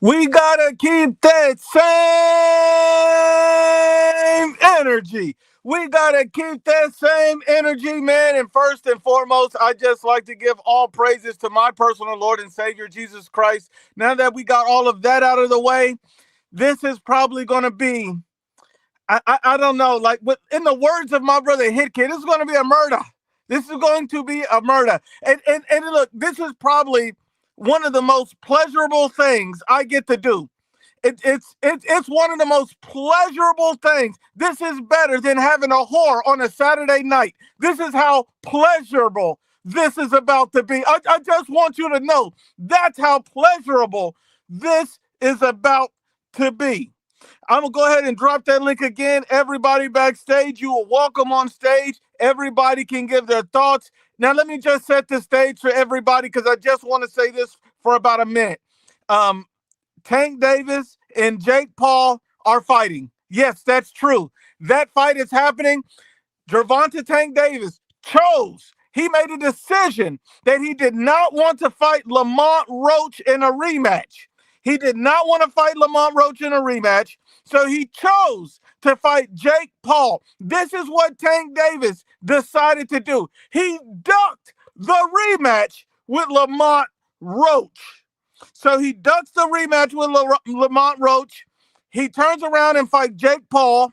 We gotta keep that same energy. We gotta keep that same energy, man. And first and foremost, I just like to give all praises to my personal Lord and Savior, Jesus Christ. Now that we got all of that out of the way, this is probably gonna be, I don't know, like in the words of my brother Hit Kid, this is gonna be a murder. This is going to be a murder. And look, this is probably one of the most pleasurable things I get to do. It's one of the most pleasurable things. This is better than having a whore on a Saturday night. This is how pleasurable this is about to be. I just want you to know that's how pleasurable this is about to be. I'm going to go ahead and drop that link again. Everybody backstage, you are welcome on stage. Everybody can give their thoughts. Now, let me just set the stage for everybody because I just want to say this for about a minute. Um, Tank Davis and Jake Paul are fighting. Yes, that's true. That fight is happening. Gervonta Tank Davis he made a decision that he did not want to fight Lamont Roach in a rematch. He did not want to fight Lamont Roach in a rematch, so he chose to fight Jake Paul. This is what Tank Davis decided to do. He ducked the rematch with Lamont Roach. So he ducks the rematch with Lamont Roach. He turns around and fights Jake Paul.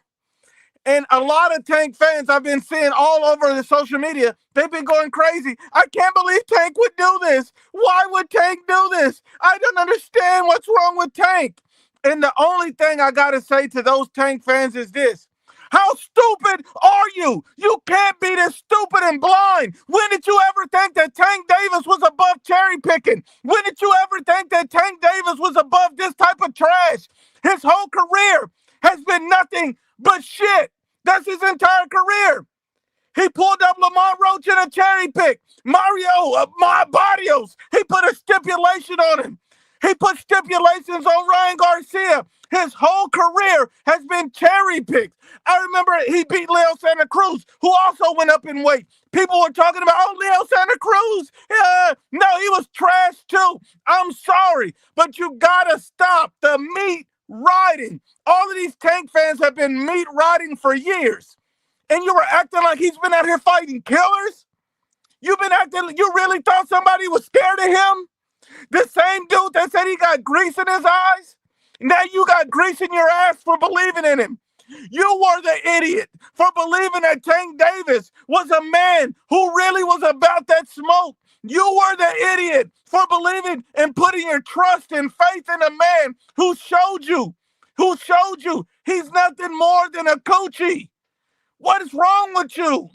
And a lot of Tank fans I've been seeing all over the social media, they've been going crazy. I can't believe Tank would do this. Why would Tank do this? I don't understand what's wrong with Tank. And the only thing I got to say to those Tank fans is this. How stupid are you? You can't be this stupid and blind. When did you ever think that Tank Davis was above cherry picking? When did you ever think that Tank Davis was above this type of trash? His whole career has been nothing but shit. That's his entire career. He pulled up Lamont Roach in a cherry pick. Barrios, he put a stipulation on him. He put stipulations on Ryan Garcia. His whole career has been cherry picked. I remember he beat Leo Santa Cruz, who also went up in weight. People were talking about, oh, Leo Santa Cruz. No, he was trash too. I'm sorry, but you gotta stop the meat riding. All of these Tank fans have been meat riding for years. And you were acting like he's been out here fighting killers? You really thought somebody was scared of him? The same dude that said he got grease in his eyes? Now you got grease in your ass for believing in him. You were the idiot for believing that Tank Davis was a man who really was about that smoke. You were the idiot for believing and putting your trust and faith in a man who showed you he's nothing more than a coochie. What is wrong with you?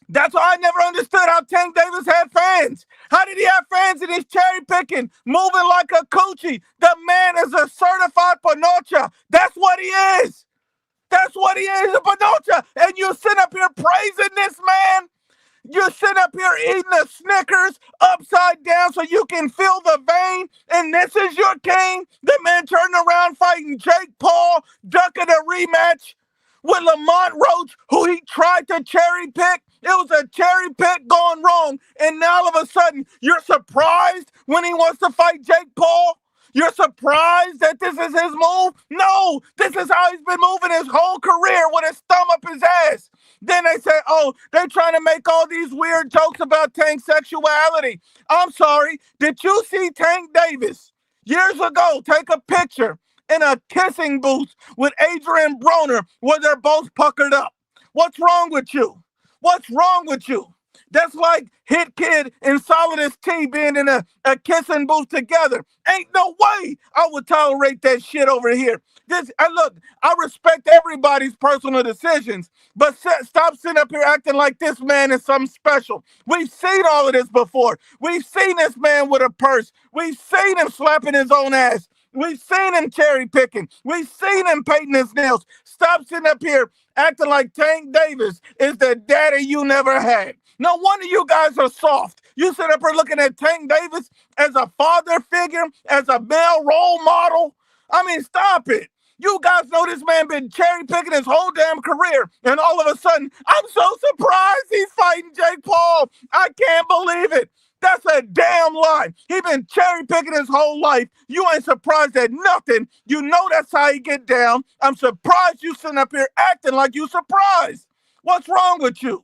That's why I never understood how Tank Davis had fans. How did he have fans and he's cherry picking, moving like a coochie? The man is a certified panocha. That's what he is. That's what he is, a panocha. And you sit up here praising this man. You sit up here eating the Snickers upside down so you can feel the vein. And this is your king. The man turning around fighting Jake Paul, ducking a rematch with Lamont Roach, who he tried to cherry pick. It was a cherry pick gone wrong. And now all of a sudden, you're surprised when he wants to fight Jake Paul? You're surprised that this is his move? No, this is how he's been moving his whole career with his thumb up his ass. Then they say, oh, they're trying to make all these weird jokes about Tank's sexuality. I'm sorry, did you see Tank Davis years ago take a picture in a kissing booth with Adrian Broner where they're both puckered up? What's wrong with you? What's wrong with you? That's like Hit Kid and Solidus T being in a kissing booth together. Ain't no way I would tolerate that shit over here. Look, I respect everybody's personal decisions, but stop sitting up here acting like this man is something special. We've seen all of this before. We've seen this man with a purse. We've seen him slapping his own ass. We've seen him cherry picking. We've seen him painting his nails. Stop sitting up here acting like Tank Davis is the daddy you never had. No wonder you guys are soft. You sit up here looking at Tank Davis as a father figure, as a male role model. I mean, stop it. You guys know this man been cherry picking his whole damn career, and all of a sudden, I'm so surprised he's fighting Jake Paul. I can't believe it. That's a a damn lie. He been cherry picking his whole life. You ain't surprised at nothing. You know that's how he get down. I'm surprised you sitting up here acting like you surprised. What's wrong with you?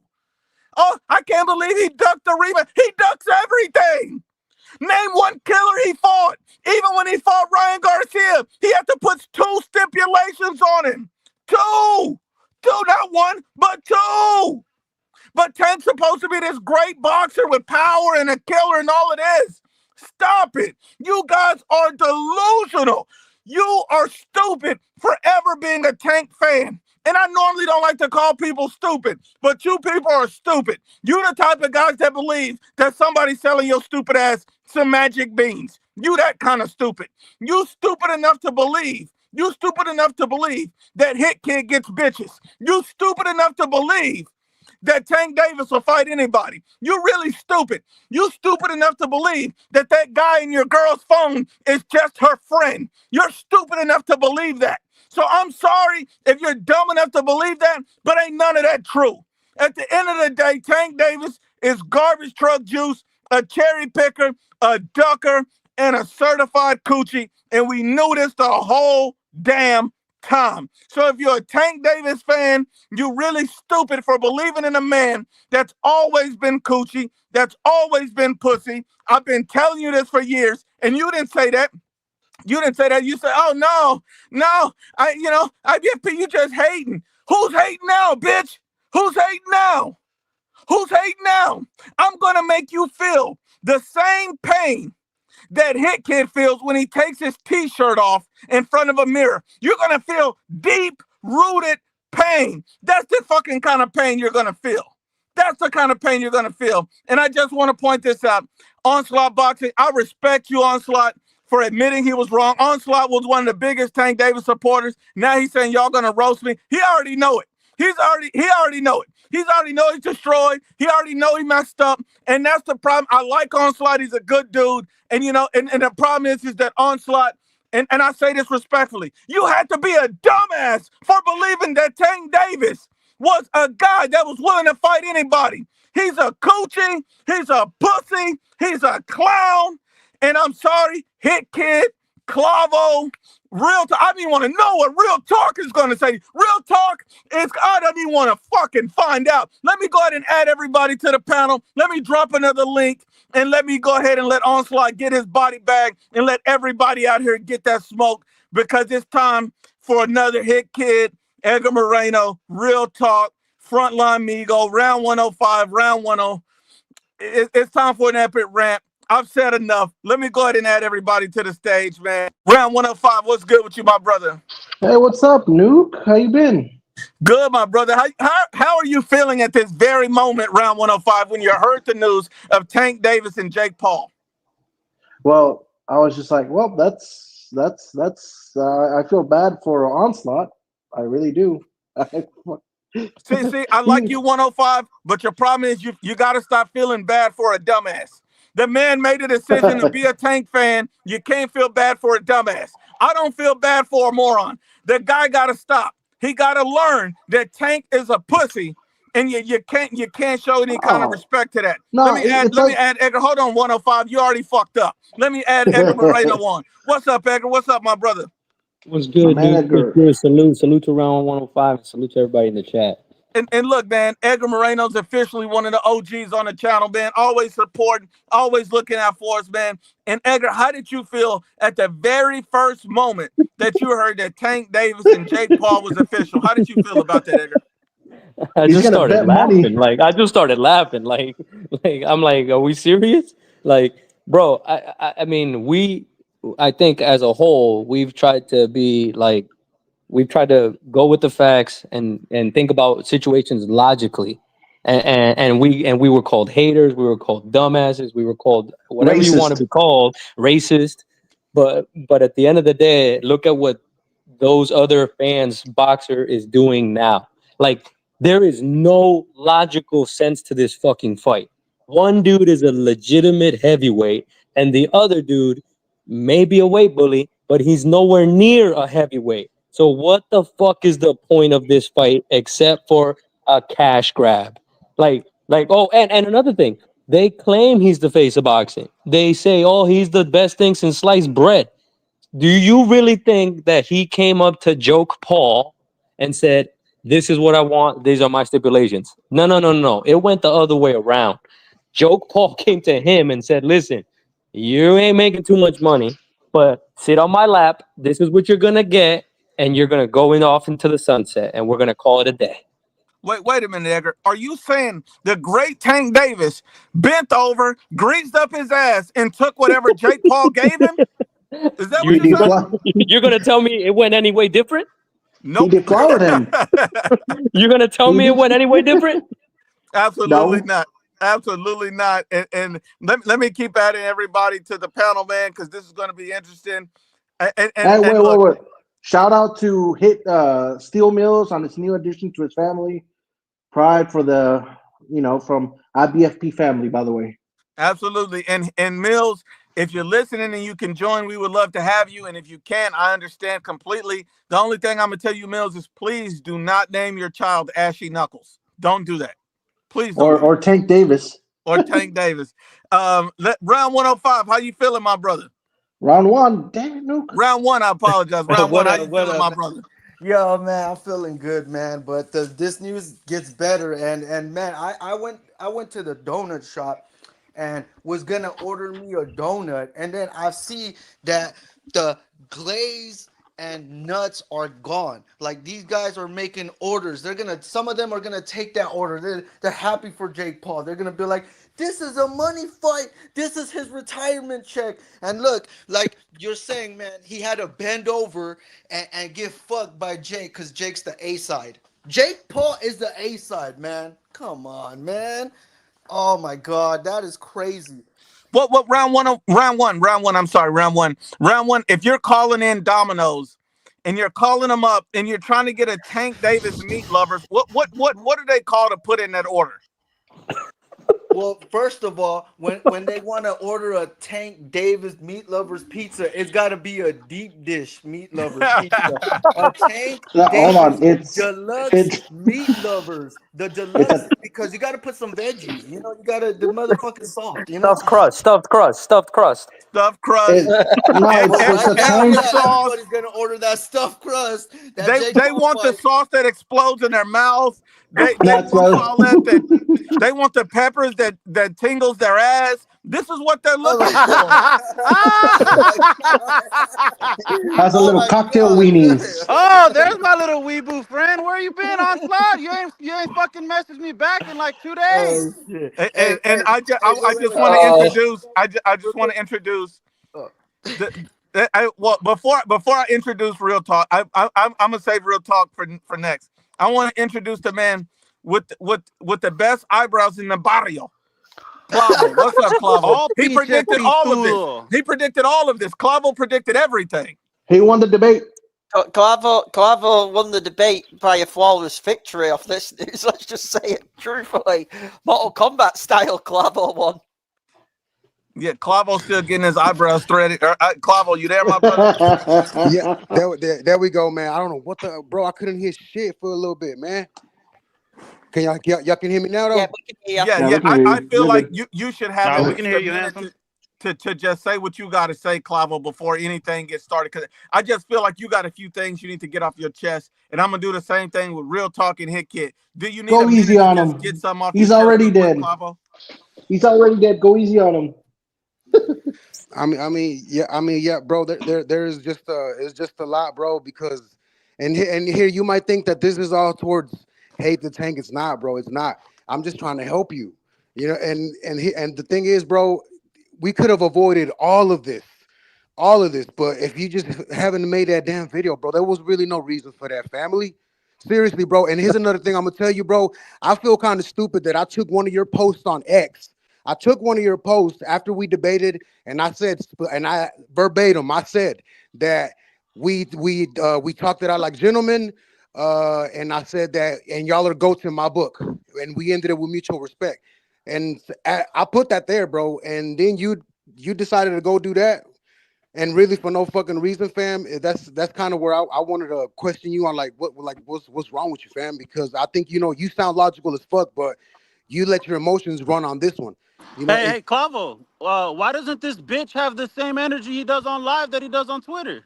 Oh, I can't believe he ducked the rebound. He ducks everything. Name one killer he fought. Even when he fought Ryan Garcia, he had to put 2 stipulations on him. 2. 2, not 1, but 2. But Tank's supposed to be this great boxer with power and a killer and all it is. Stop it. You guys are delusional. You are stupid for ever being a Tank fan. And I normally don't like to call people stupid, but you people are stupid. You the type of guys that believe that somebody's selling your stupid ass some magic beans. You that kind of stupid. You stupid enough to believe. You stupid enough to believe that Hit Kid gets bitches. You stupid enough to believe that Tank Davis will fight anybody. You really stupid. You stupid enough to believe that that guy in your girl's phone is just her friend. You're stupid enough to believe that. So I'm sorry if you're dumb enough to believe that, but ain't none of that true. At the end of the day, Tank Davis is garbage truck juice, a cherry picker, a ducker, and a certified coochie, and we knew this the whole damn time. So if you're a Tank Davis fan, you're really stupid for believing in a man that's always been coochie, that's always been pussy. I've been telling you this for years, and you didn't say that. You didn't say that. You said, "Oh no, you just hating." Who's hating now, bitch? Who's hating now? Who's hating now? I'm gonna make you feel the same pain that Hit Kid feels when he takes his t-shirt off in front of a mirror. You're gonna feel deep-rooted pain. That's the fucking kind of pain you're gonna feel. That's the kind of pain you're gonna feel. And I just want to point this out. Onslaught Boxing, I respect you, Onslaught, for admitting he was wrong. Onslaught was one of the biggest Tank Davis supporters. Now he's saying y'all gonna roast me. He already know it. He already know it. He's already know he's destroyed. He already know he messed up. And that's the problem. I like Onslaught. He's a good dude. And and the problem is that Onslaught, and I say this respectfully, you had to be a dumbass for believing that Tank Davis was a guy that was willing to fight anybody. He's a coochie, he's a pussy, he's a clown. And I'm sorry, Hit Kid, Clavo, Real Talk. I don't even want to know what Real Talk is going to say. Real Talk is, I don't even want to fucking find out. Let me go ahead and add everybody to the panel. Let me drop another link and let me go ahead and let Onslaught get his body bag and let everybody out here get that smoke, because it's time for another Hit Kid, Edgar Moreno, Real Talk, Frontline Migo, round 105, round 10. It's time for an epic rant. I've said enough. Let me go ahead and add everybody to the stage, man. Round 105, what's good with you, my brother? Hey, what's up, Nuke? How you been? Good, my brother. How are you feeling at this very moment, round 105, when you heard the news of Tank Davis and Jake Paul? Well, I was just like, well, that's. I feel bad for Onslaught. I really do. See, I like you, 105, but your problem is you got to stop feeling bad for a dumbass. The man made a decision to be a Tank fan. You can't feel bad for a dumbass. I don't feel bad for a moron. The guy got to stop. He got to learn that Tank is a pussy, and you can't show any kind of respect to that. No, let me add Edgar. Hold on, 105. You already fucked up. Let me add Edgar Moreno on. What's up, Edgar? What's up, my brother? What's good, dude? What's good? Salute to round 105, and salute to everybody in the chat. And look, man, Edgar Moreno's officially one of the OGs on the channel, man. Always supporting, always looking out for us, man. And Edgar, how did you feel at the very first moment that you heard that Tank Davis and Jake Paul was official? How did you feel about that, Edgar? I just started laughing. Like I'm like, are we serious? Like, bro, I mean, I think as a whole, we've tried to go with the facts and think about situations logically, and we were called haters, we were called dumbasses, we were called whatever you want to be called, racist. But at the end of the day, look at what those other fans boxer is doing now. Like, there is no logical sense to this fucking fight. One dude is a legitimate heavyweight, and the other dude may be a weight bully, but he's nowhere near a heavyweight. So what the fuck is the point of this fight except for a cash grab? Oh, and another thing, They claim he's the face of boxing. They say, oh, he's the best thing since sliced bread. Do you really think that he came up to Joke Paul and said, this is what I want, these are my stipulations? No, no, no, no. It went the other way around. Joke Paul came to him and said, listen, you ain't making too much money, but sit on my lap. This is what you're going to get, and you're going to go off into the sunset, and we're going to call it a day. Wait a minute, Edgar. Are you saying the great Tank Davis bent over, greased up his ass, and took whatever Jake Paul gave him? Is that what you're saying? You're going to tell me it went any way different? Nope. He deflowered him. You're going to tell me it went any way different? Absolutely No. not. Absolutely not. And let me keep adding everybody to the panel, man, because this is going to be interesting. And wait. Shout out to Hit Steel Mills on his new addition to his family. Pride for the, from IBFP family, by the way. Absolutely. And Mills, if you're listening and you can join, we would love to have you. And if you can't, I understand completely. The only thing I'm going to tell you, Mills, is please do not name your child Ashy Knuckles. Don't do that. Please don't. Or Tank Davis. Or Tank Davis. Round 105, how you feeling, my brother? Round one. Damn it, Nuke. Round one, I apologize. Round one, how you feeling, my brother? Yo, man, I'm feeling good, man. But this news gets better, and man, I went to the donut shop and was gonna order me a donut, and then I see that the glaze and nuts are gone. Like, these guys are making orders. Some of them are gonna take that order. They're happy for Jake Paul. They're gonna be like, this is a money fight. This is his retirement check. And look, like you're saying, man, he had to bend over and get fucked by Jake because Jake's the A side. Jake Paul is the A side, man. Come on, man. Oh my God, that is crazy. What round one? I'm sorry, round one. If you're calling in Domino's and you're calling them up and you're trying to get a Tank Davis meat lovers, what do they call to put in that order? Well, first of all, when they want to order a Tank Davis Meat Lovers pizza, it's got to be a deep dish Meat Lovers pizza. A Tank Davis Deluxe Meat Lovers. The deluxe, because you got to put some veggies. You got to, the motherfucking soft. Stuffed crust. Stuffed crust. It's a Tank sauce. Everybody's going to order that stuffed crust. They want the sauce that explodes in their mouth. They want all that. They want the peppers that tingles their ass. This is what they're looking for. Has a little cocktail weenies. Oh, there's my little weeboo friend. Where you been, Onslaught? You ain't fucking messaged me back in like 2 days. I just want to introduce. Before I introduce Real Talk, I'm gonna save Real Talk for next. I want to introduce the man with the best eyebrows in the barrio. Clavo. What's up, Clavo? He predicted all of this. Clavo predicted everything. He won the debate. Clavo won the debate by a flawless victory off this news. Let's just say it truthfully. Mortal Kombat style, Clavo won. Yeah, Clavo's still getting his eyebrows threaded. Clavo, you there, my brother? Yeah, there we go, man. I don't know what bro. I couldn't hear shit for a little bit, man. Can y'all can hear me now though? Yeah, we can hear you. Yeah. I feel like you should have. We can hear you, Handsome. To just say what you got to say, Clavo, before anything gets started. Because I just feel like you got a few things you need to get off your chest, and I'm gonna do the same thing with Real Talk and Hit Kit. Do you need go easy on him? Get some off. He's already dead. Clavo? He's already dead. Go easy on him. I mean, yeah, bro. There is just it's just a lot, bro. Because and here you might think that this is all towards hate the Tank. It's not, bro. It's not. I'm just trying to help you, And the thing is, bro, we could have avoided all of this. But if you just haven't made that damn video, bro, there was really no reason for that, family. Seriously, bro. And here's another thing I'm gonna tell you, bro. I feel kind of stupid that I took one of your posts on X. I took one of your posts after we debated, and I said, and I verbatim, I said that we talked it out like gentlemen, and I said that, and y'all are goats in my book, and we ended it with mutual respect, and I put that there, bro, and then you decided to go do that, and really for no fucking reason, fam. That's kind of where I wanted to question you on what's wrong with you, fam, because I think you sound logical as fuck, but you let your emotions run on this one. You know, Hey, Clavo, why doesn't this bitch have the same energy he does on live that he does on Twitter?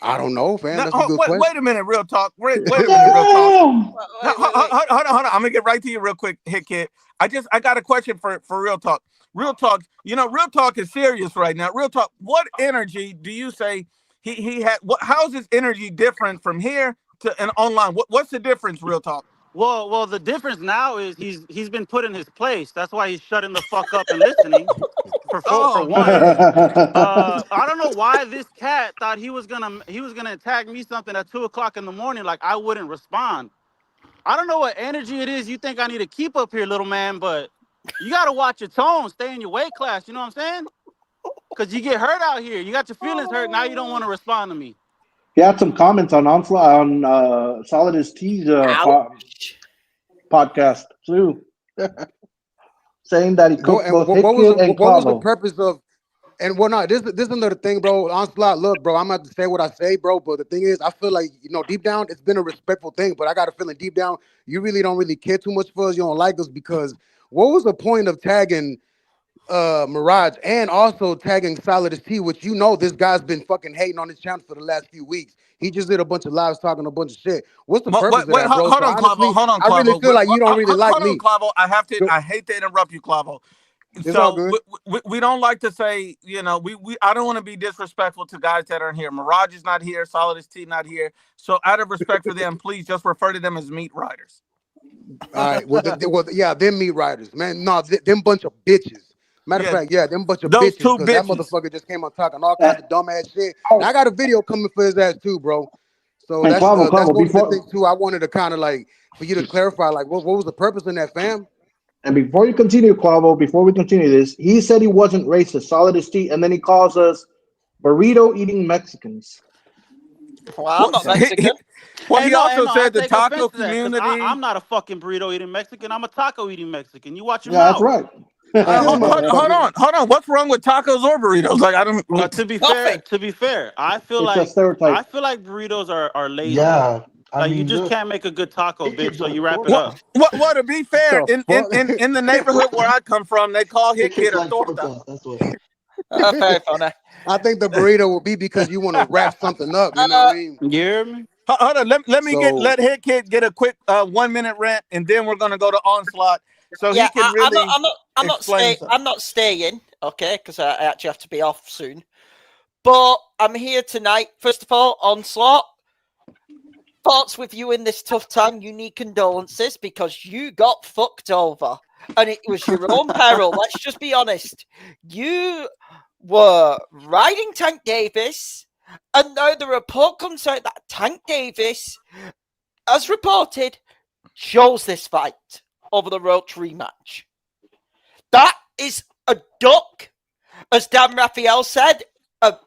I don't know, fam. Now, That's a good wait question. a minute, real talk. Wait a minute, real talk. Damn! Now, hold on. I'm gonna get right to you real quick, Hit Kid. I got a question for real talk. Real talk. Real talk is serious right now. Real talk. What energy do you say he had? How's his energy different from here to and online? What's the difference? Real talk. Well, the difference now is he's been put in his place. That's why he's shutting the fuck up and listening. For Oh one, man. I don't know why this cat thought he was gonna attack me something at 2 o'clock in the morning. Like I wouldn't respond. I don't know what energy it is you think I need to keep up here, little man, but you gotta watch your tone, stay in your weight class. You know what I'm saying? Because you get hurt out here. You got your feelings hurt. Now you don't want to respond to me. He had some comments on Onslaught on Solid as T's podcast too, saying that he cooked both Hit Kid and what was the Clavo. purpose of? And well, no, this is another thing, bro. Onslaught, look, bro, I'm about to say what I say, bro. But the thing is, I feel like deep down, it's been a respectful thing. But I got a feeling deep down, you really don't really care too much for us. You don't like us because what was the point of tagging Mirage and also tagging Solid as T, which this guy's been fucking hating on his channel for the last few weeks. He just did a bunch of lives talking a bunch of shit. What's the purpose of that, bro? Hold on, Clavo. Hold on, Clavo. I really feel like you don't really like me. Hold on, Clavo. I hate to interrupt you, Clavo. It's all So good. we don't like to say, I don't want to be disrespectful to guys that aren't here. Mirage is not here. Solid as T not here. So out of respect for them, please just refer to them as meat riders. All right. Well, them meat riders, man. No, them bunch of bitches. Matter of fact, them bunch of those bitches. two Because that bitches. motherfucker just came on talking all kinds of dumbass shit. And I got a video coming for his ass too, bro. So Hey, that's Clavo, one of the before- things too. I wanted to kind of like for you to clarify, like what was the purpose in that, fam? And before you continue, Clavo, before we continue this, he said he wasn't racist, Solid as T, and then he calls us burrito eating Mexicans. Well, I'm not Mexican. He also said the I take taco offense to that, 'cause community. I'm not a fucking burrito eating Mexican. I'm a taco eating Mexican. You watch your Yeah, mouth. that's right. Hold on. What's wrong with tacos or burritos? Like I don't. To be Nothing. fair, I feel It's a like stereotype. burritos are lazy. Yeah, I Like mean, you just look, can't make a good taco, Hit bitch. Kid's So gonna you wrap torch it up. Well, to be fair, The fuck? in the neighborhood where I come from, they call Hit Kid a like torta. tortas. That's what. Very funny. I think the burrito will be because you want to wrap something up. You know what I mean? You hear me? Hold on, let me So- let Hit Kid get a quick 1 minute rant, and then we're gonna go to Onslaught, so he can really. I'm not staying, okay, because I actually have to be off soon. But I'm here tonight. First of all, Onslaught. Thoughts with you in this tough time. Unique condolences because you got fucked over, and it was your own peril. Let's just be honest. You were riding Tank Davis, and now the report comes out that Tank Davis, as reported, chose this fight over the Roach rematch. That is a duck, as Dan Raphael said, a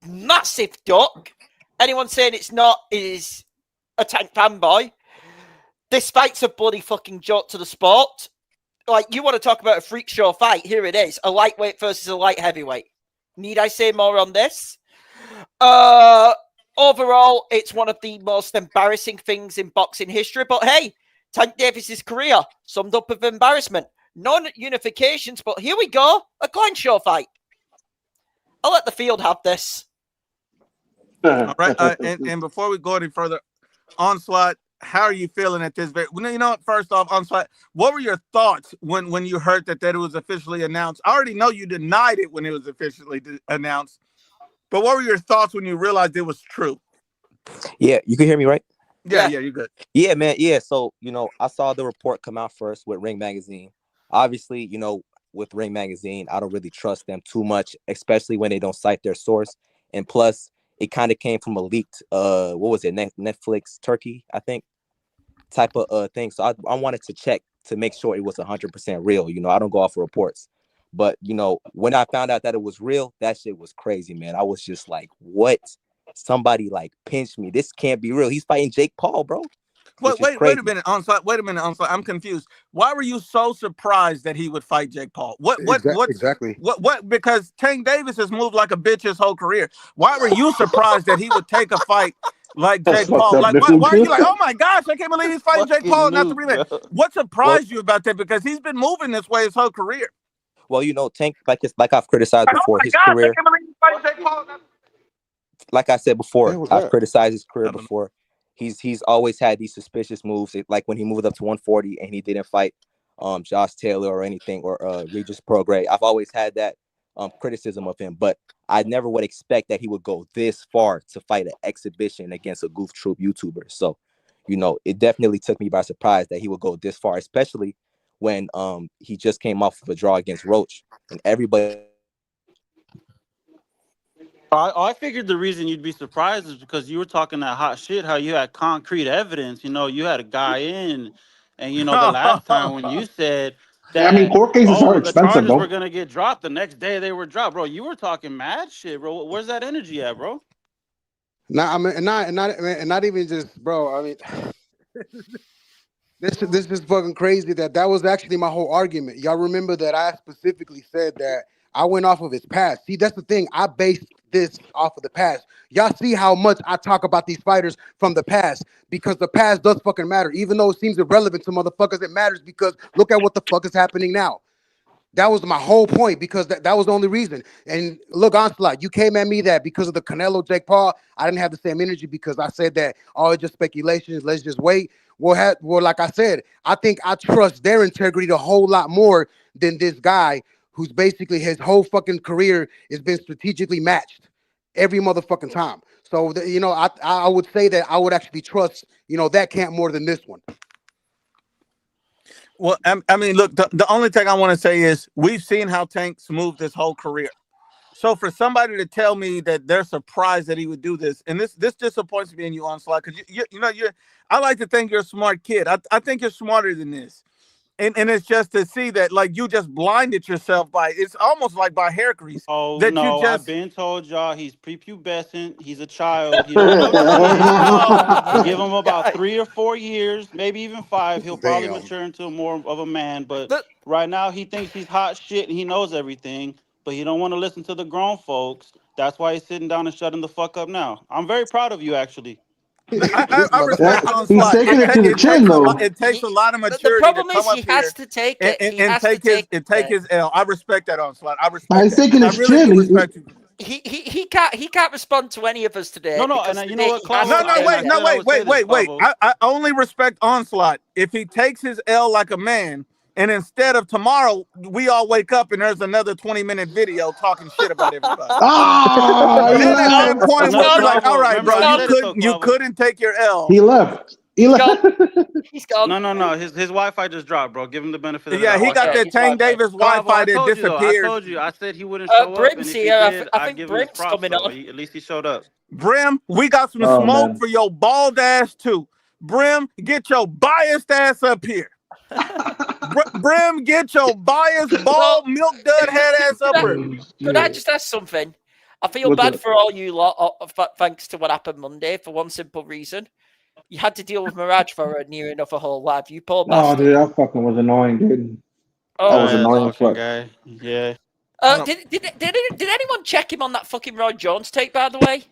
massive duck. Anyone saying it's not is a Tank fanboy. This fight's a bloody fucking joke to the sport. Like, you want to talk about a freak show fight? Here it is. A lightweight versus a light heavyweight. Need I say more on this? Overall, it's one of the most embarrassing things in boxing history. But hey, Tank Davis's career summed up with embarrassment. No unifications, but here we go. A coin show fight. I'll let the field have this. All right, and before we go any further, Onslaught, how are you feeling at this? What? First off, Onslaught, what were your thoughts when you heard that it was officially announced? I already know you denied it when it was officially announced, but what were your thoughts when you realized it was true? Yeah, you can hear me, right? Yeah, you're good. Yeah, man. Yeah, so I saw the report come out first with Ring Magazine. Obviously, with Ring Magazine, I don't really trust them too much, especially when they don't cite their source. And plus, it kind of came from a leaked, what was it, Netflix Turkey, I think, type of thing. So I wanted to check to make sure it was 100% real. I don't go off of reports. But, when I found out that it was real, that shit was crazy, man. I was just like, what? Somebody, pinched me. This can't be real. He's fighting Jake Paul, bro. Wait a minute, Onslaught. Wait a minute, Onslaught. I'm confused. Why were you so surprised that he would fight Jake Paul? Exactly. What? Because Tank Davis has moved like a bitch his whole career. Why were you surprised that he would take a fight like That's Jake fucked Paul. up, Like, dude. why are you like, oh my gosh, I can't believe he's fighting Jake Fucking Paul, not the noob, rematch? bro. What surprised you about that? Because he's been moving this way his whole career. Well, Tank, like I've criticized Like, oh before, my his gosh, I career. can't believe he's fighting Jake Paul. Like I said before, was I've that? criticized his career before. He's always had these suspicious moves, like when he moved up to 140 and he didn't fight Josh Taylor or anything, or Regis Prograis. I've always had that criticism of him, but I never would expect that he would go this far to fight an exhibition against a Goof Troop YouTuber. So, it definitely took me by surprise that he would go this far, especially when he just came off of a draw against Roach, and everybody. I figured the reason you'd be surprised is because you were talking that hot shit, how you had concrete evidence. You had a guy in, and the last time when you said I mean, that, court cases are oh, the expensive, charges were bro. gonna get dropped the next day, they were dropped, bro. You were talking mad shit, bro. Where's that energy at, bro? Nah, I mean, not even just, bro. I mean, this is fucking crazy. That was actually my whole argument. Y'all remember that I specifically said that I went off of his past. See, that's the thing. I based this off of the past. Y'all see how much I talk about these fighters from the past, because the past does fucking matter. Even though it seems irrelevant to motherfuckers, it matters, because look at what the fuck is happening now. That was my whole point, because that was the only reason. And look, Onslaught, you came at me that because of the Canelo Jake Paul, I didn't have the same energy, because I said that, oh, it's just speculations, let's just wait. Well, like I said, I think I trust their integrity a whole lot more than this guy who's basically his whole fucking career has been strategically matched every motherfucking time. So, I would say that I would actually trust, that camp more than this one. Well, I mean, look, the only thing I want to say is we've seen how Tank's moved his whole career. So for somebody to tell me that they're surprised that he would do this, and this disappoints me in you, Onslaught, because I like to think you're a smart kid. I think you're smarter than this. And it's just to see that, like, you just blinded yourself by, it's almost like by hair grease. Oh That no, you I've just been told y'all he's prepubescent. He's a child. He don't know shit. You give him about 3 or 4 years, maybe even 5, he'll probably Damn. mature into more of a man. But The- right now, he thinks he's hot shit and he knows everything, but he don't want to listen to the grown folks. That's why he's sitting down and shutting the fuck up now. I'm very proud of you, actually. This I respect motherfucker. He's Onslaught. taking it to the chin, though. It takes a lot of the maturity to problem is come up he has here to take and, it. and, He and has to take his take it. L. I respect that, Onslaught. I Nah, respect he's that. taking I his really chin. do respect you. He can't respond to any of us today. No, because and you today know what, he has Clavo? to take it. Wait. I only respect Onslaught if he takes his L like a man. And instead of tomorrow, we all wake up and there's another 20-minute video talking shit about everybody. Ah, he Then at No, that left. point, he's we'll be gone. like, all right, Remember, bro, I gone. said it though, you Clavo. couldn't take your L. He left. He He's left. gone. He's gone. No. His Wi-Fi just dropped, bro. Give him the benefit of the Yeah, doubt. he Watch got out. that He's Tank Wi-Fi. Davis Clavo, Wi-Fi I that told you though. I disappears. told you. I said he wouldn't show up, and Brim's if he here. did, I I'd think give him his Brim's props coming though. on. At least he showed up. Brim, we got some Oh, smoke man. for your bald ass too. Brim, get your biased ass up here. Brim, get your biased, bald, milk dud head ass up here. Could I just ask something? I feel What's bad up? for all you lot, thanks to what happened Monday, for one simple reason. You had to deal with Mirage for near enough a whole life. You poor Oh, bastard. dude, that fucking was annoying, dude. That Oh, was That annoying as fucking fuck. guy. Yeah. did anyone check him on that fucking Roy Jones tape, by the way?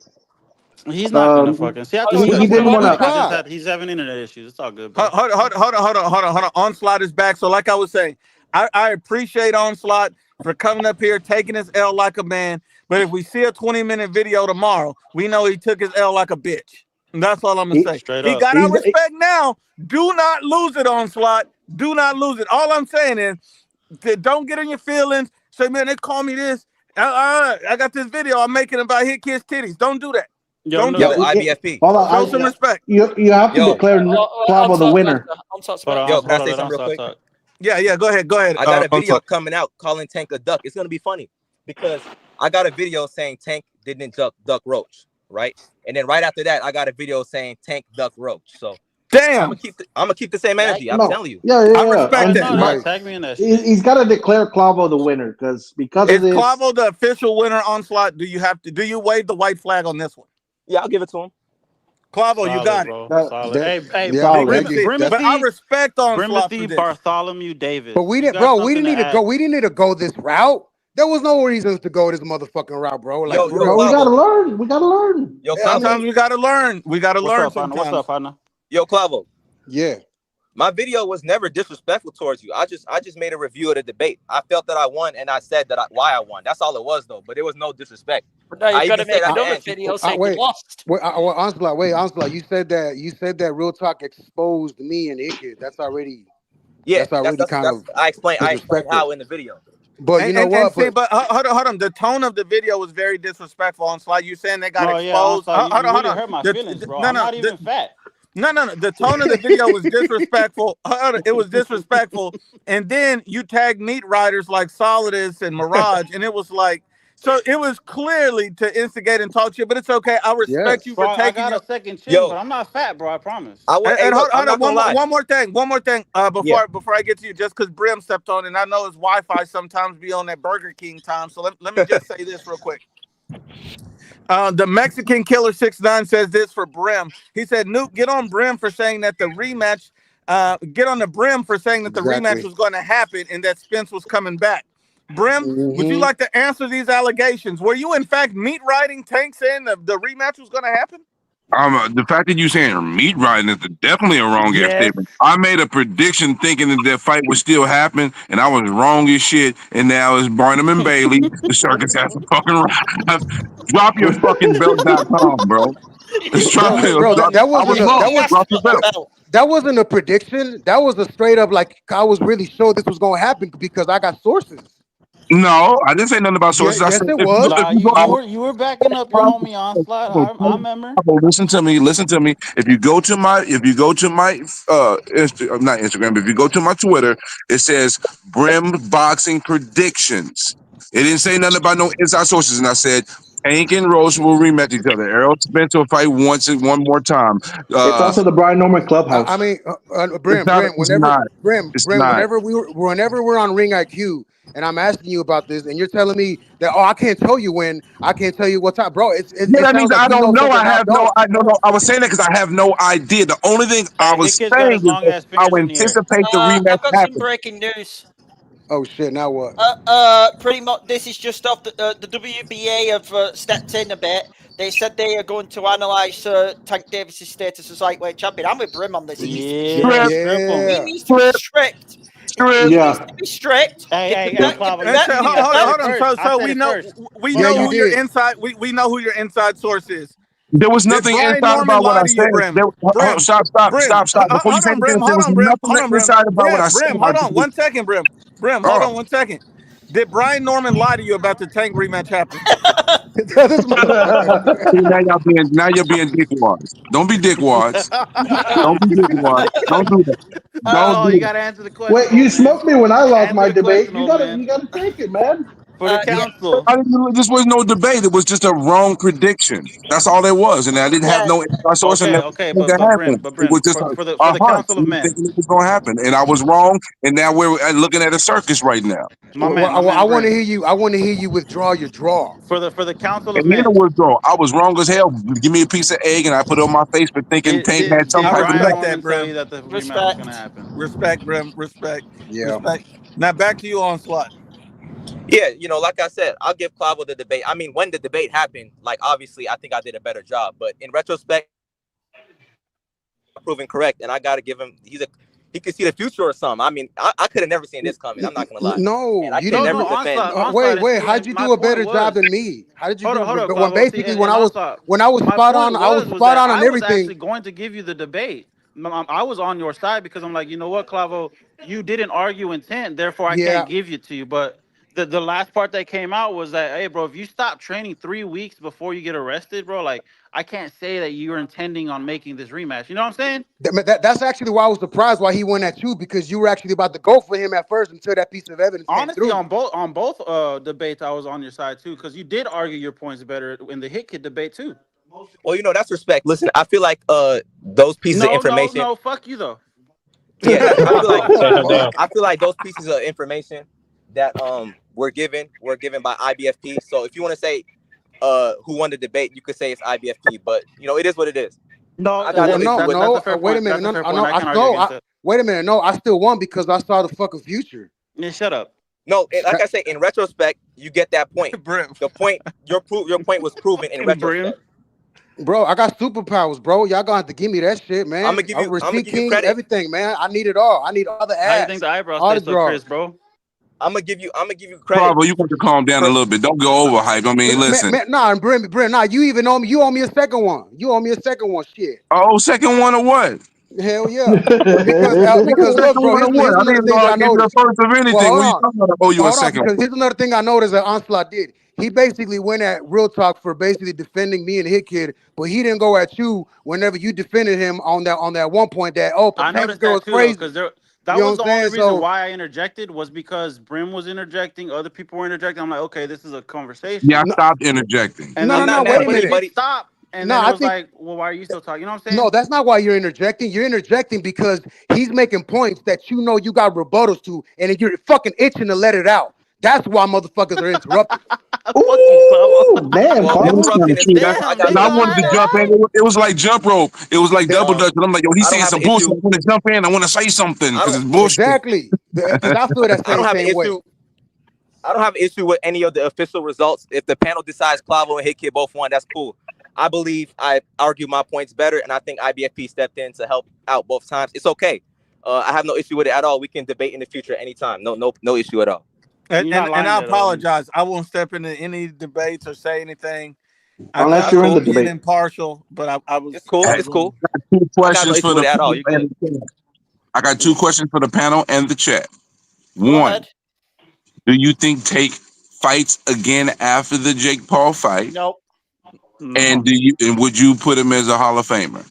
He's not gonna Um, fucking see. I Oh, told you. he He's didn't coming want back. to. He's having internet issues. It's all good, bro. Hold on. Onslaught is back. So, like I was saying, I appreciate Onslaught for coming up here, taking his L like a man. But if we see a 20-minute video tomorrow, we know he took his L like a bitch. And that's all I'm gonna say. Straight He up. got our respect now. Do not lose it, Onslaught. Do not lose it. All I'm saying is, don't get in your feelings. Say, man, they call me this. I got this video I'm making about hit kids' titties. Don't do that. Don't do Yo, that. IBFP. Hold on, Show some respect. You have to Yo. declare Clavo the winner. Yo, can I say something real quick? Yeah, go ahead. I got a video coming out calling Tank a duck. It's gonna be funny because I got a video saying Tank didn't duck Roach, right? And then right after that, I got a video saying Tank duck Roach. So damn, I'm gonna keep the same energy. I'm telling you. Yeah. I respect that. No, tag me in that shit. He's got to declare Clavo the winner because of Is this. Clavo the official winner, Onslaught? Do you wave the white flag on this one? Yeah, I'll give it to him. Clavo, you got bro. it. Solid. Hey, solid. But I respect Onslaught for Brimothy this. Bartholomew Davis. But we didn't, bro. We didn't need to go. We didn't need to go this route. There was no reasons to go this motherfucking route, bro. Like, Yo, Bro, we gotta learn. We gotta learn. Yo, Sometimes we gotta learn. We gotta learn sometimes. What's up, partner? Yo, Clavo. Yeah. My video was never disrespectful towards you. I just made a review of the debate. I felt that I won, and I said why I won. That's all it was, though. But it was no disrespect. But now you've got to make another end, video saying you lost. Onslaught, you said that Real Talk exposed me and Icked. That's already kind of. I explained how in the video. But you know what? But hold on. The tone of the video was very disrespectful. On slide, you saying they got exposed. Yeah, hold on. Hurt my feelings, bro. I'm not even fat. No. The tone of the video was disrespectful. It was disrespectful. And then you tagged meat riders like Solidus and Mirage, and it was like, so it was clearly to instigate and talk shit. But it's okay. I respect you for taking. I got a second chin, but I'm not fat, bro. I promise. Hold on. One more thing. Before I get to you, just because Brim stepped on, and I know his Wi-Fi sometimes be on that Burger King time. So let me just say this real quick. The Mexican Killer 6'9" says this for Brim. He said, "Nuke, get on Brim for saying that the rematch. Get on the Brim for saying that the rematch was going to happen and that Spence was coming back." Brim, would you like to answer these allegations? Were you in fact meat riding Tank saying the rematch was going to happen? The fact that you saying meat riding is definitely a wrong ass statement. I made a prediction thinking that fight would still happen, and I was wrong as shit. And now it's Barnum and Bailey. The circus has to fucking ride. Drop your fucking belt.com, bro. That wasn't a prediction. That was a straight up like I was really sure this was gonna happen because I got sources. No, I didn't say nothing about sources. Yes, it was. You were backing up your homie Onslaught. I remember. Listen to me. If you go to my not Instagram, but if you go to my Twitter, it says Brim Boxing Predictions. It didn't say nothing about no inside sources, and I said Tank and Rose will rematch each other. Errol Spence will fight one more time. It's also the Brian Norman Clubhouse. I mean, Brim, whenever we're on Ring IQ, and I'm asking you about this, and you're telling me that I can't tell you when, I can't tell you what time, bro. That means I don't know. I was saying that because I have no idea. The only thing I was saying is I would anticipate the rematch. I've got some breaking news. Oh shit! Now what? Pretty much. This is just off the WBA have stepped in a bit. They said they are going to analyze Tank Davis's status as lightweight champion. I'm with Brim on this. He needs to be strict. He needs to be strict. Hey, hold on. So we know who your inside. We know who your inside source is. There was nothing inside about what I said. Stop. Before you say anything, there was nothing inside about what I said. Hold on 1 second, Brim. Hold on 1 second. Did Brian Norman lie to you about the Tank rematch happening? now you're being dickwads. Don't be dickwads. Don't be dickwads. Don't do that. You gotta answer the question. Wait, you smoked me when I lost my debate. You gotta take it, man. For the council. This was no debate. It was just a wrong prediction. That's all it was, and I didn't have no source. But Brent, it was just for the council of men, it was going to happen, and I was wrong. And now we're looking at a circus right now. I want to hear you. I want to hear you withdraw your draw for the council of men. Withdraw. I was wrong as hell. Give me a piece of egg, and I put it on my face for thinking Tank had some type of like that, Brim. That the rematch was going to happen. Respect, Brim. Respect. Yeah. Respect. Now back to you, Onslaught. Yeah, like I said, I'll give Clavo the debate. I mean, when the debate happened, like obviously, I think I did a better job. But in retrospect, proven correct, and I got to give him. He could see the future or something. I mean, I could have never seen this coming. I'm not gonna lie. No, you don't. Never defend. Wait. How'd you do a better job than me? How did you do? When basically, when I was spot on, I was spot on everything. I was actually going to give you the debate. I was on your side because I'm like, you know what, Clavo, you didn't argue intent, therefore I can't give you to you. But the last part that came out was that, hey, bro, if you stop training 3 weeks before you get arrested, bro, like, I can't say that you're intending on making this rematch. You know what I'm saying? That's actually why I was surprised why he went at you, because you were actually about to go for him at first until that piece of evidence came honestly through. on both debates I was on your side too, because you did argue your points better in the Hit Kid debate too. Well, that's respect. Listen, I feel like those pieces of information. No, fuck you though. Yeah, I feel like those pieces of information that were given by IBFP. So if you want to say who won the debate, you could say it's IBFP, but it is what it is. No. Wait a minute. No. Wait a minute. No, I still won because I saw the fucking future. Yeah, shut up. No, like I say, in retrospect, you get that point. Brim. The point, your point was proven in retrospect. Bro, I got superpowers, bro. Y'all gonna have to give me that shit, man. I'm gonna give you credit. Everything, man. I need it all. I need all the ass. How you think the eyebrows all the taste so Chris, bro? I'm gonna give you credit. Bravo, you want to calm down a little bit. Don't go over hype. I mean, listen. Brim, nah, you even owe me. You owe me a second one. Shit. Oh, second one or what? Hell yeah. Because look, bro, here's another thing that I noticed. First of anything, Well, hold on. Because here's another thing I noticed that Onslaught did. He basically went at Real Talk for basically defending me and Hit Kid, but he didn't go at you whenever you defended him on that one point that I noticed girl that was crazy. because that was the only reason why I interjected was because Brim was interjecting, other people were interjecting. I'm like, okay, this is a conversation. Yeah, I stopped interjecting. And no, wait a minute. Stop. And then it was like, well, why are you still talking? You know what I'm saying? No, that's not why you're interjecting. You're interjecting because he's making points that you know you got rebuttals to, and you're fucking itching to let it out. That's why motherfuckers are interrupting. Ooh, man, I wanted to jump in. It was like jump rope. It was like double dutch. And I'm like, yo, he's saying some bullshit. I want to jump in. I want to say something because it's bullshit. Exactly. Because I feel that same way. I don't have an issue with any of the official results. If the panel decides Clavo and Hit Kid both won, that's cool. I believe I argued my points better, and I think IBFP stepped in to help out both times. It's okay. I have no issue with it at all. We can debate in the future anytime. No issue at all. And I apologize. I won't step into any debates or say anything. Unless you're in the debate. Impartial, but I was. It's cool. It's cool. I got 2 questions for the panel. I got 2 questions for the panel and the chat. One, do you think Take fights again after the Jake Paul fight? Nope. And would you put him as a Hall of Famer?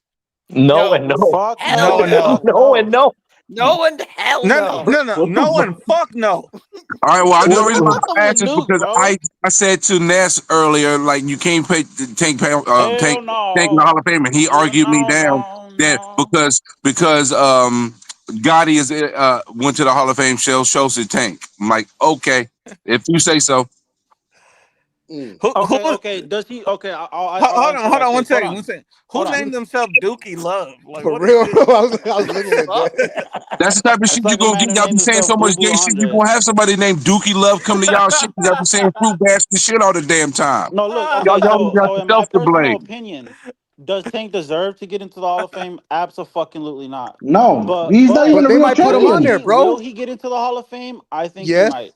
No and no. Fuck no and no. No and hell no. No and fuck no. All right, well, the reason I asked is because I said to Ness earlier, like, you can't pay Tank in the Hall of Fame, and he argued me down because Gotti went to the Hall of Fame shows it Tank. I'm like, okay, if you say so. Okay. Does he? Okay. Hold on. One second. Who named themselves Dookie Love? Like, for real? I was looking at that. That's the type of shit you gonna get. Y'all be saying so much gay shit. You gonna have somebody named Dookie Love come to y'all shit. Y'all be saying fruit basket shit all the damn time. No, look. Y'all got yourself to blame. Opinion. Does Tank deserve to get into the Hall of Fame? Absolutely not. No, but he's not even a real might put him on there, bro. Will he get into the Hall of Fame? I think yes. he might.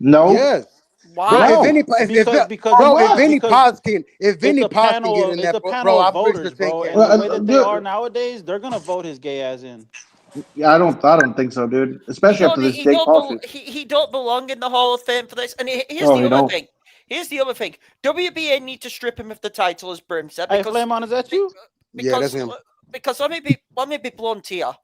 No. Yes. Why? No. If Vinny Paz can get in that, bro, I'm voters, bro. And the way that they are nowadays, they're gonna vote his gay ass in. Yeah, I don't think so, dude. Especially after this Jake Paul shit. He don't belong in the Hall of Fame for this. And here's the other thing. Here's the other thing. WBA need to strip him of the title, as Brim said. Hey, Flameon, is that you? Yeah, that's him. Because let me be blunt here.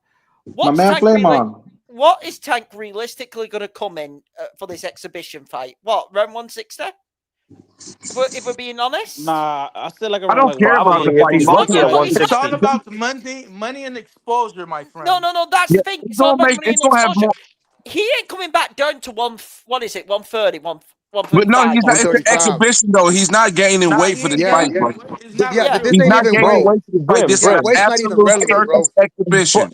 My man Flameon. What is Tank realistically going to come in for this exhibition fight? What, round 160? If we're being honest? Nah, I feel like I don't care about the fight. He's lucky at 160. It's all about the money and exposure, my friend. No, that's the thing. It's all about money and exposure. He ain't coming back down to 130, 135. But no, it's an exhibition though. He's not gaining weight for the fight. This ain't even weight. This is an absolute exhibition.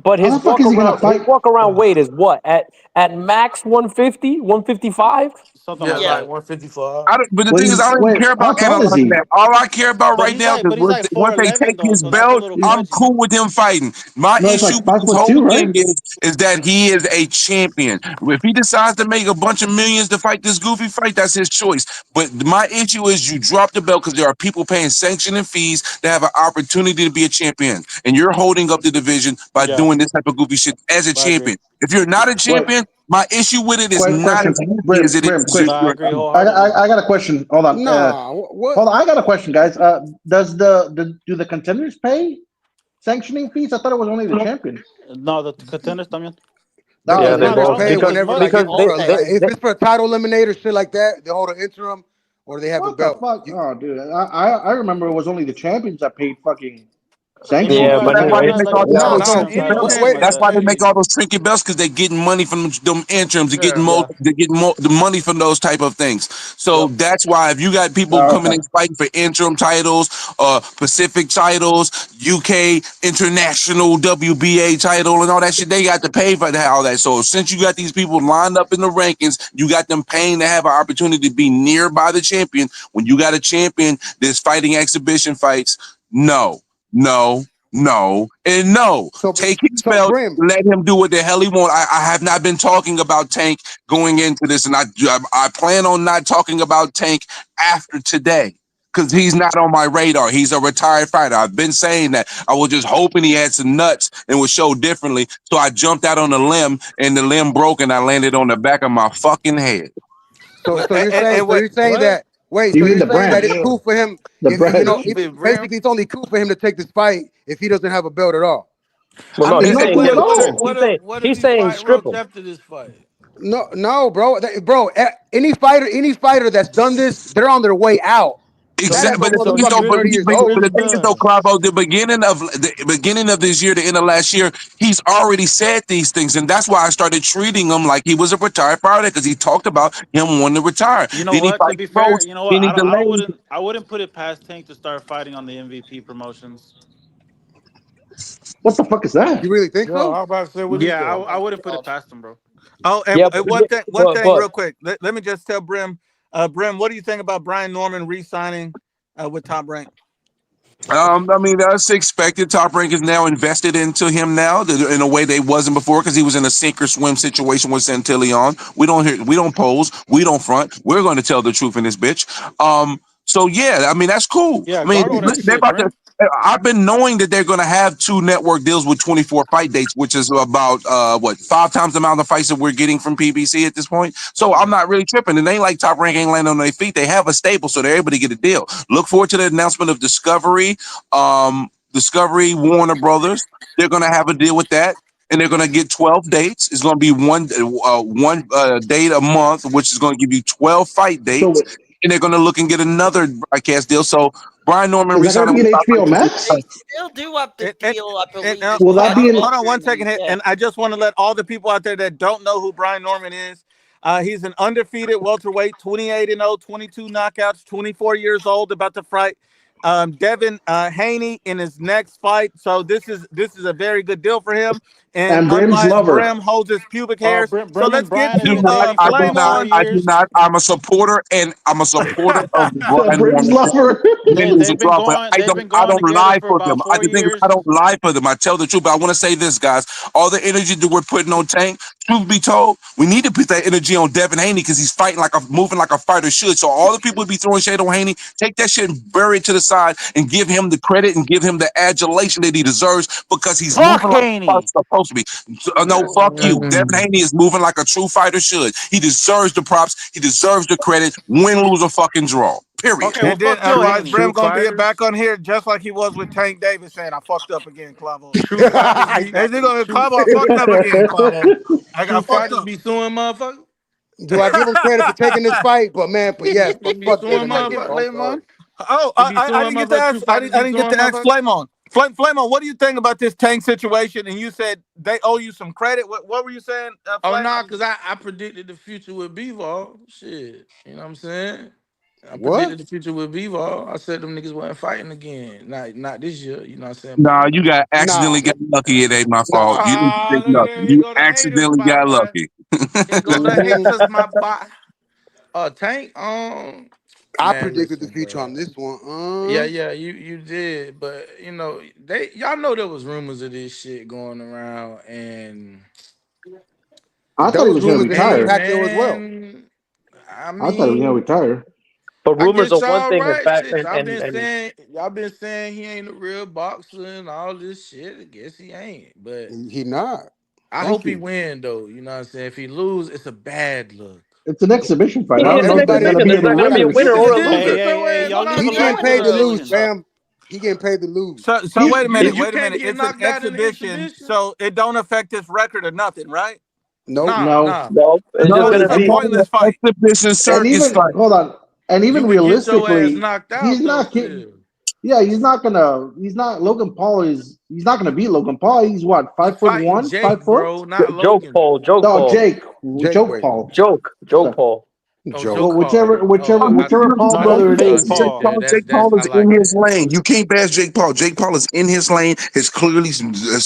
But his walk around weight is what? At max 150, 155? Something like that. 155. But the thing is, I don't even care about analyzing that. All I care about right now is once they take his belt, I'm cool with him fighting. My issue with this whole thing is that he is a champion. If he decides to make a bunch of millions to fight this goofy fight, that's his choice. But my issue is you drop the belt because there are people paying sanctioning fees that have an opportunity to be a champion. And you're holding up the division by doing this type of goofy shit as a champion. If you're not a champion, my issue with it is not as easy as it is. I got a question. Hold on. Hold on. I got a question, guys. Do the contenders pay sanctioning fees? I thought it was only the champions. No, the contenders también. Yeah, they both pay whenever if it's for a title eliminator, shit like that, they hold an interim or they have a belt. Oh, dude, I remember it was only the champions that paid fucking Sanctions. Yeah, what? but That's Let no, why him they it's let make him all let these him No, little let so him trinket let him belts. land wait. like That's that. why they make all those trinket belts because they're getting money from them interims. They're getting yeah. the money from those type of things. So Yep. that's why if you got people coming in fighting for interim titles, Pacific titles, UK international WBA title, and all that shit, they got to pay for all that. So since you got these people lined up in the rankings, you got them paying to have an opportunity to be nearby the champion. When you got a champion that's fighting exhibition fights, no, no, no, and no. Take his So belt. Brim, Let him do what the hell he want. I have not been talking about Tank going into this, and I plan on not talking about Tank after today because he's not on my radar. He's a retired fighter. I've been saying that. I was just hoping he had some nuts and would show differently. So I jumped out on a limb, and the limb broke, and I landed on the back of my fucking head. so you're saying And what? that wait, so You mean you're the saying that branch? it's cool for him The if branch. basically it's only cool for him to take this fight if he doesn't have a belt at all. Well, I no, mean, It's he's not saying cool at give it to all. him. What if He's he saying fight strip Roach him. after this fight? No, bro. Any fighter that's done this, they're on their way out. That Exactly, ain't no but the thing is, he's though, motherfucking really 30 years he's old. but the really thing is, though, done. Clavo, the beginning of this year, the end of last year, he's already said these things, and that's why I started treating him like he was a retired fighter because he talked about him wanting to retire. You know Then he what? To fights be fair, Roach, you know what? then he delays. I wouldn't put it past Tank to start fighting on the MVP promotions. What the fuck is that? You really think Yo, so? I was about to say, what is Yeah, that? I wouldn't put it God. past him, bro. Oh, Yeah, and one thing, real quick. Let me just tell Brim. Brim, what do you think about Brian Norman re-signing with Top Rank? I mean, that's expected. Top Rank is now invested into him now in a way they wasn't before because he was in a sink or swim situation with Santillion. We don't pose, we don't front. We're going to tell the truth in this bitch. So yeah, I mean that's cool. Yeah, I mean gargle that they're shit, about to. Brim. I've been knowing that they're going to have 2 network deals with 24 fight dates, which is about 5 times the amount of fights that we're getting from PBC at this point. So I'm not really tripping. It ain't like Top Rank ain't landing on their feet. They have a stable, so they're able to get a deal. Look forward to the announcement of Discovery, Warner Brothers. They're going to have a deal with that, and they're going to get 12 dates. It's going to be one date a month, which is going to give you 12 fight dates, So and they're going to look and get another broadcast deal. So Brian Norman is that going to resigning be with an Top HBO Rank. Max? They still do have the And, deal, I and, believe, as Will well. that be in? hold on one Over in second, the UK. and I just want to let all the people out there that don't know who Brian Norman is. He's an undefeated welterweight, 28-0, 22 knockouts, 24 years old, about to fight Devin Haney in his next fight. So this is a very good deal for him. And And Brim's unbiased lover. Brim holds his pubic hairs. So Brim let's and get Brian have Do to been not, dating I for do about not, 4 Flamon. I do years. not. I'm a supporter, and I'm a supporter of Brian Brim's Norman. lover. They've been But going they've been I going don't together lie for for them. about I 4 the thing is, years. I don't lie for them. I tell the truth. But I want to say this, guys. All the energy that we're putting on Tank, truth be told, we need to put that energy on Devin Haney because he's fighting moving like a fighter should. So all the people who be throwing shade on Haney, take that shit and bury it to the side and give him the credit and give him the adulation that he deserves because he's Fuck moving like a fighter's Haney. supposed to be. No, fuck you. Devin Haney is moving like a true fighter should. He deserves the props. He deserves the credit. Win, lose, or fucking draw. Period. Okay, well And then fuck you, Wise Haney. Brim True gonna be fighters, back on here just like he was with Tank Davis saying, I fucked up again, Clavo. true fighters be Is he gonna true Clavo? I fucked up again, Clavo. I true fucked fighters up. be suing motherfuckers. Do I give him credit for taking this fight? But man, but yes, He but be fuck suing Devin Haney, motherfuckers. bro. I'm sorry. Oh, He be I suing didn't get to motherfuckers. True ask. fighters I be didn't get suing to ask motherfuckers. Flamon. Flamon, what do you think about this Tank situation? And you said they owe you some credit. What were you saying, Oh Flamon? nah, cause I predicted the future with Bivol. Shit. You know what I'm saying? I What? predicted the future with Bivol. I said them niggas wasn't fighting again. Not this year, you know what I'm saying? But Nah, you got Nah, accidentally got lucky. It ain't my fault. nah. You didn't ah, get look at lucky. there. Here You go the haters, accidentally got boy. lucky. Here go the Mm-mm. haters, my boy. Tank. I Man, predicted the listen, future bro. on this one. Yeah, you did, but you know y'all know there was rumors of this shit going around, and I thought he Those was going to rumors that him and hey retire. Pacquiao as well. man, I I thought he was going mean, to retire. but I rumors guess are one y'all thing, in right. fact, Shit, and y'all been saying he ain't a real boxer and all this shit. I guess he ain't, but He not. I Thank hope he you. win though. You know what I'm saying? If he lose, it's a bad look. It's an exhibition fight. I yeah, don't it's know an if there's going Everybody, to exhibition. be There's any not going to be a winners. winner It or a is. Hey, loser. It's hey, a hey, way. y'all leave he him getting alone It's with paid the to a lose, exhibition stuff. fam. He getting paid to lose. So He, wait a You minute. you Wait a can't minute. get It's an knocked out in the exhibition, exhibition. so it don't affect his record or nothing, right? nope. Nah, No. nah. No, it's No, just So going this to is a it's be. only pointless an fight. exhibition And circus even, fight. hold on. And You even could get your ass realistically, knocked out he's though. not. Shit. Yeah, he's not gonna. He's not. Logan Paul is. He's not gonna beat Logan Paul. He's what, He fighting 5'1", Jake, 5'4"? bro, not Joke Logan. Paul, Joke No, Paul, Jake. Jake, Joke wait. Paul. Joke So, Paul. Oh, Joke. well, Joe Paul. whichever Paul No, brother it that's is. Jake Paul. Yeah, Jake that's Paul I is in like his that. lane. You can't bash Jake Paul. Jake Paul is in his lane. Has clearly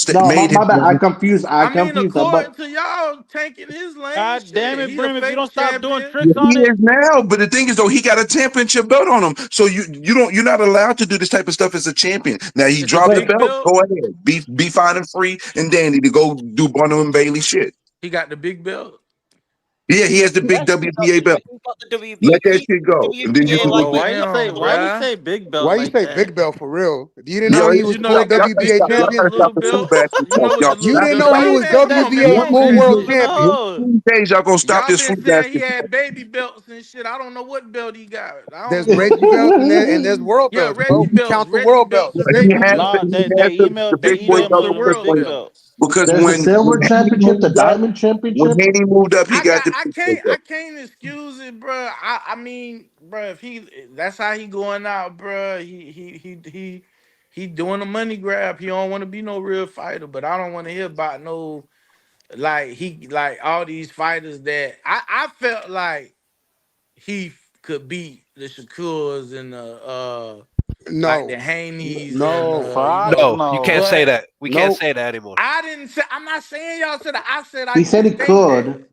No, made his my bad. I money. confused. I mean, But according to y'all, tanking his lane, God damn shit, it, he a Brim! If you fake don't stop doing champion. tricks He on it, is now, but the thing is though, he got a championship belt on him. So you're not allowed to do this type of stuff as a champion. Now he It's a dropped the big belt. belt. Go ahead, be fine and free and dandy to go do Barnum and Bailey shit. He got the big belt. Yeah, he has the big Yes, WBA belt. he got the Let that WBC, shit go, and then you WBA can light go. Oh, why you say damn, bruh. big belt Why you like say that? big belt for real? You didn't Yo, know he Cause was you know full they got the big WBA belt, the champion? little the food belt. basket You know talk. what Y'all the You little stop didn't the this. know he man, was man, come on, man. We WBA don't full say world shit. champion? No. 2 days y'all gonna stop Y'all this been food saying he basket had talk. baby belts and shit. I don't know what belt he got. I There's don't know. Reggie belts and there's world Yeah, belts, bro. Reggie We belts, count the Reggie world belts, belts. and He baby has belts. Nah, the they big He boy emailed got me the the WS world big way belts. belt. because there's the silver when Haney championship, the moved up, diamond when championship. Haney moved up, he got the big boy I belt. can't excuse it, bro. I mean, bro, if that's how he going out, bro. He doing a money grab. He don't want to be no real fighter, but I don't want to hear about no like all these fighters that I felt like he could beat the Shakurs and the like the No, Haney's and no, Fuck No, you can't no. say but that. We can't nope. say that anymore. I didn't say I'm not saying y'all said that. I said I He used said to he think that. could.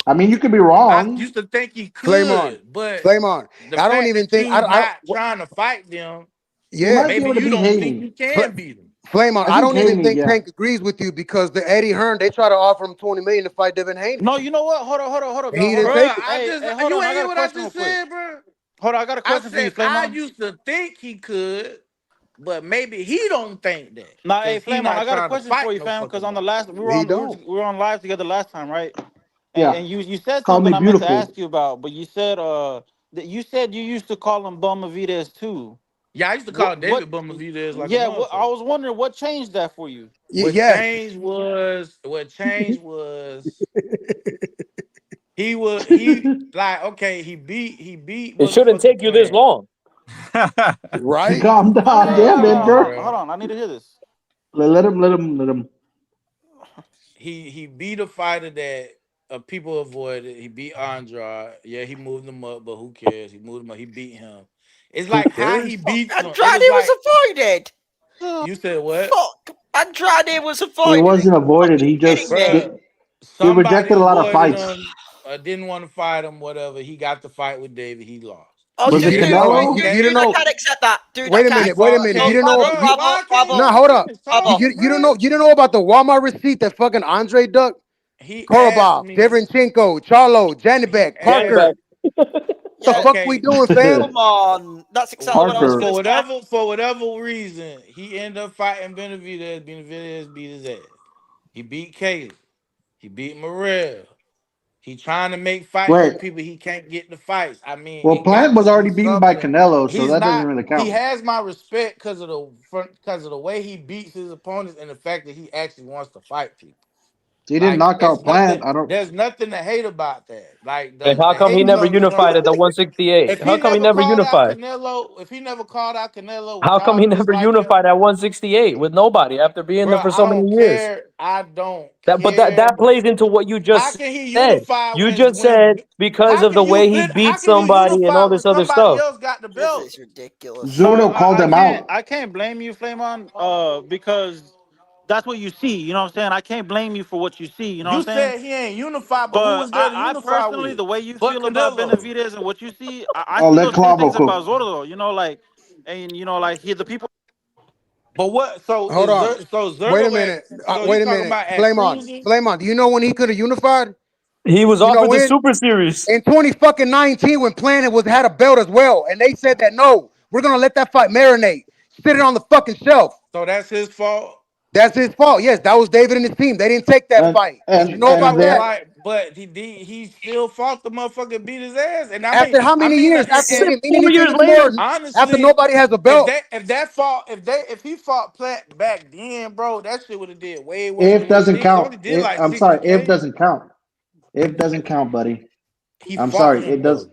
I mean, you could be I wrong. used to think he Flame on, could, but flame on. the I don't fact even that think you not trying to fight them, He Yeah, might be maybe able to you beat don't think Haney. you can beat him. flame on. I I think don't even Haney. think Yeah. Tank agrees with you because the Eddie Hearn they try to offer him 20 million to fight Devin Haney, No, you know what? Hold on, and he y'all. Hold didn't on. take Bruh, it. Hey, hold you on. I ain't got hear a what I question real just quick. said, bro. Hold on, I got a I question for you, said I Flamon. used to think he could, but maybe he don't think that Nah, hey, because he Flamon, I not got a trying to question for fight you, no fam. Because fucking on the body. last, He don't. we were on live together last time, right? Yeah. And you said Call something me I meant to beautiful. ask you about, but you said that you said you used to call him Benavidez too. Yeah, I used to call What? David Benavidez like a Yeah, what I motherfucker. was wondering what changed that for you. Yes. What changed was he like okay he beat It shouldn't motherfucking take you this Plant. long. Right? Calm No, no, down. no, no, Damn, no, no. Banter. Bruh. Hold on. I need to hear this. Let him. He beat a fighter that people avoided. He beat Andrade. Yeah, he moved him up, but who cares? He moved him up. He beat him. It's Who like how he cares? Fuck, beats him. It Andrade was was like avoided. you said what, Fuck, Andrade was He avoided. Are you wasn't avoided. fucking He kidding just me? bruh? he Somebody rejected a lot of avoided fights. him. Didn't want to fight him. Whatever. He got the fight with David. He lost. Oh, Was You it They didn't fought. know Canelo? you didn't dude, I know. can't accept that. Dude, I Wait a can't. He minute. Wait a fought minute. You No, K. didn't know. Bravo, Bro, You, why bravo, I can't no, bravo, let me hold up. finish bravo. talking, You don't bro? know. You don't know about the Walmart receipt that fucking Andre Duck, He asked Korobov, me. Derenchenko, Charlo, He Janibek, Danny asked. back. Parker. The Yeah, fuck we Okay. doing, fam? come on. That's exactly what I was Parker. going to say. For whatever reason, he ended up fighting Benavidez. Benavidez beat his ass. He beat Caleb. He beat Morrell. He trying to make fights Wait. with people he can't get the fights. I mean, Well, it Plant got to was be already beaten by something. Canelo, so He's that doesn't not. really He count. has my respect because of the way he beats his opponents and the fact that he actually wants to fight people. He didn't Like knock it's out Plant. nothing. I don't. There's nothing to hate about that. Like And the how come he hate never comes unified from at the 168? if he How come he never never called out unified? Canelo, if he never called out Canelo, would How come y'all he never dislike him? unified at 168 with nobody after being there Bro, for I so many don't years? care. I don't That care. plays into what you How just can he said. unify You just said because how of can the you way he beat how can you somebody and unify all when this other somebody stuff. else got the This belt? is ridiculous. No, Zuno called him out. I can't blame you, Flamon, because that's what you see. You know what I'm saying? I can't blame you for what you see. You know what You I'm saying? said he ain't unified, but who But was there to I unify personally, with? the way you But feel about Canelo. Benavidez and what you see, I Oh, see let those same Clavo things cook. about Zorro. You know, like, and you know, like the people. But what Hold on. So Wait a Zerto at minute. so he Wait a talking minute. about at Flame on. cruising? Flame on. Do you know when he could have unified? He was You know offered the when? Super Series. In 2019 when Planet was had a belt as well, and they said that no, we're gonna let that fight marinate, sit it on the fucking shelf. So that's his fault. That's his fault. Yes, that was David and his team. They didn't take that And fight. Did you and know But it about and was that that? like, but he still fought the motherfucker, beat his ass, and After how many years? After and didn't mean 4 anything years later, anymore. After honestly, nobody has a belt. if he fought Platt back then, bro, that shit would have did way worse if than what it doesn't did. He count. only did like I'm sorry. If 60K. doesn't count. If doesn't count, buddy. He I'm fought sorry. him It does.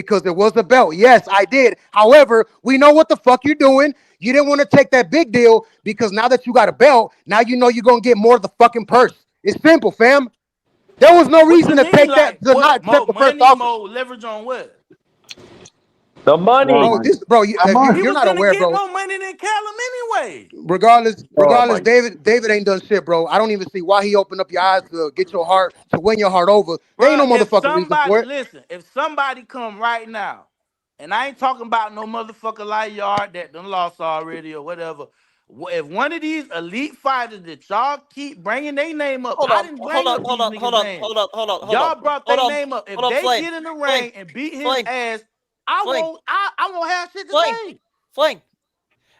because it was a belt. Yes, I did. However, we know what the fuck you're doing. You didn't want to take that big deal because now that you got a belt, now you know you're gonna get more of the fucking purse. It's simple, fam. There was no What reason you to mean? take that Like to what? not accept More the first money, offer. more leverage on what? The money. Bro, you, Come on. He you're was not gonna aware, get bro. more money than Callum anyway. Regardless, Oh my. David ain't done shit, bro. I don't even see why he opened up your eyes to get your heart, to win your heart over. There ain't Bruh, no if motherfucking reason somebody for it. listen, if somebody come right now, and I ain't talking about no motherfucker like Yard that done lost already or whatever. If one of these elite fighters that y'all keep bringing their name up, Hold I on, didn't hold bring on, up hold these on, hold niggas' on, names. hold on, hold on, hold on, Y'all brought hold their on, name up. If hold on, they Flame, get in the Flame, ring and beat his Flame, ass, I Flame, won't have shit to Flame, say. Flame.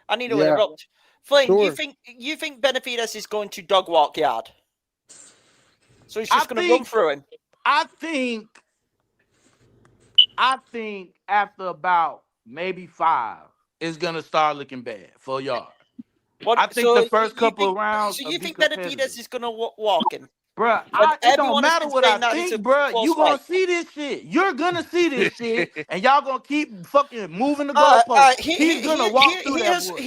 I need to Yeah, interrupt. Flame, sure. you think Benavidez is going to dog walk Yard? So he's I just going to run think through him. I think I think after about maybe 5, it's gonna start looking bad for y'all. I What? think the So first you couple think? of rounds So will you be think competitive. Benavidez is going to walk him? Bruh, When it don't everyone has matter been what I saying that it's a think, bruh. close You gonna fight. see this shit. You're gonna see this shit, and y'all gonna keep fucking moving the All goalposts. right, He's gonna walk through that boy.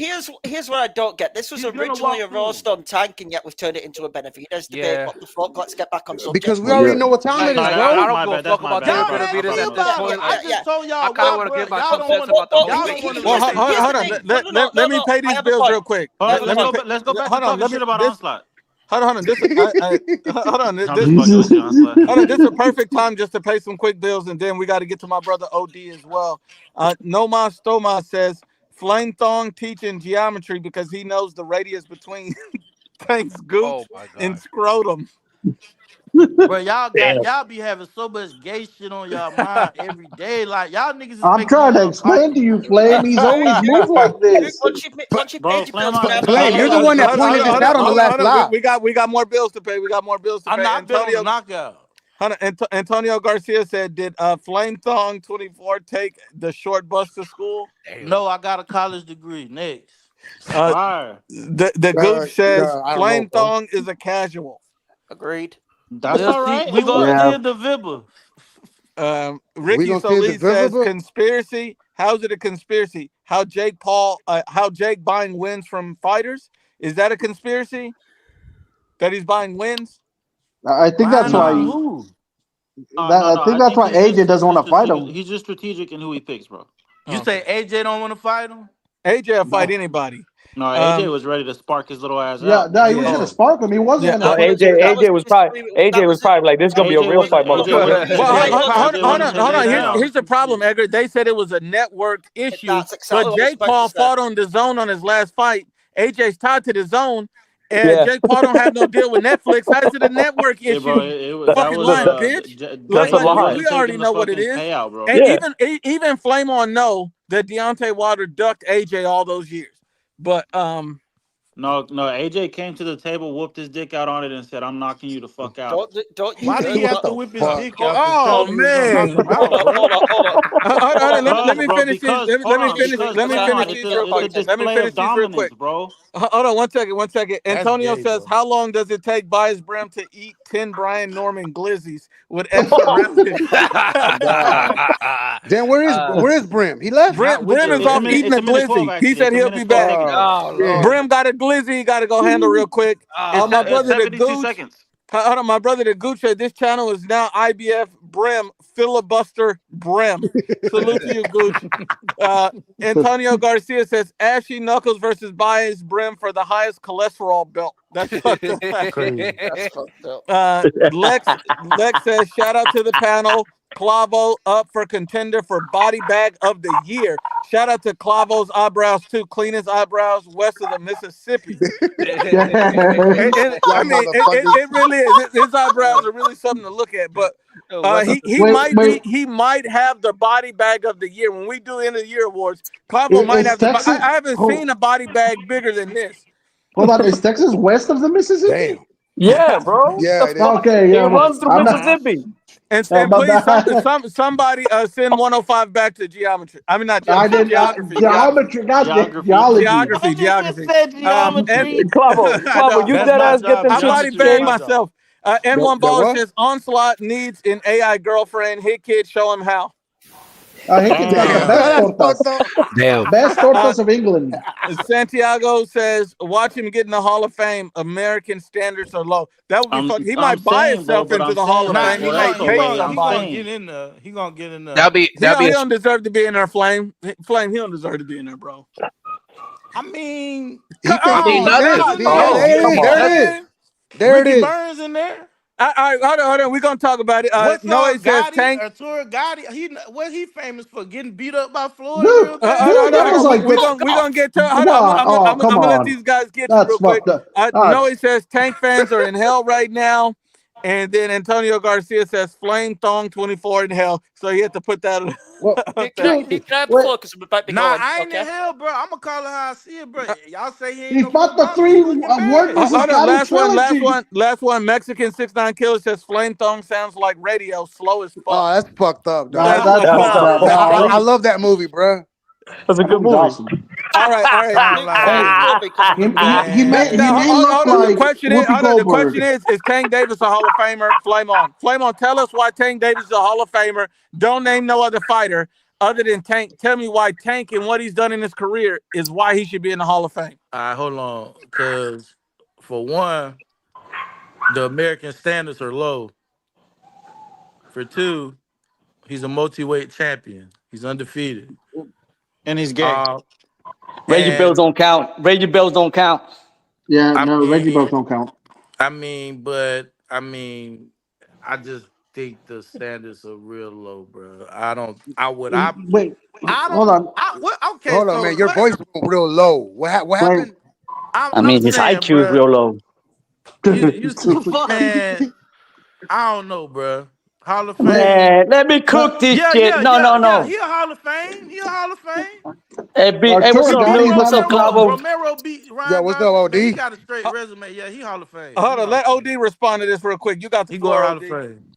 here's what I don't get. This was He's gonna originally walk a through him. roast on Tank, and yet we've turned it into a Benavidez debate. Yeah. What the fuck? Let's get back on Because subject. we already know what time Like, it is, like bro. I don't My give a bad. That's fuck my about bad, David Y'all bro. My ask Benavidez me bad. at My this bad. about it. point. I Yeah, just yeah. told I y'all kind of what, want to give bruh. my Y'all 2 don't cents want about the to. whole Y'all don't want to situation. Well, listen. Here's the hold on. thing. Let me pay I these have a bills point. real quick. Hold I on, have a Let me point. pay. let's go back to Hold on. talking shit about Onslaught. Hold on. This hold on. I'm just fucking with you, Onslaught. Hold on. This is a perfect time just to pay some quick bills, and then we got to get to my brother OD as well. Noma Stoma says Flame Thong teaching geometry because he knows the radius between Tank's Oh gooch my and god. scrotum. Bro, Damn. y'all be having so much gay shit on y'all mind every day. Like y'all niggas is I'm making me trying to explain to uncomfortable. you, Flame. He's always moved like this. Once you paid Bro, your Flame bills, on can I that. have a Flame, you're question? the one that pointed this out on the last Hold on. live. We got more bills to pay. We got more bills to I'm pay. not bet on the knockout. Antonio Garcia said, "Did Flame Thong 24 take the short bus to school?" Damn. No, I got a college degree. Next. Fire. The Gooch says I don't know, Flame bro. Thong is a casual. Agreed. That's We'll all see. right. We gonna see in the Vibba. We Ricky gonna see the Solis says visible. conspiracy. How's it a conspiracy? How Jake buying wins from fighters? Is that a conspiracy? That he's buying wins? I think that's Buying them why. from Nah. who? No, I no. think I that's think why AJ doesn't want to fight him. he's just strategic in who he picks, bro. You Okay. say AJ don't want to fight him? AJ will fight No. anybody. No, AJ was ready to spark his little ass Yeah, out. no, he was Yeah. gonna spark him. He wasn't Yeah. gonna No, That finish was it. AJ was probably like, this is gonna be a AJ real wasn't fight, motherfucker. AJ Hold wasn't taking it on. down. Here's the problem, Edgar. They said it was a network issue, That's exactly but what I was Jake about to Paul say. fought on the zone on his last fight. AJ's tied to the zone, and Yeah. Jake Paul don't have no deal with Netflix. How is it a network Yeah, bro. issue? That Fucking was lying, bitch. That's a AJ lie. We wasn't already taking the know what it fucking is. payout, bro. And Yeah. even Flame on know that Deontay Wilder ducked AJ all those years. But No, AJ came to the table, whooped his dick out on it, and said, "I'm knocking you the fuck out." Don't Why did he hold have to on, whip his Fuck. dick out to oh show he was gonna knock man. him hold out, on, bro? hold on, hold on. Hold on, let Because, me bro, finish these. because hold on, because Let me hold finish on, these real it's a quick. Let me display finish of these real dominance, quick. bro. Hold on, 1 second. That's Antonio gay, says, bro. "How long does it take Bias Brim to eat 10 Brian Norman glizzies with extra relish?" Then where is Brim? He left. Not with Brim the. is off eating It's a a minute 12 glizzy. He actually. said It's a he'll be minute 12 back. takedown. Oh shit. Brim got a glizzy. He got to go handle real quick. My It's brother the 72 Gooch. seconds. Hold on, my brother the Gooch said this channel is now IBF Brim filibuster Brim. Salute to you, Gooch. Antonio Garcia says Ashy Knuckles versus Bias Brim for the highest cholesterol belt. That's fucked up. Crazy. That's fucked up. Lex says shout out to the panel. Clavo up for contender for body bag of the year. Shout out to Clavo's eyebrows too, cleanest eyebrows west of the Mississippi. I Y'all mean, motherfuckers. it really is. His eyebrows are really something to look at. But Wait. he might have the body bag of the year when we do end of the year awards. Clavo might Is have the. Texas? I haven't seen a body bag bigger than this. Hold on. Is Texas west of the Mississippi? Damn. Yeah, bro. Yeah, The it is. fuck? Okay, It yeah. runs through I'm not. Mississippi. And My please bad. somebody send 105 back to geometry. I mean not I geometry, did geography. geometry. Goddamn Geography. geology. That nigga Geography. said And geometry. I Clavo, know. you That's dead my ass get job. them I shits body Geometry is bag my changed? job. myself. N1 That Baller what? says Onslaught needs an AI girlfriend. Hit kid, show him how. I think he's got the best tortas. Damn. Best tortas of England. Santiago says, watch him get in the Hall of Fame. American standards are low. That would be fucking. He might buy himself into the Hall of Nah, Fame. He may he pay gonna himself. get in there. He gonna get in there. He don't deserve to be in there, Flame. Flame, he don't deserve to be in there, bro. I mean, There it Ricky is. Burns in there. All right, hold on. We're gonna talk about it. Noe says Tank. Arturo Gotti. What he famous for? Getting beat up by Floyd Dude, real bad? We're gonna get to. Hold on. I'm gonna let these guys get to it real quick. Noe says Tank fans are in hell right now, and then Antonio Garcia says Flame Thong 24 in hell. So you have to put that. Focus about Nah, I ain't in hell, bro. I'm gonna call it how I see it, bro. Y'all say he ain't. He no fought the boxer, 3 he gonna get word mad. versus Gotti trilogy. Last one. Mexican 69 Killer says Flame Thong sounds like radio, slow as fuck. Oh, that's fucked up, dog. Nah, that's fucked up. I love that movie, bro. That's a good movie. Awesome. All right. He may look like The question Whoopi is Tank Davis a Hall of Famer? Flame on, tell us why Tank Davis is a Hall of Famer. Don't name no other fighter other than Tank. Tell me why Tank and what he's done in his career is why he should be in the Hall of Fame. All right, hold on. Because, for one, the American standards are low. For two, he's a multi-weight champion. He's undefeated. And he's gay. Reggie Bills don't count. Reggie Bills don't count. Yeah, Reggie Bills don't count. I just think the standards are real low, bro. Wait, hold on. Okay, hold on, man. Your voice is real low. What happened? His IQ is real low. Man, I don't know, bro. Hall of Fame. Man, let me cook this shit. No. He a Hall of Fame. Hey, what's up, Lou? What's up, Clavo? Romero beat Ryan. Yo, what's up, OD? He got a straight resume. Yeah, he Hall of Fame. Hold on, let OD respond to this real quick. You got the floor, Hall OD. of Fame.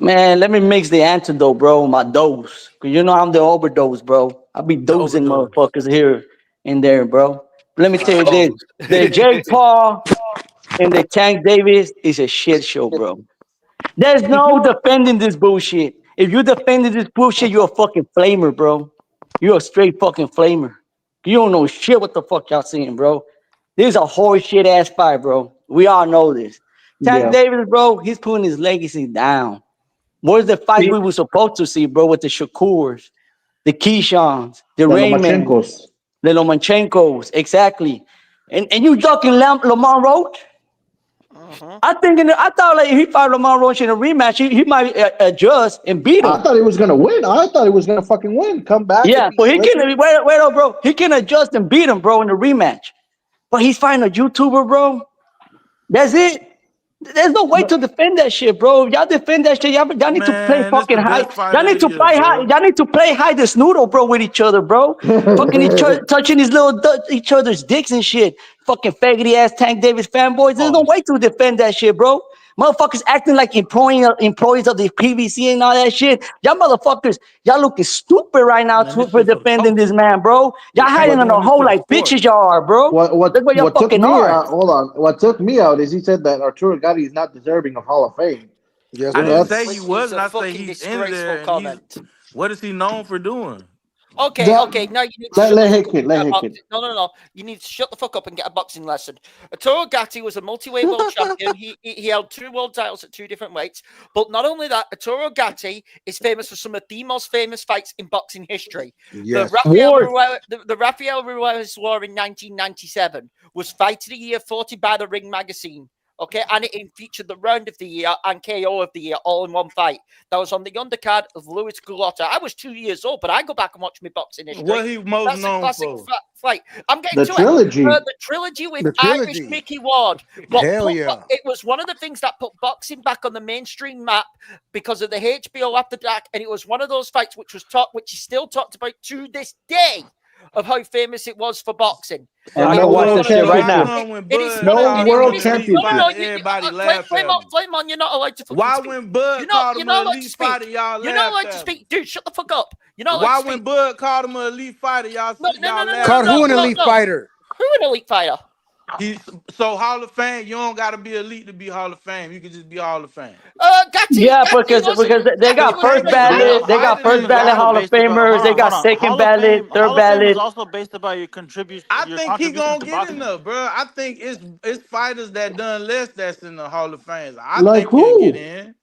Man, let me mix the antidote, bro. My dose. Cause you know I'm the overdose, bro. I be dosing motherfuckers here and there, bro. Let me tell you this: the Jake Paul and the Tank Davis is a shit show, bro. There's no defending this bullshit. If you defending this bullshit, you're a fucking flamer, bro. You're a straight fucking flamer. You don't know shit what the fuck y'all seeing, bro. This is a horse shit ass fight, bro. We all know this. Tank Davis, bro, he's putting his legacy down. Where's the fight we were supposed to see, bro, with the Shakurs, the Keishans, the Raymonds, the Lomachenkos, exactly. And you joking Lamar Roach? I thought like if he fought Lamar Roach in a rematch, he might adjust and beat him. I thought he was gonna win. I thought he was gonna fucking win. Come back. Yeah, but he can wait up, bro. He can adjust and beat him, bro, in the rematch. But he's fighting a YouTuber, bro. That's it. There's no way to defend that shit, bro. Y'all defend that shit. Y'all need to play fucking high. Y'all need to play high. Y'all need to play high this noodle, bro, with each other, bro. Fucking touching each other's dicks and shit. Fucking faggoty ass Tank Davis fanboys. There's no way to defend that shit, bro. Motherfuckers acting like employees of the PVC and all that shit. Y'all motherfuckers, y'all looking stupid right now for defending this man, bro. Y'all hiding in a hole like bitches y'all are, bro. What took me out? Hold on. What took me out is he said that Arturo Gotti is not deserving of Hall of Fame. Yes, I didn't say he wasn't. I say he's in there. What is he known for doing? Okay. Now you need to let him kid. No. You need to shut the fuck up and get a boxing lesson. Arturo Gatti was a multi-weight world champion. He held 2 world titles at 2 different weights. But not only that, Arturo Gatti is famous for some of the most famous fights in boxing history. Yes. The Rafael Ruiz War in 1997 was Fight of the Year 40 by the Ring magazine. Okay, and it featured the round of the year and KO of the year all in one fight. That was on the undercard of Luis Gulotta. I was 2 years old, but I go back and watch my boxing history. What he most known for? Fight. I'm getting the to trilogy. The trilogy with Irish Mickey Ward. It was one of the things that put boxing back on the mainstream map because of the HBO After Dark, and it was one of those fights which is still talked about to this day. Of how famous it was for boxing. I can watch this shit right now. No world championship. Everybody laughed at him. Flame on, you're not allowed to fucking Why speak. when Bud called him an elite fighter, y'all laughed at him? You're not allowed to speak. Dude, shut the fuck up. You're not allowed Why to speak. when Bud called him an elite fighter, y'all laughed at him? Called who an elite fighter? Who an elite fighter? So Hall of Fame, you don't gotta be elite to be Hall of Fame. You can just be Hall of Fame. Yeah, because they So got Tank first is a better ballot, they got fighter first than ballot Gotti. Hall of Based about Famers, they got hold on. second ballot, third Hall of Fame is ballot. also based about your contribution, I your think he contributions gonna to get in boxing. there, bro. I think it's fighters that done less that's in the Hall of Fame. I Like think he'll get who? in.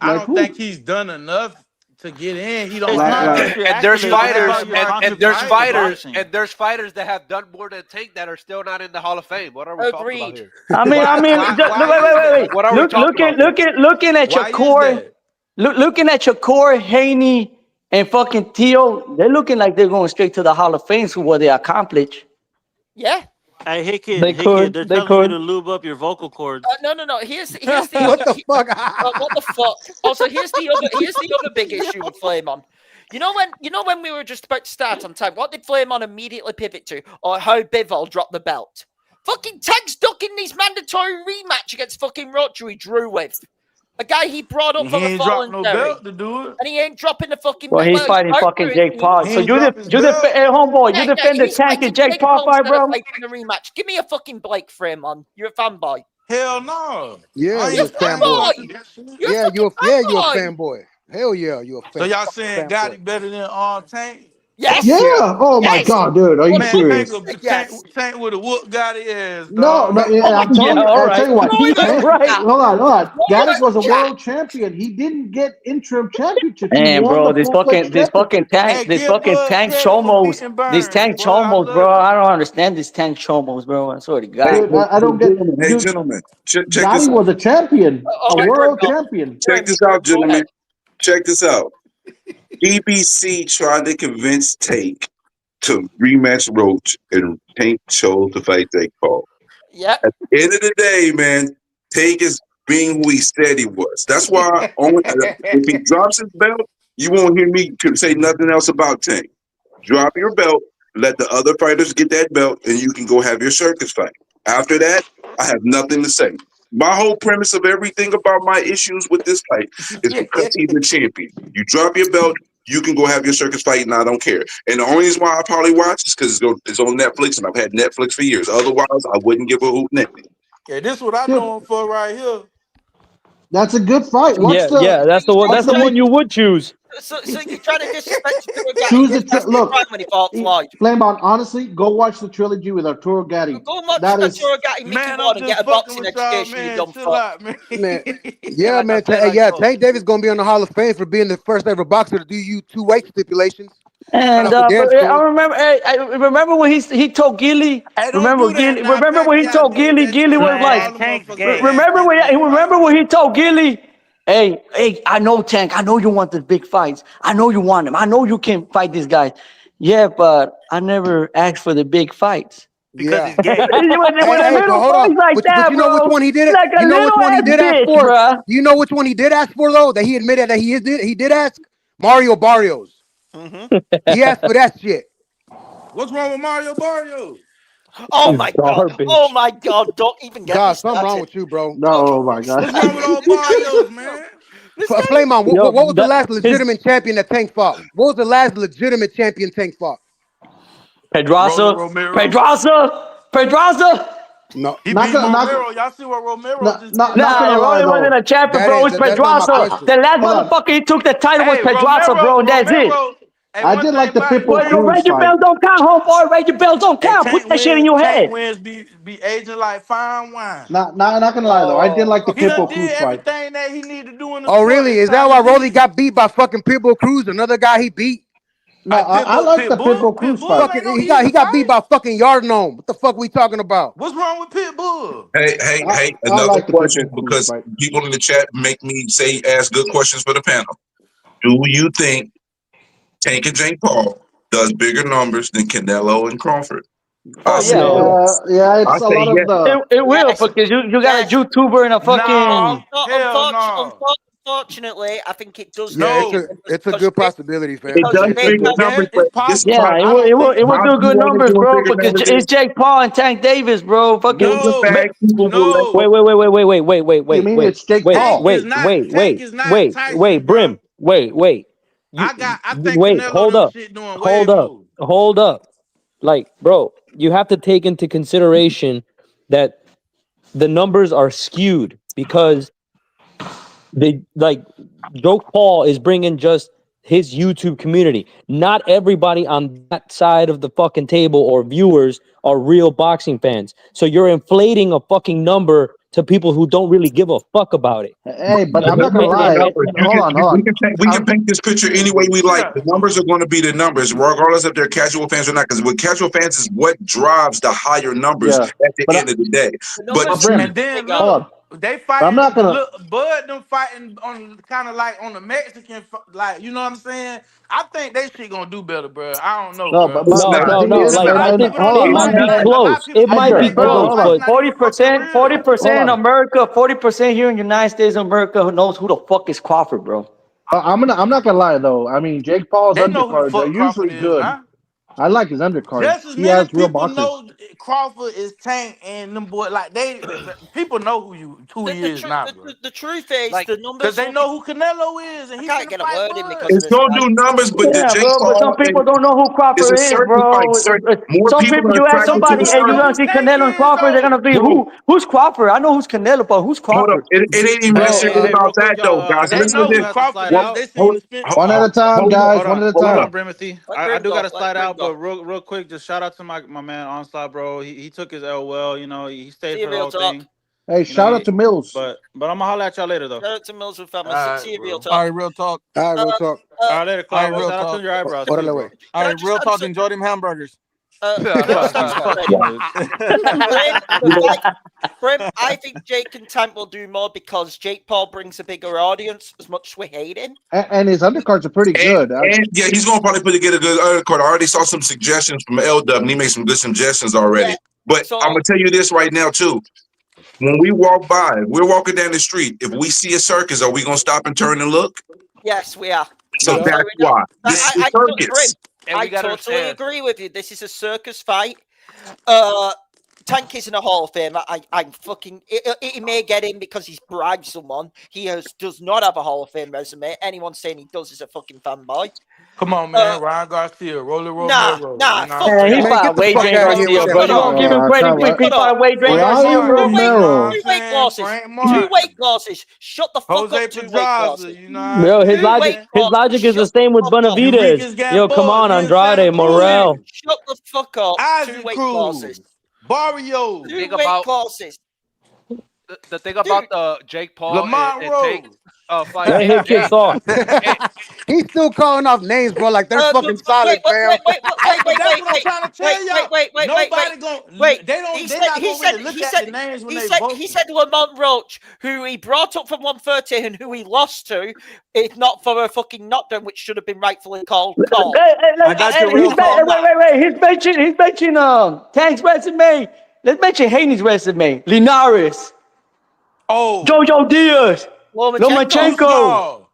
I Like don't think who? he's done enough to get in. He don't It's Like not have like just your And there's he accolades; don't it's fighters about have your and flashy there's contributions to fighters. fighters boxing. and there's fighters that have done more than Tank that are still not in the Hall of Fame. What are we talking about Agreed. here? Why is that? What are we talking about here? Looking at Why is Shakur, that? looking at Shakur, Haney, and fucking Teal, they're looking like they're going straight to the Hall of Fame for what they accomplished. Yeah. Hey, They kid, could, they're they telling you could. to lube up your vocal cords. No. Here's the What the fuck? what the fuck. Also, here's the other big issue with Flame On. You know when we were just about to start on time, what did Flame On immediately pivot to? Or how Bivol dropped the belt. Fucking Tank's ducking his mandatory rematch against fucking Roger he drew with. A guy he brought up He from a ain't dropped no voluntary. belt to do it. And he ain't dropping the fucking Well, belt. he's Well, fighting fucking Jake Paul. He So ain't dropped his belt. hey, homeboy, you Yeah, defend the he's Tank and fighting Jake Jake Paul Paul fight, instead of bro? fighting a rematch. Give me a fucking Blake Frame on. You're a fanboy. Hell no. Yeah, I You're you a a ain't I ain't fanboy. fanboy. watching that shit. You're a fucking You a fanboy. fanboy. Hell yeah, you a So y'all fucking saying fanboy. Gotti better than Tank? Yes. Fuck yeah. Yeah. Oh my Yes. God, dude. Are you Man, serious? Yes. Tank would have whooped Gotti ass, No, dog. no. Yeah, I'm Yeah, telling you. all I tell right. you what. No, he Yeah, wouldn't. right. Hold on, hold on. No, he Gaddis was a wouldn't. world champion. He didn't get interim championships. He Man, won bro, the full fledged this fucking championship. tank, Hey, this give fucking Bud tank credit for chomos, beating this Burns, tank boy. I chomos, love bro. it. I don't understand this tank chomos, bro. I swear to Hey, God. Dude, I don't get. gentlemen, hey, Dude, gentlemen, check this Gotti out. was a champion, a Oh, Check, Grim, world go. champion. check Grim, this Grim, out, go ahead. gentlemen. Check this out. BBC tried to convince Tank to rematch Roach, and Tank chose to fight Jake Paul. Yep. At the end of the day, man, Tank is being who he said he was. That's why if he drops his belt, you won't hear me say nothing else about Tank. Drop your belt, let the other fighters get that belt, and you can go have your circus fight. After that, I have nothing to say. My whole premise of everything about my issues with this fight is because he's the champion. You drop your belt, you can go have your circus fight, and I don't care. And the only reason why I probably watch is because it's on Netflix, and I've had Netflix for years. Otherwise, I wouldn't give a hoot next. Yeah, this what I Dude, know him for right here. that's a good fight. Yeah, yeah, that's the one. What's That's the the one big? you would choose. So you're trying to disrespect Arturo Gatti Choose this the last look. time when he fought Floyd. Flamebon, honestly, go watch the trilogy with Arturo Gatti. Go and watch That is Arturo Gatti Mickey Man, One I'm and get just a fucking boxing with y'all, education, you man. dumb Chill fuck. out, man. Man, Feel yeah, like a man. bit Yeah, like Tank Davis gonna be on the Hall of Fame for being the first ever boxer to do you two weight stipulations. And That's for damn I sure. remember, I remember when he told Gilly. Hey, don't do that now. Remember when he Pacquiao told gave Gilly? that Gilly shit was up. like, All Man, the Tank motherfuckers gay. ass kicking him remember out. when he told Gilly, hey, I know Tank, I know you want the big fights, I know you want them, I know you can fight this guy. Yeah, but I never asked for the big fights. Because Yeah. he's gay. With a Hey, but little hold on. voice like But that, you know which bro, one he did it? like a You know which little one he ass did ask bitch, for? bruh. You know which one he did ask for though? That he admitted that he did ask? Mario Barrios. He asked for that shit. What's wrong with Mario Barrios? oh He's my god. Oh garbage. my god. Don't even get me God, something wrong started. with you, bro. no. Don't get Oh my me God. What's wrong with started. old Barrios, man? This guy Flame on. Yo, What was the last his legitimate champion that Tank fought? What was the last legitimate champion Tank fought? Rolly Pedraza, Romero. Pedraza. No, He Not beat gonna not Romero. Y'all see what Romero not just did not, to not Nah, gonna it Romero? lie really wasn't though. a champion, bro. It's that's not my Pedraza. question. The last Hold on. motherfucker he took the title was Hey, Pedraza, bro, and that's it. Romero. Hey, I one did thing like the about it, Pitbull Well, your Cruz Reggie fight. Bells don't count, homeboy. Reggie Bells don't hey, count. Put that shit in your Tank head. wins be aging like fine wine. Not gonna lie though. I did like the Oh He done Pitbull god. Cruz did fight. everything that he needed to do in the Oh, sport. really? It's Is that time why to Rolly leave. got beat by fucking Pitbull Cruz, another guy he beat? No, I like the Pitbull Cruz Pitbull fight. ain't Fucking, no he easy got beat fight. by fucking Yardnome. What the fuck we talking about? What's wrong with Pitbull? Hey, I another like the question Pitbull Cruz because fight. people in the chat make me ask good questions for the panel. Do you think Tank and Jake Paul does bigger numbers than Canelo and Crawford? I Oh say yeah, yes. Yeah. I It's a say lot of yes. the. it will Yes. because you got a Yes. YouTuber and a No, fucking. hell no. Unfortunately, I think it does do Yeah, bigger No. numbers it's a because good possibility, fam. It because does Jake bigger has Yeah, numbers, but it's this is possible, how Yeah, but it I will, it don't will, think it will how do do you good want to numbers, do bro. bigger Because numbers is it's Jake Paul and Tank Davis, bro. those Fucking are no, facts. People will let no. You mean it's Jake Paul? Tank is not Tyson, bro. Brim, wait. I think Canelo Hold them up, shit doing way hold up, more. hold up. Like, bro, you have to take into consideration that the numbers are skewed because Joke Paul is bringing just his YouTube community. Not everybody on that side of the fucking table or viewers are real boxing fans. So you're inflating a fucking number to people who don't really give a fuck about it. Hey, but I'm But not gonna look, lie. Hold on, hold we on. can paint this picture any way we like. The numbers are going to be the numbers, regardless if they're casual fans or not. Because with casual fans is what drives the higher numbers Yeah, at the but end of the day. The But numbers Brim, And then hold look, on. they But I'm not fighting. gonna. Look, Bud them fighting on kind of like on the Mexican, like you know what I'm saying. I think they shit gonna do better, bro. I don't know, No, bro. it's but the not. thing No. is, Cause a Like lot I of think people don't hold it even on, might man, be realize. A lot of close. people It think might Edgar, be Jake Edgar, Paul close, hold on. fight but not even fucking 40%, real. 40% in Hold America, 40% here in the United States of America who knows who the fuck is Crawford, bro. I'm not gonna lie though. I mean, Jake Paul's They know who the undercards are fuck Crawford usually is good. now. I like his undercards. Just as He many has real people boxers. know Crawford is Tank and them boys. Like people know who he is now, bro. The truth is, Like, the Cause numbers they will be. know who Canelo is, and I he can't finna get a fight word in because of Bud. It's this going to guy. do numbers, but the Yeah, Jake bro, but some Paul people don't know who is Crawford a is, certain fight. bro. More Some people people, are you ask attracted to somebody, the You hey, don't you know circus. gonna who see Tank Canelo and is, Crawford? They're gonna though. be Bro, who's Crawford? I know who's Canelo, but who's hold up. Crawford? It ain't even Hey, necessarily hey, about real that, quick, though, y'all. guys. They Listen to know this. who have to Crawford slide What, is. out. They seen hold, the spin. One at a time, hold up. guys. Hold One on, at a Hold hold up. time. on, Brimothy. Let I Grim do go. gotta Let slide Grim out, go. but real quick, just shout out to my man Onslaught, bro. He took his L well. You know, he stayed See you, for the real whole talk. thing. Hey, You know, shout out to Mills. but I'm gonna holler at y'all later though. Shout out to Mills and All family. right, See you, real bro. All talk. right, real talk. All right, Uh, real talk. uh, All right, later, All right, Clavo. real Shout out to talk. your eyebrows too, Órale, bro. güey. All can I right, just real talk. answer? Enjoy them hamburgers. Can I just answer Fuck Brim? you, Mills. Brim, Brim, I think Jake and Tank will do more because Jake Paul brings a bigger audience. As much as we hate him, And his undercards are pretty good. And yeah, he's gonna probably put together a good undercard. I already saw some suggestions from L Dub, and he made some good suggestions already. yeah. But So I'm gonna tell you this right now too. When we walk by, we're walking down the street. If we see a circus, are we gonna stop and turn and look? yes, we are. So So Yep. that's we know. why this is a Brim, circus. and I we gotta totally understand. agree with you. This is a circus fight. Uh, Tank isn't a Hall of Famer. I'm fucking. He may get in because he's bribed someone. Does not have a Hall of Fame resume. Anyone saying he does is a fucking fanboy. Come on, man. Ryan Garcia, Roller Romero. You know what I'm Fuck Man, he you. Man, saying? fought get the Wade fuck Drake out of here with Garcia, that bro. You shit, gonna Shut give man. him credit? come He on. he fought Wade Drake Frank Ryan Garcia, bro. Martin. You know what Romero. I'm 2 weight saying? classes. Frank 2 Martin. weight classes. Shut the fuck Jose up. 2 weight Pedraza. classes. You know what I'm Bro, 2 weight saying? his classes. logic is the Shut the same with fuck up. Benavidez. Enriquez Yo, come Gamboa, on, Lynn Santa Andrade, Cruz, Morel. Shut the fuck up. 2 Isaac weight classes. Cruz, Barrio, The 2 thing weight about classes. the thing about Dude. the Jake Paul Lamont and Tank Rose. fight, Let him hit kid hey, soft. hey, He's still calling off names, bro, like they're fucking solid, fam. Hey, but that's what I'm trying to tell y'all. Nobody Wait. they're not gonna really look at the names when they vote. He said Lamont Roach, who he brought up from 130 and who he lost to, if not for a fucking knockdown, which should have been rightfully called. I got your real talk. Wait. He's mentioning Tank's resume. Let's mention Haney's resume. Linares, Oh, Jojo Diaz, Lomachenko. too Lomachenko, small.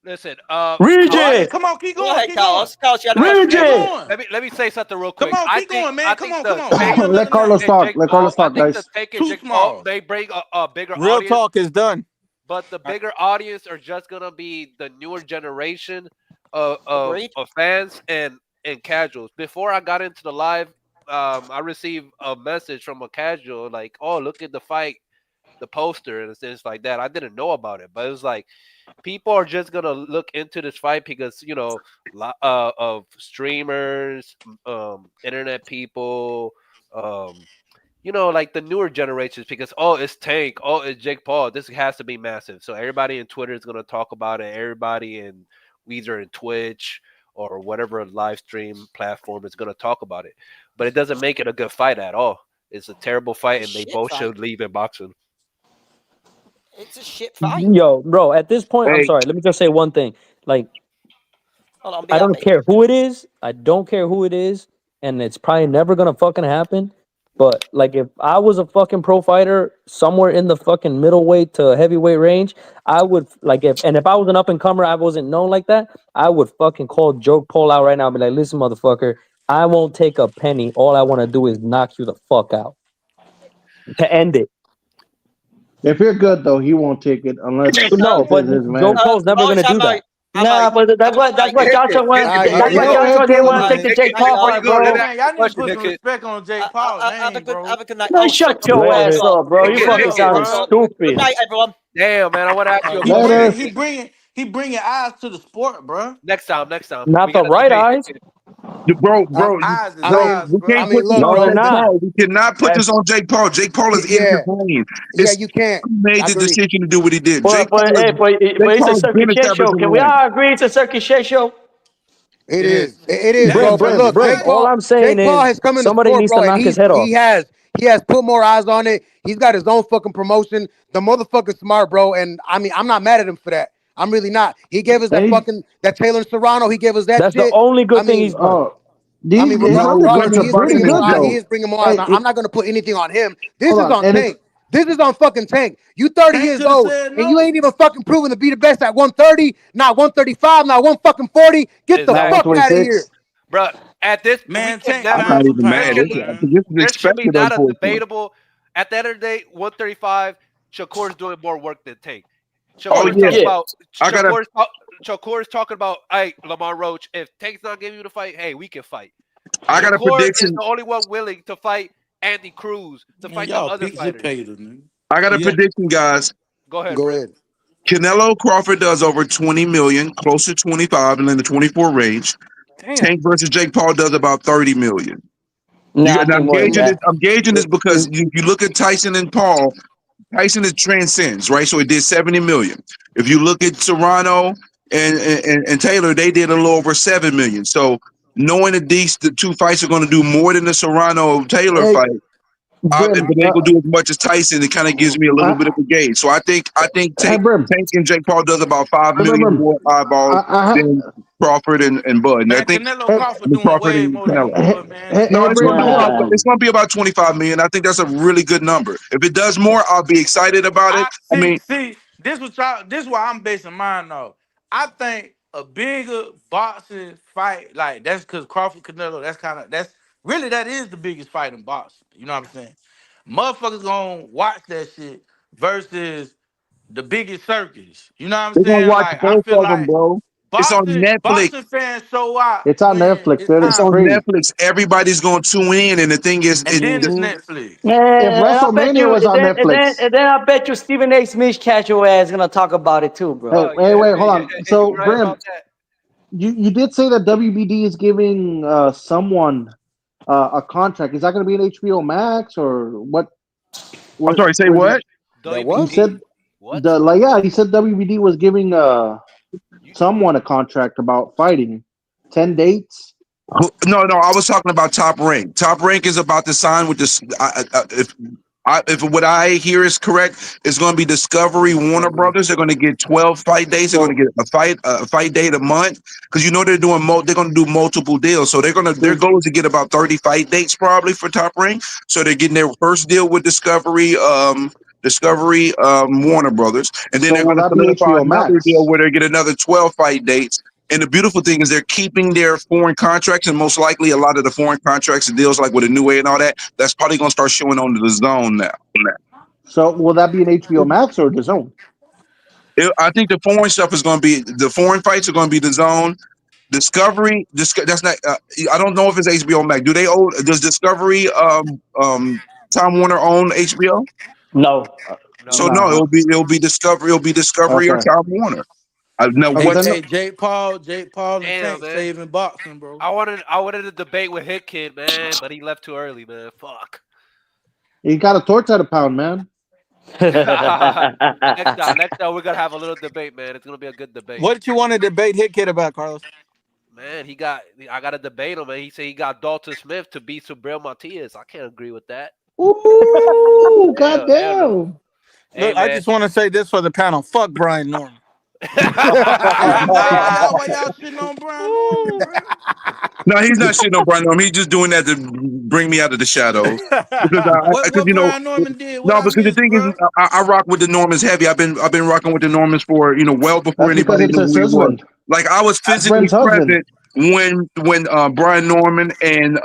listen, Regis, Come on, keep Go going, ahead, keep going. Carlos. Carlos, you had a let, question. Keep Regis. going. let me say something real Come quick. on, keep going, man. I Come think on, come the on. Give me Tank Let another Carlos name. and talk. Jake Let Paul, Carlos I talk, think the guys. Tank and Too Jake Paul small. may bring a bigger Real audience, talk is done. but the bigger audience are just gonna be the newer generation Agreed. of fans and casuals. Before I got into the live, I received a message from a casual like, "Oh, look at the fight, the poster and things like that." I didn't know about it, but it was like people are just gonna look into this fight because of streamers, internet people, like the newer generations because it's Tank, it's Jake Paul. This has to be massive. So everybody in Twitter is gonna talk about it. Everybody in Weezer and Twitch or whatever live stream platform is gonna talk about it. But it doesn't make it a good fight at all. It's a terrible fight, and they Shit both fight. should leave in boxing. It's a shit fight. Yo, bro, at this point, I'm Hey, sorry. Let me just say one thing. Like, Hold on, I don't BRB. care who it is. I don't care who it is, and it's probably never gonna fucking happen. But like, if I was a fucking pro fighter somewhere in the fucking middleweight to heavyweight range, I would if I was an up and comer, I wasn't known like that. I would fucking call Joe Paul out right now and be like, "Listen, motherfucker, I won't take a penny. All I want to do is knock you the fuck out to end it." If you're good though, he won't take it unless No, but it's his Joe man. Paul's never Carlos, gonna do that. Nah, but that's what Joshua went. That's what Joshua didn't want to take the Jake Paul fight, bro. Man, y'all need to put some respect on Jake Paul's name, bro. Have a good night. No, shut your ass up, bro. You fucking sound stupid. Good night, everyone. Damn, man, I want to ask you a Later. question. He bringing eyes to the sport, bro. Next time. Not We the gotta right debate eyes. Bro, Eyes is bro, eyes, we bro. can't put this No, on they're Jake not. Paul. We cannot put this on Jake Paul. Jake Paul is in his lane. Yeah, you can't. He made the decision to do what he did. Jake Paul It's a has been circuit shit established show. in Can the we lane. all agree it's a circuit shit show? It is. It is, bro. But look, Brim. All I'm saying Jake Paul is has come in the somebody sport, needs bro, to and knock his head off. he has put more eyes on it. He's got his own fucking promotion. The motherfucker's smart, bro. And I mean, I'm not mad at him for that. I'm really not. He gave us that Taylor Serrano. He gave us that That's shit. the only good thing he's done. Regardless, he is bringing more eyes. though. He is bringing more eyes. I'm not going to put anything on him. This Hold is on, on and Tank. This is on fucking Tank. You 30 Tank years could've old, said and no. you ain't even fucking proven to be the best at 130, not 135, not 140. Get the fuck out of here. Bro, at this man, Tank I'm not even mad. This is there should be expected, not a unfortunately. debatable. At the end of the day, 135, Shakur's doing more work than Tank. Shakur's talking about, hey, Lamar Roach, if Tank's not giving you the fight, hey, we can fight. I got a Shakur prediction. is the only one willing to fight Andy Cruz, to fight the other fighters. I got a prediction, guys. Go ahead. Go ahead. Canelo Crawford does over 20 million, close to 25, and in the 24 range. Damn. Tank versus Jake Paul does about 30 million. I'm gauging this because you look at Tyson and Paul. Tyson is transcends, right? So it did 70 million. If you look at Serrano and Taylor, they did a little over 7 million. So knowing that the two fights are going to do more than the Serrano Taylor fight, but they go do as much as Tyson, it kind of gives me a little bit of a gauge. So I think Tank and Jake Paul does about 5 million more eyeballs than Crawford and Bud. And I think Canelo Crawford doing way more than Bud, man. no, it's gonna be about 25 million. I think that's a really good number. If it does more, I'll be excited about it. See, this why I'm basing mine off. I think a bigger boxing fight, like that's because Crawford Canelo, that is the biggest fight in boxing. You know what I'm saying? Motherfuckers gonna watch that shit versus the biggest circus. You know what I'm They're gonna saying? watch Like both of them, bro. It's on Netflix. Boxing fans show out. It's on Netflix, dude. It's on Netflix. Everybody's going to tune in, and the thing is, and then it's Netflix. If WrestleMania was on Netflix, and then I bet you Stephen A. Smith casual ass gonna talk about it too, bro. Wait, hold on. So, Brim, you did say that WBD is giving someone a contract. Is that going to be an HBO Max or what? I'm sorry. Say what? He said he said WBD was giving someone a contract about fighting 10 dates. No, I was talking about Top Rank. Top Rank is about to sign with this. If what I hear is correct, it's going to be Discovery Warner Brothers. They're going to get 12 fight days. They're going to get a fight date a month because they're doing they're going to do multiple deals. So their goal is to get about 30 fight dates probably for Top Rank. So they're getting their first deal with Discovery Warner Brothers, and then they're going to solidify another deal where they get another 12 fight dates. And the beautiful thing is they're keeping their foreign contracts, and most likely a lot of the foreign contracts and deals like with a New Way and all that, that's probably going to start showing on the Zone now. So will that be an HBO Max or the Zone? I think the foreign stuff is going to be, the foreign fights are going to be the Zone. Discovery, that's not, I don't know if it's HBO Max. Does Discovery, Time Warner own HBO? No. So no, it'll be Discovery or Time Warner. Jake Paul and Tank saving boxing, bro. I wanted to debate with Hit Kid, man, but he left too early, man. Fuck. You got a torch at a pound, man. Next time we're gonna have a little debate, man. It's gonna be a good debate. What did you want to debate Hit Kid about, Carlos? Man, I gotta debate him, man. He said he got Dalton Smith to beat Subriel Matias. I can't agree with that. Ooh, goddamn. Look, I just want to say this for the panel. Fuck Brian Norman. Why y'all shitting on Brian Norman? No, he's not shitting on Brian Norman. He's just doing that to bring me out of the shadows. What Brian Norman did? Because the thing is, I rock with the Normans heavy. I've been rocking with the Normans for well before anybody knew who he was. Like I was physically present when Brian Norman and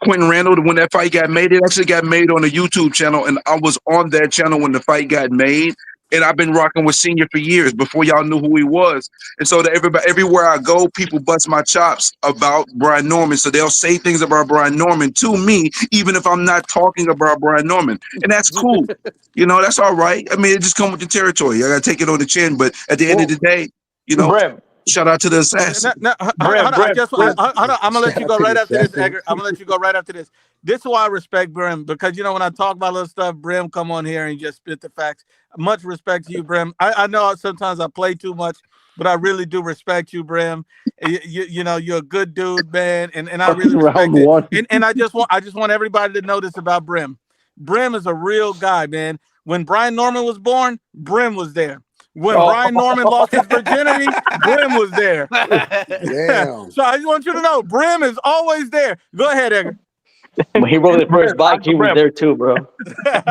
Quentin Randall, when that fight got made. It actually got made on a YouTube channel, and I was on that channel when the fight got made. And I've been rocking with Senior for years before y'all knew who he was. And so that everywhere I go, people bust my chops about Brian Norman. So they'll say things about Brian Norman to me, even if I'm not talking about Brian Norman. And that's cool. You know, that's all right. I mean, it just comes with the territory. I got to take it on the chin. But at the end of the day, you know, Brim, shout out to the assassin. Brim, I'm gonna let you go right after this, Assassin. Edgar. I'm gonna let you go right after this. This is why I respect Brim, because when I talk about little stuff, Brim come on here and just spit the facts. Much respect to you, Brim. I know sometimes I play too much, but I really do respect you, Brim. You're a good dude, man, and I really respect Round it. one. And I just want everybody to know this about Brim. Brim is a real guy, man. When Brian Norman was born, Brim was there. When Brian Norman lost his virginity, Brim was there. Damn. So I just want you to know, Brim is always there. Go ahead, Edgar. When he rode the first bike, he was there too, bro.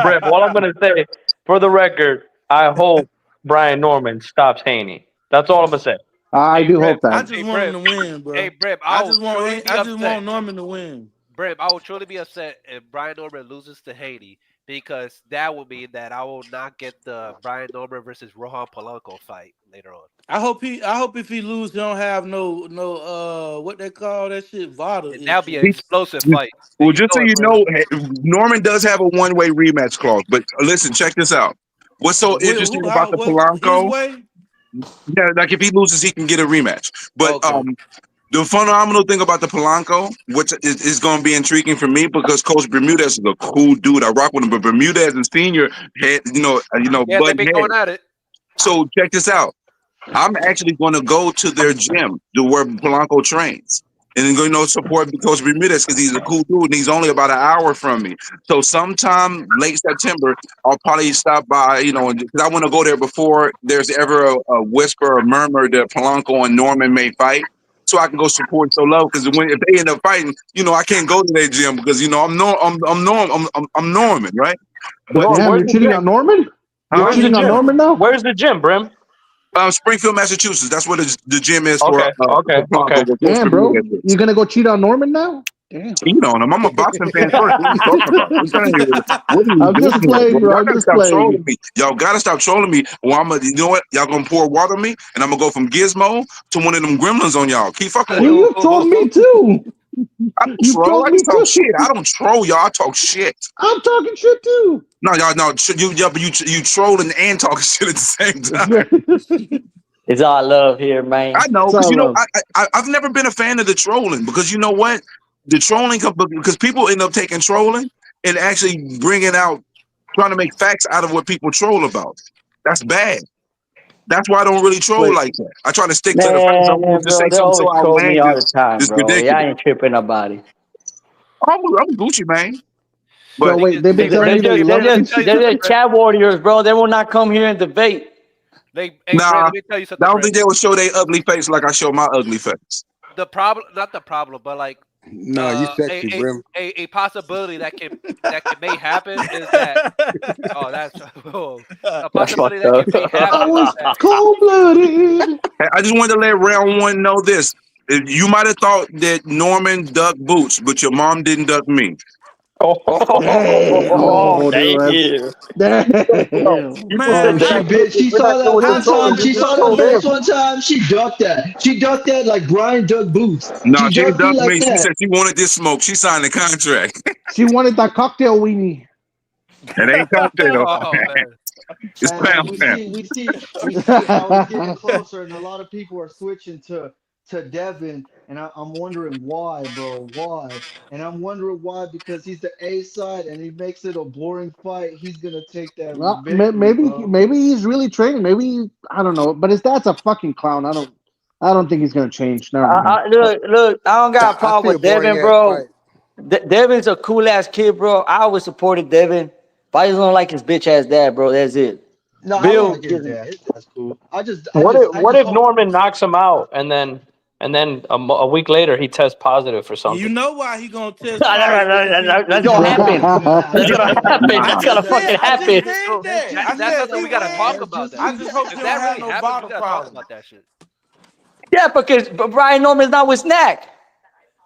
Brim, all I'm gonna say, for the record, I hope Brian Norman stops Haney. That's all I'm gonna say. I do Brim, hope that. I just want him to win, bro. Hey, Brim, I I just will want Norman to win. Brim, I will truly be upset if Brian Norman loses to Haney, because that will mean that I will not get the Brian Norman versus Rohan Polanco fight later on. I hope if he lose, he don't have no what they call that shit, Vada. That'll be an explosive fight. Well, just so you know, Norman does have a one-way rematch clause. But listen, check this out. What's so interesting about the Polanco? Yeah, like if he loses, he can get a rematch. But the phenomenal thing about the Polanco, which is going to be intriguing for me, because Coach Bermudez is a cool dude. I rock with him, but Bermudez and Senior had, yeah, they've been going at it. So check this out. I'm actually going to go to their gym to where Polanco trains, and then go support Coach Bermudez, because he's a cool dude and he's only about an hour from me. So sometime late September, I'll probably stop by, because I want to go there before there's ever a whisper or murmur that Polanco and Norman may fight, so I can go support Solo. Because if they end up fighting, I can't go to their gym because I'm Norman, right? But damn, you're cheating on Norman? You're cheating on Norman now? Where's the gym, Brim? Springfield, Massachusetts. That's where the gym is okay. Damn, bro. You gonna go cheat on Norman now? Damn. Cheat on him. I'm a boxing fan first. What are you talking about? I'm just playing, bro. I'm just playing. Y'all gotta stop trolling me. Well, you know what? Y'all gonna pour water on me, and I'm gonna go from Gizmo to one of them gremlins on y'all. Keep fucking with me. You trolled me too. I don't troll. I just talk shit. I don't troll, y'all. I talk shit. I'm talking shit too. No, y'all, no. You trolling and talking shit at the same time. It's all love here, man. I know, because I've never been a fan of the trolling, because you know what? The trolling, because people end up taking trolling and actually trying to make facts out of what people troll about. That's bad. That's why I don't really troll like that. I try to stick to the facts. I want to say something so outlandish. All the time, it's bro. ridiculous. Yeah, I ain't tripping about it. I'm Gucci, man. But wait, they've been telling you they're just chat warriors, bro. They will not come here and debate. Let me tell you something. I don't think they will show their ugly face like I show my ugly face. The problem, not the problem, but like no, you sexy, Brim. A possibility that may happen is that a possibility that may happen. I was cold-blooded. I just wanted to let round one know this. You might have thought that Norman ducked Boots, but your mom didn't duck me. Thank you. Man, she saw that one time. She saw that voice one time. She ducked that. She ducked that like Brian ducked Boots. No, she ducked ducked like me. that. She said she wanted this smoke. She signed the contract. She wanted that cocktail weenie. It ain't cocktail. It's pound. We see how it's getting closer, and a lot of people are switching to Devin, and I'm wondering why, bro. Why? And I'm wondering why, because he's the A side and he makes it a boring fight. He's gonna take that. Well, victory, maybe he's really training. Maybe I don't know, but his dad's a fucking clown. I don't think he's gonna change. Never mind. Look, I don't got a problem with Devin, bro. Devin's a cool ass kid, bro. I always supported Devin, but I just don't like his bitch ass dad, bro. That's it. No, Bill, I like his dad. His dad's cool. What if Norman knocks him out and then a week later he tests positive for something? You know why he gonna test? That's gonna happen. That's gonna happen. That's gonna fucking happen. That's something we gotta talk about. I just hope if that really no happens, we gotta talk about that shit. Yeah, because Brian Norman's not with Snack.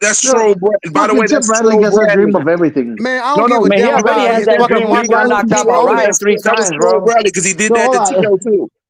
That's No, Troll Bradley. By the fucking way, Tim that's Bradley Troll gets that dream Bradley. of everything. Man, I No, don't no, give a man. He damn already about has his that fucking dream. He Tim got Bradley. knocked out He by always Ryan 3 That was times, Troll bro. Bradley because he did No, that hold to on. Tito too.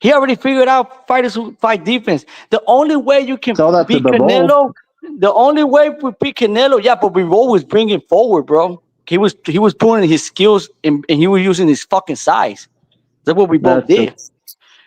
He already figured out fighters who fight defense. The only way you can Tell that to beat Bivol. Canelo, the only way we beat Canelo, yeah, but Bivol was bringing forward, bro. He was putting his skills and he was using his fucking size. That's what we both That's true. did.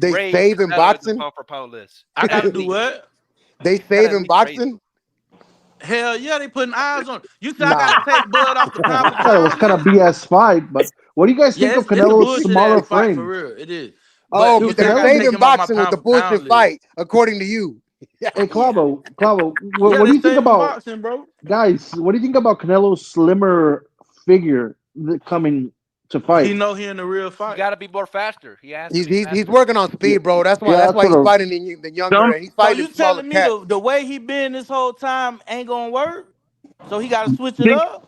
They raise save in Canelo in the boxing. pound for pound list. I At gotta do least. what? They Gotta save at in least raise boxing. him. Hell yeah, they putting eyes on. You say I gotta Nah. take Bud off the pound for I thought it was pound kind of list? BS fight, but what do you guys think Yeah, of it's a Canelo's bullshit smaller ass fight for frame? real. It is. Oh, But you Dude, but say I they're gotta Canelo's take saving him off my boxing with pound the for pound bullshit list. fight, according to you. Hey, Clavo, Yeah, what do they you think say it in about boxing, bro. guys? What do you think about Canelo's slimmer figure coming to He fight? know he in a real He fight. got to be more faster. He has to He's be he's he's faster. working on Yeah, speed, bro. That's why yeah, that's that's why what. he's fighting the younger Some and he's So fighting you smaller telling me cats. the way he been this whole time ain't gonna work? So he got to switch it big. up.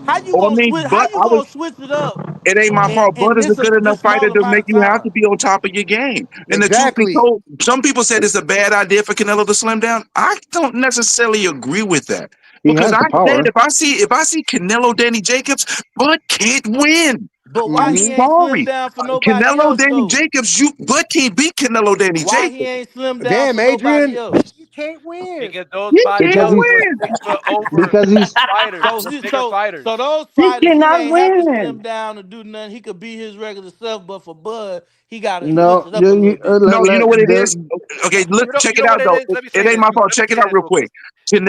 How you Well, I gonna mean, switch? How but you I was. gonna switch it up It ain't my fault. in Bud is a good enough this fighter small to amount make of you have to time? be on top of your game. And the truth be Exactly. told, some people said it's a bad idea for Canelo to slim down. I don't necessarily agree with that He because has I the said power. if I see Canelo Danny Jacobs, Bud can't win. But why I'm he Hmm. ain't slim sorry, down for nobody Canelo else Danny though? Jacobs. Bud can't beat Canelo Danny Why he Jacobs. ain't slim down Damn, for nobody Adrian. else? You can't win. Because those He can't Because bodybuilders he's were win. 6 foot over because he's fighters, So the he bigger so fighters. those He fighters he cannot ain't have to slim win. down to do nothing. He could be his regular self, but for Bud, he got to switch no. it up a little bit. No, you know what it is? Okay, look, check You it know out what it though. is? Let me It say ain't this. my fault. Let me Check it say out this real real quick. quick.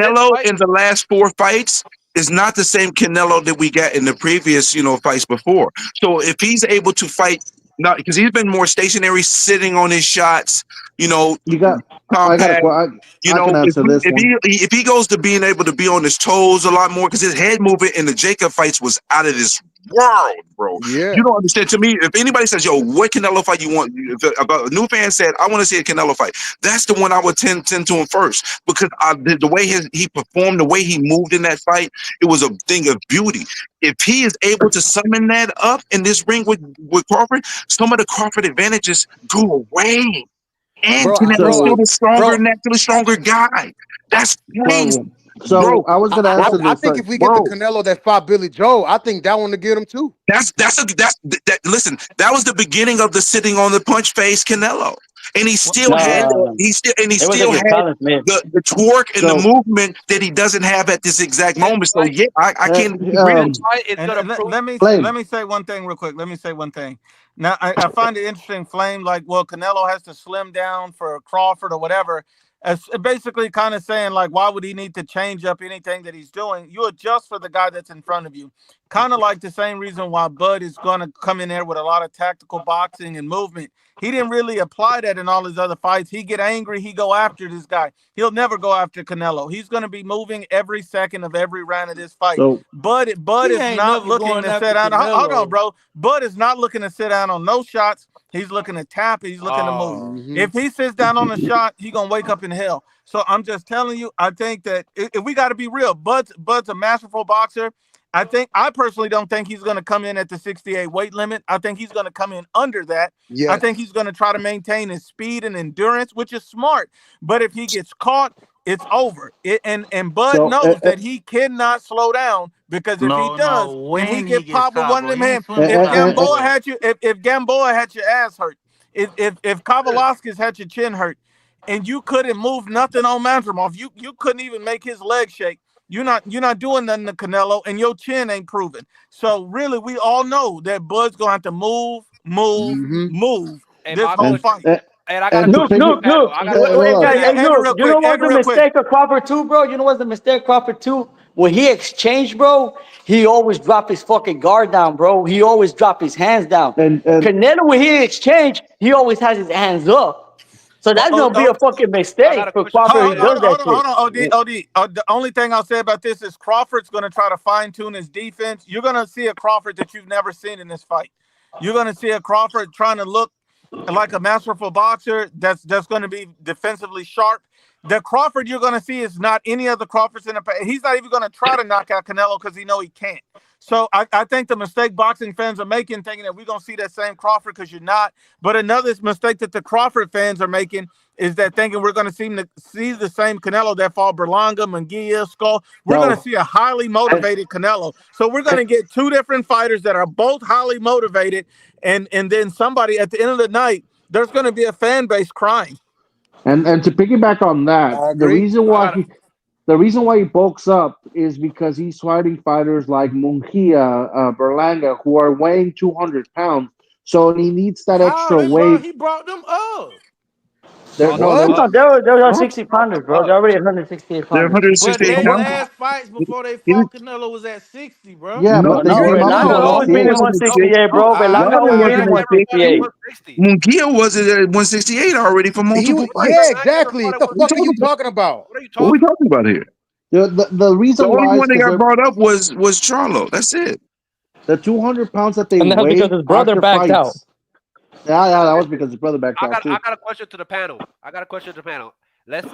This Canelo fight, in the last 4 fights is not the same Canelo that we got in the previous, fights before. So if he's able to fight, not because he's been more stationary, sitting on his shots, you know, You got. I got a. compact. I can If answer he, this if one. he if he goes to being able to be on his toes a lot more, because his head movement in the Jacob fights was out of this world, bro. Yeah. You don't understand. To me, if anybody says, "Yo, what Canelo fight you want?" About a new fan said, "I want to see a Canelo fight." That's the one I would tend to him first because the way he performed, the way he moved in that fight, it was a thing of beauty. If he is able to summon that up in this ring with Crawford, some of the Crawford advantages go away. And Canelo's still So, the stronger, Bro, naturally stronger guy. That's crazy, Clavo. So bro. I was gonna answer I this think right. if we get the Bro, Canelo that fought Billy Joe, I think that one to get him too. that's. Listen, that was the beginning of the sitting on the punch face Canelo, and he still had No, he it was still against had Colin Smith. the torque and the So, movement that he doesn't have at this exact this moment. So fight, yeah, I uh, can't disagree with this you. um, fight is And gonna let, prove. let me let Flame. me say one thing real quick. Let me say one thing. Now I find it interesting, Flame. Like, well, Canelo has to slim down for Crawford or whatever. As basically kind of saying like, why would he need to change up anything that he's doing? You adjust for the guy that's in front of you. Kind of like the same reason why Bud is going to come in there with a lot of tactical boxing and movement. He didn't really apply that in all his other fights. He get angry, he go after this guy. He'll never go after Canelo. He's going to be moving every second of every round of this fight. So Bud He is ain't not never looking going to sit after down. Hold on, Canelo. bro. Bud is not looking to sit down on no shots. He's looking to tap. He's looking to move. Oh, Hmm. If he sits down on a shot, he gonna wake up in hell. So I'm just telling you. I think that if we got to be real, Bud's a masterful boxer. I personally don't think he's going to come in at the 68 weight limit. I think he's going to come in under that. I Yes. think he's going to try to maintain his speed and endurance, which is smart. But if he gets caught, it's over. And Bud so knows that he cannot slow down because if he does no, and he when he get gets popped with caught, one of bro, them he ain't hands, slimming if down no Gamboa way. had you, if Gamboa had your ass hurt, if Kavalaskis had your chin hurt, and you couldn't move nothing on Mantromov, you couldn't even make his leg shake. You're not doing nothing to Canelo, and your chin ain't proven. So really, we all know that Bud's gonna have to Hmm. move Hey, this my whole and question, fight. and, and I got a and to Look, question pick for it. look, Cano. look. I got a Wait, question Hold for wait, Yeah, on. guys, yeah. hey, Cano. Edgar, real look. You know quick. what's Edgar, the real quick. mistake of Crawford too, bro? You know what's the mistake Crawford too? When he exchanged, bro, he always drop his fucking guard down, bro. He always drop his hands down. And Canelo, when he exchange, he always has his hands up. So Well, that's gonna be a fucking I got mistake a for question for Crawford if he hold, Cano. does hold, that hold on, shit. hold on. OD. The only thing I'll say about this is Crawford's going to try to fine tune his defense. You're going to see a Crawford that you've never seen in this fight. You're going to see a Crawford trying to look like a masterful boxer that's going to be defensively sharp. The Crawford you're going to see is not any other Crawfords in the past. He's not even going to try to knock out Canelo because he know he can't. So I think the mistake boxing fans are making, thinking that we're going to see that same Crawford because you're not. But another mistake that the Crawford fans are making is that thinking we're going to see the same Canelo that fought Berlanga, Munguia, Skull. We're going to so see a highly and, motivated Canelo. So we're going to get two different fighters that are both highly motivated, and then somebody at the end of the night, there's going to be a fan base crying. and to piggyback on that, I agree. I got a, the reason why he bulks up is because he's fighting fighters like Munguia, Berlanga, who are weighing 200 pounds. So he needs that how extra they brought weight. he brought them up? They're Lost no, to they're No, Bucks. they were Huh? 60 pounders, bro. Bucks. They're already 168 They're pounders. But 168 they no, pounds. last fights before they He fought Canelo was at 60, bro. yeah, No, but they No, came up to Berlanga always been 168. in 168, bro. Berlanga always been in Berlanga never fought at 168. 160. Munguia was at 168 already for multiple fights. Yeah, Berlanga never exactly. fought What at the fuck are you 160. talking about? What are you What are we talking? talking about here? The The reason only why is one that because got they're brought up was Charlo. That's it. the 200 pounds that they And that was because weigh his brother after backed out. fights. Yeah, that was because his brother backed out too. I got a question to the panel. Let's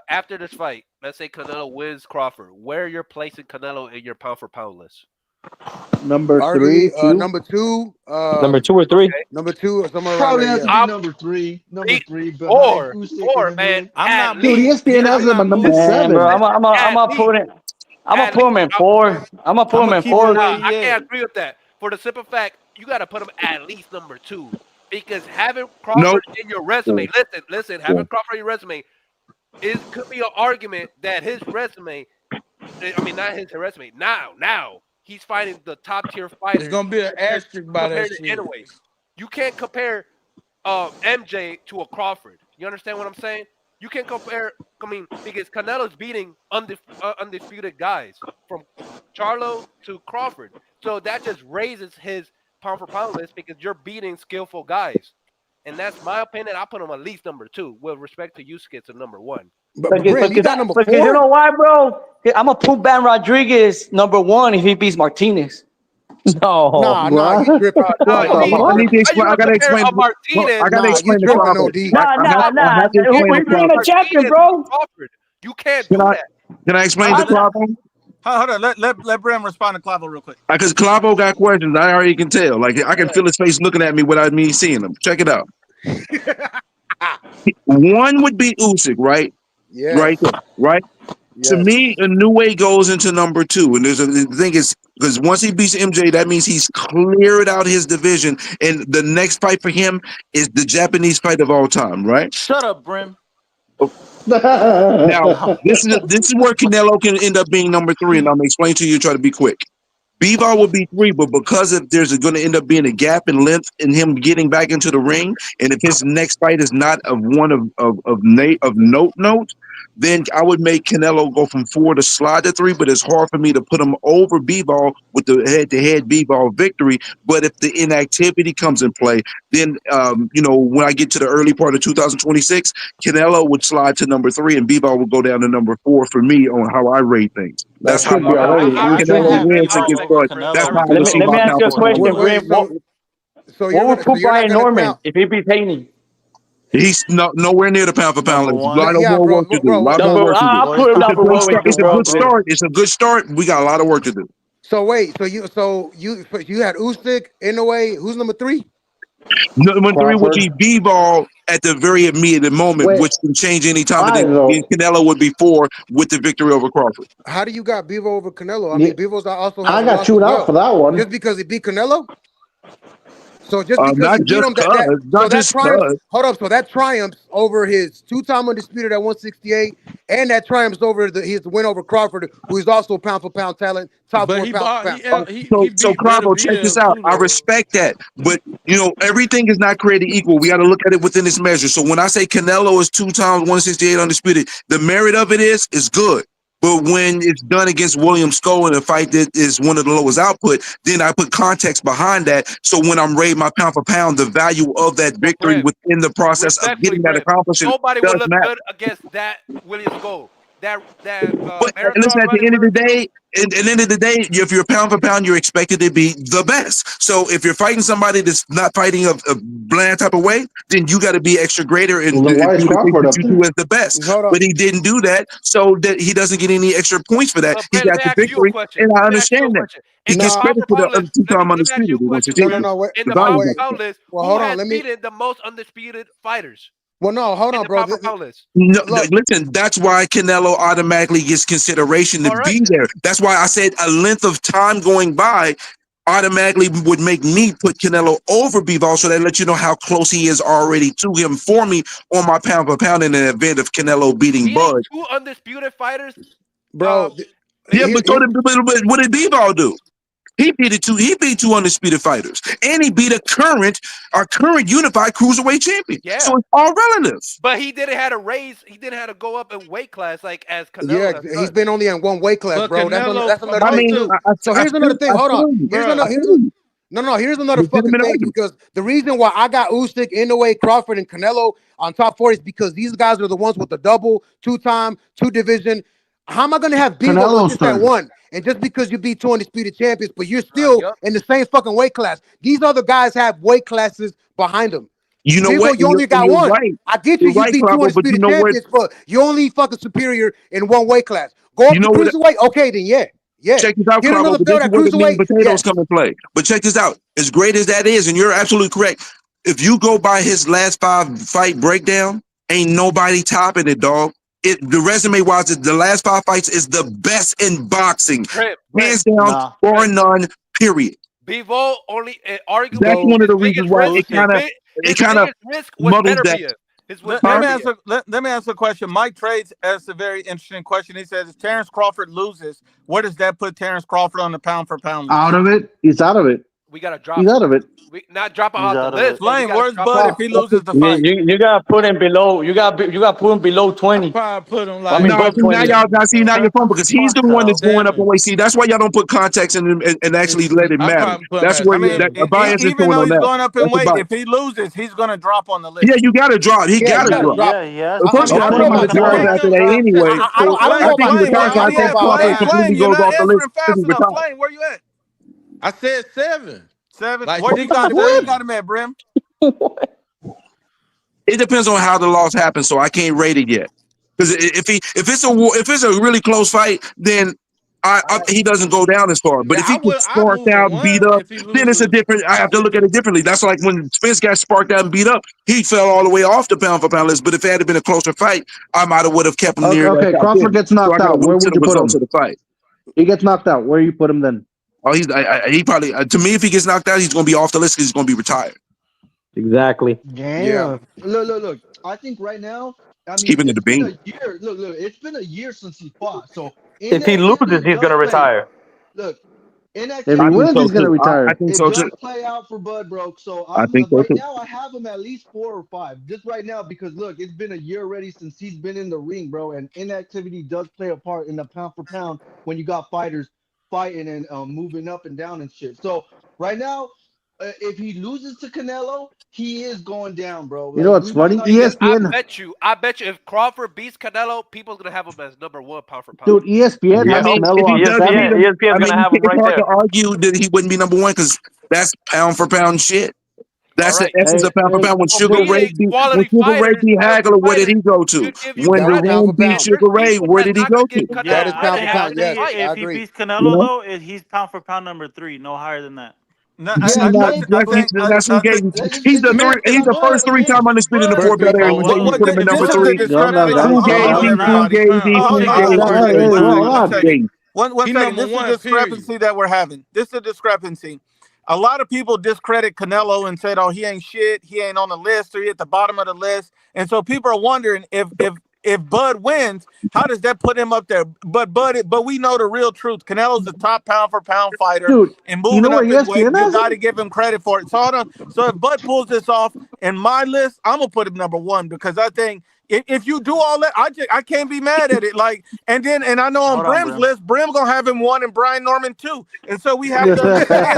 after this fight, let's say Canelo wins Crawford. Where you're placing Canelo in your pound for pound list? Number Already, 3, 2. number 2, Number 2 or 3. Okay. number 2, or somewhere around Probably there. has to Yeah. be I'm number three behind four, Usyk and man. Emil. I'm At not Dude, least, moving. ESPN at has I'm least, him at not number moving. Man, bro, 7. at least, I'm gonna at put him least. in 4. I'm gonna put I'm him gonna in keep him 4. where Nah, he I at. can't agree with that. For the simple fact, you got to put him at least number 2 because having Nope. Crawford in your resume. Listen. Having Crawford in your resume could be an argument that his resume. I mean, not his resume. Now he's fighting the top tier It's fighters gonna be an asterisk by that compared to shit. Inoue. You can't compare MJ to a Crawford. You understand what I'm saying? You can compare. I mean, because Canelo's beating undisputed guys from Charlo to Crawford, so that just raises his pound for pound list because you're beating skillful guys, and that's my opinion. I put him at least number 2 with respect to Usyk to number 1. But Brim, you got number Because 4? you know why, bro? I'm gonna put Ban Rodriguez number 1 if he beats Martinez. No. Nah, you What? tripping. No, What Nah, the see, you I need fuck? to tripping. how you explain. I gonna gotta compare explain. a Martinez? I gotta Nah, you explain to tripping, Crawford. OD. I have to explain We to bringing a Crawford. champion, Martinez bro. Crawford. You can't Can do I that. can I explain to Crawford? Hold on. Let Bram respond to Clavo real quick. Because Clavo got questions. I already can tell. Like I can feel his face looking at me without me seeing him. Check it out. One would be Usyk, right? Yes. Right there, right? To Yes. me, a new way goes into number 2, and the thing is because once he beats MJ, that means he's cleared out his division, and the next fight for him is the Japanese fight of all time, right? Shut up, Brim. Now, this is where Canelo can end up being number 3, and I'm gonna explain to you. Try to be quick. Bivol would be 3, but because if there's going to end up being a gap in length in him getting back into the ring, and if his next fight is not of one of note, then I would make Canelo go from 4 to slide to 3. But it's hard for me to put him over Bivol with the head-to-head Bivol victory. But if the inactivity comes in play, then when I get to the early part of 2026, Canelo would slide to number 3, and Bivol would go down to number 4 for me on how I rate things. That That's how should be already. I It should can't Canelo have be. any wins against respect for Bud. Canelo. That's I how I respect would Let see me, let my me ask pound you a for pound. question, Brim. Wait, so What would put you're not Brian gonna Norman count? if he beats Haney? He's nowhere near the pound for pound. Number A one. lot of Yeah, more bro, work to do. A bro. lot Hold more on. work to do. I'll put him Boys, number 1 with you, It's a bro. good start. It's a good start. We got a lot of work to do. So wait, you had Usyk, Inoue. Who's number 3? Number 3 would Crawford. be B-ball at the very immediate moment, Wait, which can change any time. And 5 then though. Canelo would be 4 with the victory over Crawford. How do you got Bivol over Canelo? I Yeah, mean, Bivol also I hasn't got lost as chewed out for well. that one. Just because he beat Canelo? So just because Not he beat just him, cause. so Not that just triumph. cause. Hold up, so that triumphs over his 2-time undisputed at 168, and that triumphs over his win over Crawford, who is also pound for pound talent, top But 4 he pound for bought pound. he So beat Clavo, check this Benavidez out. too I though. respect that, but everything is not created equal. We got to look at it within its measure. So when I say Canelo is 2 times 168 undisputed, the merit of it is good. But when it's done against William Skull in a fight that is one of the lowest output, then I put context behind that. So when I'm rating my pound for pound, the value of that But victory Brim, within the process of respectfully, getting that Brim, accomplishment nobody would does look matter. good against that Williams goal. That But listen, marathon at the running end of the Williams goal. day, if you're pound for pound, you're expected to be the best. So if you're fighting somebody that's not fighting a bland type of way, then you got to be extra greater and Well, do then why is the things Crawford that up you there? do as the best. Hold up. But he didn't do that, so that he doesn't get any extra points for that. He Brim, let got me the ask you a victory, question. and I Let me ask you a understand that. question. He In the gets Nah, pound credit for for pound the list, two-time let me ask you undisputed. a The question, 168. Brim. no, wait, In The the value pound of for that. pound list, well, who hold on. has beaten the most undisputed fighters Well, no, hold in on, the bro. pound for pound list? No, Look, listen, that's why Canelo automatically gets consideration to All right be then. there. That's why I said a length of time going by automatically would make me put Canelo over Bivol, so that lets you know how close he is already to him for me on my pound for pound in the event of Canelo beating Beating Bud. 2 undisputed fighters. bro. Yeah, Makes but you what did Bivol do? He beat two undisputed fighters, and he beat our current unified cruiserweight champion. Yeah. So it's all relative. But he didn't have to raise. He didn't have to go up in weight class like as Canelo Yeah, has he's done. been only in one weight class, But bro. That's Canelo, another I thing mean, too. So here's another thing. Hold on. Here's another fucking Legitimate thing, argument. because the reason why I got Usyk, Inoue, Crawford, and Canelo on top 4 is because these guys are the ones with the double, 2-time, 2 division. How am I gonna have Bivol with Canelo's just that turn. one? And just because you beat 2 undisputed champions, but you're still Yup. in the same fucking weight class. These other guys have weight classes behind them. You know Bivol, what? you only got You're one. right. I get You're you. You right, beat 2 Clavo, but you undisputed know what? champions, but you're only fucking superior in one weight class. Go up You to know what? cruiserweight. Okay, then yeah. Check this out, Get Clavo, another but this belt is at where the meat and cruiserweight. potatoes Yes. come in play. But check this out. As great as that is, and you're absolutely correct, if you go by his last 5 fight breakdown, ain't nobody topping it, dog. The resume wise, the last 5 fights is the best in boxing, hands down, Nah. or none. Period. Bivol only arguably That's one of the reasons why his it kind of biggest risk was muddles that. Benavidez. Let me answer a question. Mike Trades asked a very interesting question. He says, if Terrence Crawford loses, where does that put Terrence Crawford on the pound for pound list? Out of it. He's out of it. We gotta drop. He's out of it. We not dropping He's off out the of it. list. But we Flame, gotta where's drop Bud him if he loses the fight? You gotta put him below. You got to put him below 20. probably put him I like mean, No, above see, now 20. y'all now you're fun because he's the one that's going up in 7. weight. See, that's why y'all don't put context and actually let it I matter. probably put him That's at where I mean, that 7. bias is even going though on he's that. going up in That's weight, about. if he loses, he's going to drop on the list. Yeah, you got to drop. He got Yeah, to you gotta drop. drop. Yeah, he has Well, to. first I of all, I don't think know he about retires drop. after that anyway. So I don't know I about think he Flame, retires. drop. So I I don't know think about Crawford completely Flame, you're goes not off the list answering fast because he enough. retires. Flame, where you at? I said 7. 7. Like Where you got him? Where you 67. got him at, Brim? It depends on how the loss happens, so I can't rate it yet. Because if it's a really close fight, then he doesn't go down as far. But Yeah, if he gets I sparked move him out and beat 1 up, if he then it's a loses. different. I have to look at it differently. That's like when Spence got sparked out and beat up, he fell all the way off the pound for pound list. But if it had been a closer fight, I might have would have kept him near that Okay, top Crawford 10. gets So I knocked got to out. Where wait till would the you put results him? of the fight. He gets knocked out. Where you put him then? Oh, he probably to me if he gets knocked out, he's going to be off the list because he's going to be retired. Exactly. Yeah. Damn. Look. I think right now, I He's mean, keeping it it's been being. a year. Look. It's been a year since he fought. So If he loses, inactivity he's does gonna play. retire. Look, If he I think inactivity. wins, so he's gonna too. I retire. think It so too. does play out for Bud, bro. So I I'm think so right too. now. I have him at least 4 or 5, just right now because look, it's been a year already since he's been in the ring, bro. And inactivity does play a part in the pound for pound when you got fighters fighting and moving up and down and shit. So right now, if he loses to Canelo, he is going down, bro. You know Like what's we might funny? not even. I ESPN, bet you if Crawford beats Canelo, people's gonna have him as #1 pound for pound. dude. ESPN I has Yeah. mean, if Canelo he on does, seven. ESPN's I gonna mean, have him it's right hard to there. argue that he wouldn't be #1 because that's pound for pound shit. All That's the right. essence of pound for Hey, pound. When So Sugar Ray meaning quality fighters, beat Hagler, where did he go to? should give you When That was credit. pound for Dawoon beat pound. There's Sugar Ray, people where that's did he not go gonna give to? That Canelo is Yeah, pound credit for for I pound. this Yes, think fight. I if he agree. beats You Canelo, know, though, he's pound for pound number 3, no higher than that. no, You see, Yeah, now same. I that's think, that's who gave him. He's It's me he's and the Bud. first Me, 3-time undisputed in the four First three belt era, time and Oh, then you well, put him in this number is the three. No, no, discrepancy. guys. Who Hold gave on, he? Guys. Who everybody. gave he? Who gave Hold he? on, One one second. second, Hold one on. second. Gave. One He second. number This is the 1, period. discrepancy that we're having. This is the discrepancy. A lot of people discredit Canelo and said, "Oh, he ain't shit. He ain't on the list, or he at the bottom of the list." And so people are wondering if Bud wins, how does that put him up there? But we know the real truth. Canelo's the top pound for pound fighter Dude, and you know moving where up in weight. ESPN You has got him? to give him credit for it. So hold on. So if Bud pulls this off in my list, I'm gonna put him #1 because I think if you do all that, I can't be mad at it. Like and I know on hold on, Brim's Brim. list, Brim gonna have him 1 and Brian Norman 2. And so we have to understand.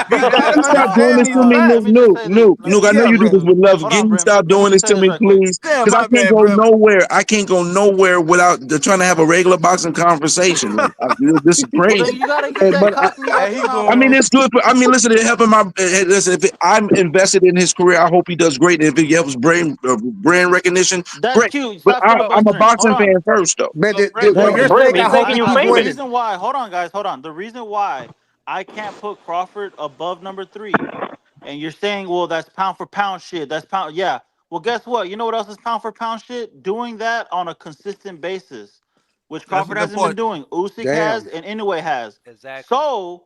We Let me got just to You say stop this. doing understand this these to me, Let facts. me just Nuke. say this. Nuke, I know Yeah, you do this Brim. with love. Hold Can on, you Brim. stop Let me doing just this say to this me, right quick. please? Damn, Because I my can't bad, go Brim. nowhere. I can't go nowhere without trying to have a regular boxing conversation. Like this is Well, then crazy. you gotta get Hey, that but custody Hey, out he your mouth, I going. mean, bro. it's good. Listen, it helping my. Listen, if I'm invested in his career, I hope he does great. And if it helps brand recognition, That's great. cute. But Stop So, I'm a filibustering. Hold boxing on. fan first, though. Man, so Brim, for The, your the, Brim, sake, he's I hope making he you keeps the famous. winning. reason why, hold on, guys, hold on. The reason why I can't put Crawford above number 3, and you're saying, well, that's pound for pound shit. That's pound. Yeah. Well, guess what? You know what else is pound for pound shit? Doing that on a consistent basis, which That's a Crawford good hasn't been point. doing. Usyk has, Damn. and Inoue has. exactly. So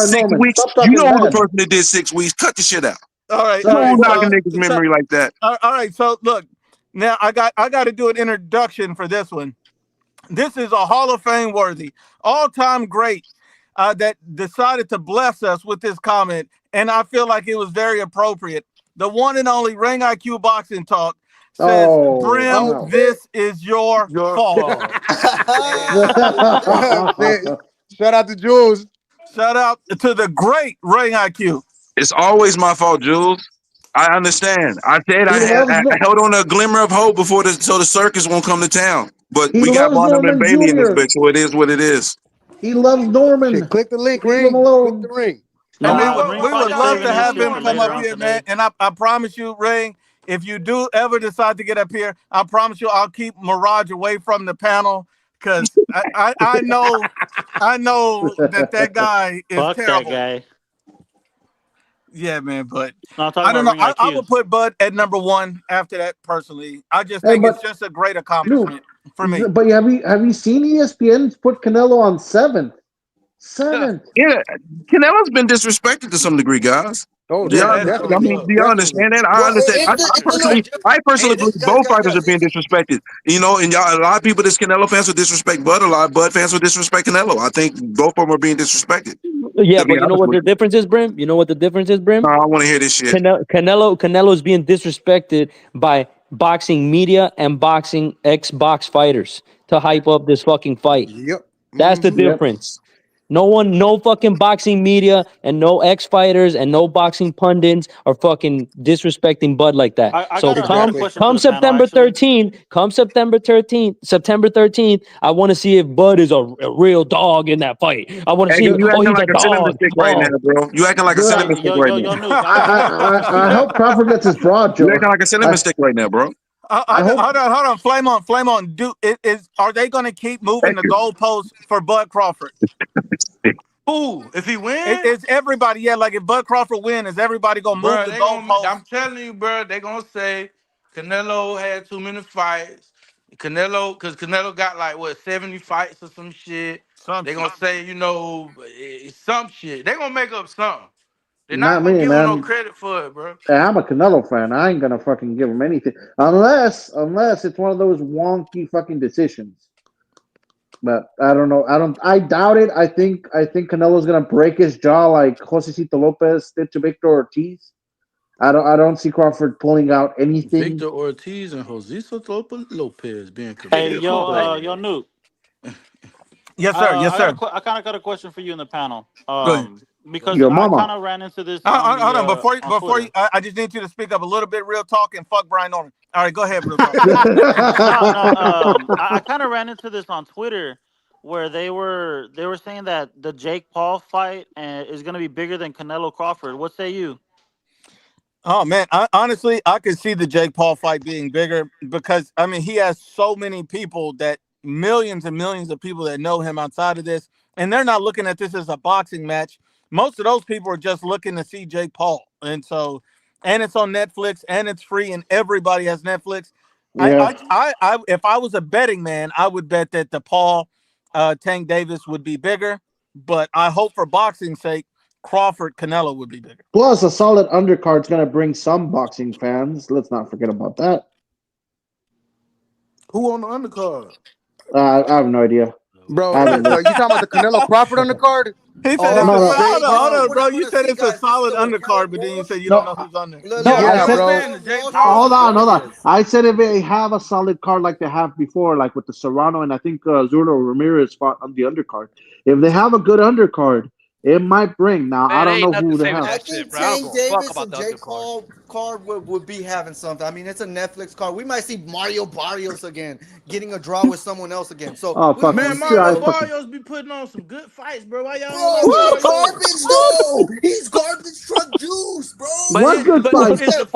right, 6 Norman, weeks. stop You talking know who the bad. person that did 6 weeks. Cut the shit out. All right. You All right. don't knock a So, nigga's memory like that. all right. So look, now I got to do an introduction for this one. This is a Hall of Fame worthy, all-time great. that decided to bless us with this comment, and I feel like it was very appropriate. The one and only Ring IQ Boxing Talk says, Brim, this is your fault. Shout out to Jules. Shout out to the great Ring IQ. It's always my fault, Jules. I understand. I said I held on a glimmer of hope so the circus won't come to town. But we got Barnum and Bailey in this bitch, so it is what it is. He loves Norman. Shit, click the link, Leave Ring. him alone. Click the ring. I mean, Ring we would fight love saving to his have shit him for come later up on here, today. man. And I promise you, Ring, if you do ever decide to get up here, I promise you I'll keep Mirage away from the panel because I know that guy is Fuck terrible. that guy. Yeah, man, but No, I'm talking I don't about know. Ring I IQ. would put Bud at number 1 after that, personally. I just think it's just a great accomplishment for me. But have you seen ESPN's put Canelo on 7th? 7th. Yeah, Canelo's been disrespected to some degree, guys. Oh, Do y'all, definitely. I mean, do y'all understand that? I Well, understand. I personally Hey, believe both fighters are being disrespected. You know, and y'all, a lot of people that's Canelo fans will disrespect Bud. A lot of Bud fans will disrespect Canelo. I think both of them are being disrespected. Yeah, To be but you know honest what with the difference is, Brim? You know what the difference is, Brim? No, I want to hear this shit. Canelo is being disrespected by boxing media and boxing ex-box fighters to hype up this fucking fight. Yep. That's the difference. No fucking boxing media and no ex-fighters and no boxing pundits are fucking disrespecting Bud like that. I So got a question for the panel, September actually. 13th, I want to see if Bud is a real dog in that fight. I want to see You acting he's like a a cinnamon dog. stick right now, bro. You acting like a cinnamon stick right now. Nuke, I hope Crawford gets his broad, Joe. You acting like a cinnamon stick right now, bro. Hold on. Flame on. Are they going to keep moving the goalposts for Bud Crawford? Who? If he wins? It's everybody. Yeah, like if Bud Crawford wins, is everybody going to move the goalposts? I'm telling you, bro, they're going to say Canelo had too many fights. Because Canelo got like, 70 fights or some shit. They're going to say, some shit. They're going to make up something. They're not going to give him no credit for it, bro. Hey, I'm a Canelo fan. I ain't gonna fucking give him anything unless it's one of those wonky fucking decisions. But I don't know. I doubt it. I think Canelo's gonna break his jaw like Josecito Lopez did to Victor Ortiz. I don't see Crawford pulling out anything. Victor Ortiz and Josecito Lopez being Hey, yo, Nuke. Yes, sir. I kind of got a question for you in the panel. Go ahead. Because Your I mama. kind of ran into this. Hold on. Before Twitter. you, I just need you to speak up a little bit, real talk, and fuck Brian Norman. All right, go ahead, real talk. I kind of ran into this on Twitter, where they were saying that the Jake Paul fight is going to be bigger than Canelo Crawford. What say you? Oh man, honestly, I could see the Jake Paul fight being bigger because I mean he has so many people, that millions and millions of people that know him outside of this, and they're not looking at this as a boxing match. Most of those people are just looking to see Jake Paul, and it's on Netflix and it's free, and everybody has Netflix. Yeah. I if I was a betting man, I would bet that the Paul Tank Davis would be bigger, but I hope for boxing's sake, Crawford Canelo would be bigger. Plus, a solid undercard's gonna bring some boxing fans. Let's not forget about that. Who on the undercard? I have no idea. Bro, you talking about the Canelo Crawford undercard? He said, hold on, bro. You said it's a solid undercard, but then you said you don't know who's on there. Hold on. I said if they have a solid card like they have before, like with the Serrano and I think Zurdo Ramirez fought on the undercard. If they have a good undercard, it might bring. Now, I don't know who they have. I think Tank Davis and Jake Paul card would be having something. I mean, it's a Netflix card. We might see Mario Barrios again, getting a draw with someone else again. So, man, Mario Barrios be putting on some good fights, bro. Why y'all? He's garbage, though. He's garbage truck juice, bro. What good fight? What good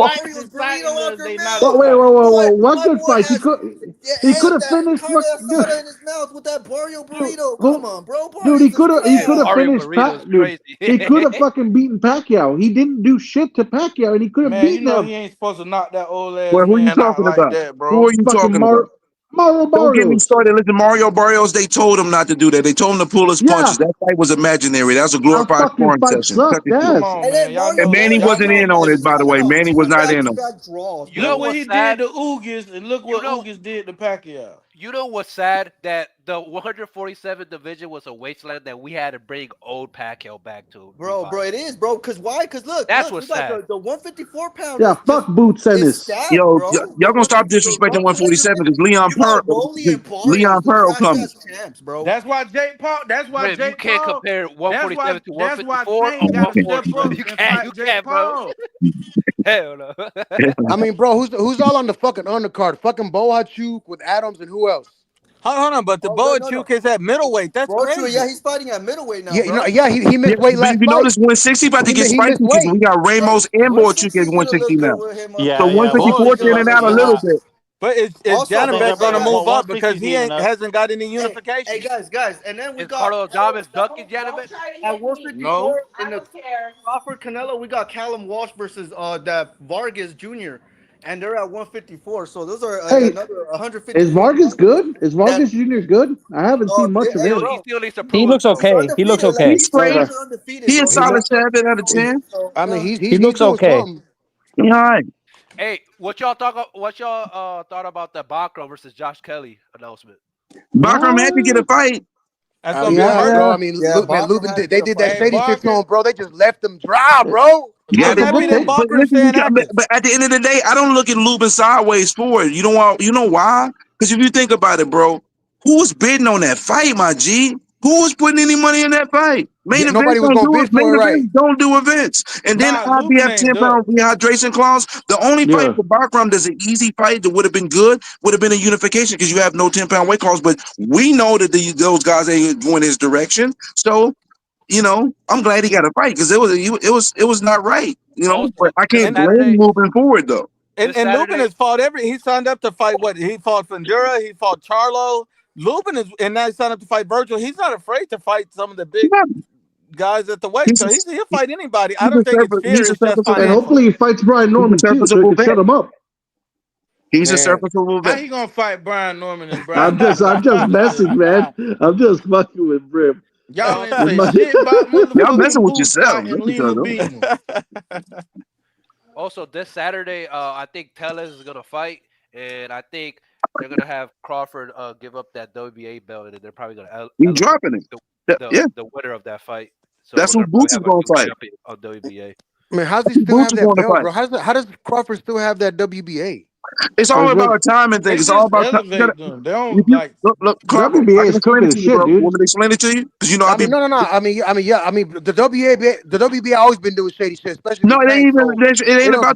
fight? He could have finished. In his mouth with that Barrio burrito. Come on, bro. Dude, he could have finished. He could have fucking beaten Pacquiao. He didn't do shit to Pacquiao, and he could have beaten him. He ain't supposed to knock that old ass Well, who man you talking out about? like that, bro. Who are you talking about? Mario Don't get me started. Listen, Mario Barrios, they told him not to do that. They told him to pull his punches. That fight was imaginary. That was a glorified sparring session. And Manny wasn't in on it, by the way. Manny was not in on it. Look what he did to Ugas, and look what Ugas did to Pacquiao. You know what's sad? That the 147 division was a wasteland that we had to bring old Pacquiao back to. Bro, it is, bro. Because why? Because look, That's we what's got sad. the 154 pound. Yeah, fuck Boots and is his. stacked, Yo, bro. y'all gonna stop disrespecting 147 because Leon Pearl, coming. champs, bro. That's why Jake Paul. That's why Brim, you Jake can't Paul. compare 147 to That's why 154 or Tank got to step 140, bro. up You and can't, fight Jake bro. Paul. Hell no. I mean, bro, who's all on the fucking undercard? Fucking Bohachuk with Adams and who else? Hold on, but the Bohachuk is at middleweight. That's crazy. Yeah, he's fighting at middleweight now, Yeah, bro. he missed weight last If you fight. notice, 160 about to get He spicy missed because weight. we got Ramos and Bohachuk at 160 now. So 154 thinning out a little bit. But is Janabek going to move up because he hasn't got any unification? Hey, guys, and then we Is got Carlos Adames dunking Janabek? at 154 in the Crawford Canelo. We got Callum Walsh versus that Vargas Jr. and they're at 154. So those are another 150. Is Vargas good? Is Vargas Jr. good? I haven't seen much of him. He still needs to prove He looks himself. okay. He looks okay. He's great. He a solid 7 out of 10. I mean, he looks okay. All right. Hey, what y'all thought about the Bakro versus Josh Kelly announcement? Bakram had to get a fight. That's gonna be hard, bro. I mean, Lubin, they did that shady shit to him, bro. They just left him dry, bro. Yeah, I'm happy that Bakram's staying active. but at the end of the day, I don't look at Lubin sideways for it. You know why? Because if you think about it, bro, who was bidding on that fight, my G? Who was putting any money in that fight? Nobody was gonna bid for it, right? Don't do events. And then IBF 10-pound rehydration clause. The only fight for Bakram that's an easy fight that would have been good would have been a unification because you have no 10-pound weight clause. But we know that those guys ain't going his direction. So, I'm glad he got a fight because it was not right. But I can't blame moving forward though. And Lubin has fought he signed up to fight what? He fought Fundura, he fought Charlo. Lubin and now he signed up to fight Virgil. He's not afraid to fight some of the big guys at the weight. So he'll fight anybody. I don't think it's fear. It's just And financial. hopefully he fights Brian Norman too, so he can shut him up. He's a serviceable How vet. he gonna fight Brian Norman and Brian? I'm just messing, man. I'm just fucking with Brim. Y'all ain't say shit about motherfucking Y'all messing with Boots yourself. fighting Lima beating him. Also, this Saturday, I think Tellez is gonna fight, and I think they're gonna have Crawford give up that WBA belt, and they're probably gonna He's dropping it. The winner of that fight. So that's who Boots is gonna fight on WBA. I mean, how does he still have that belt, bro? How does Crawford still have that WBA? It's all about a timing thing. It's all about elevate them. They don't like look. Crawford, WBA is cooking the shit, dude. Want me to explain it to you? Because No. I mean, the WBA always been doing shady shit, especially. No, it ain't about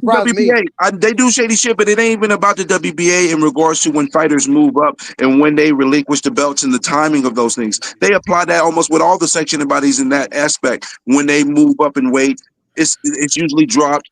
the WBA. Me. They do shady shit, but it ain't even about the WBA in regards to when fighters move up and when they relinquish the belts and the timing of those things. They apply that almost with all the sanctioning bodies in that aspect. When they move up in weight, it's usually dropped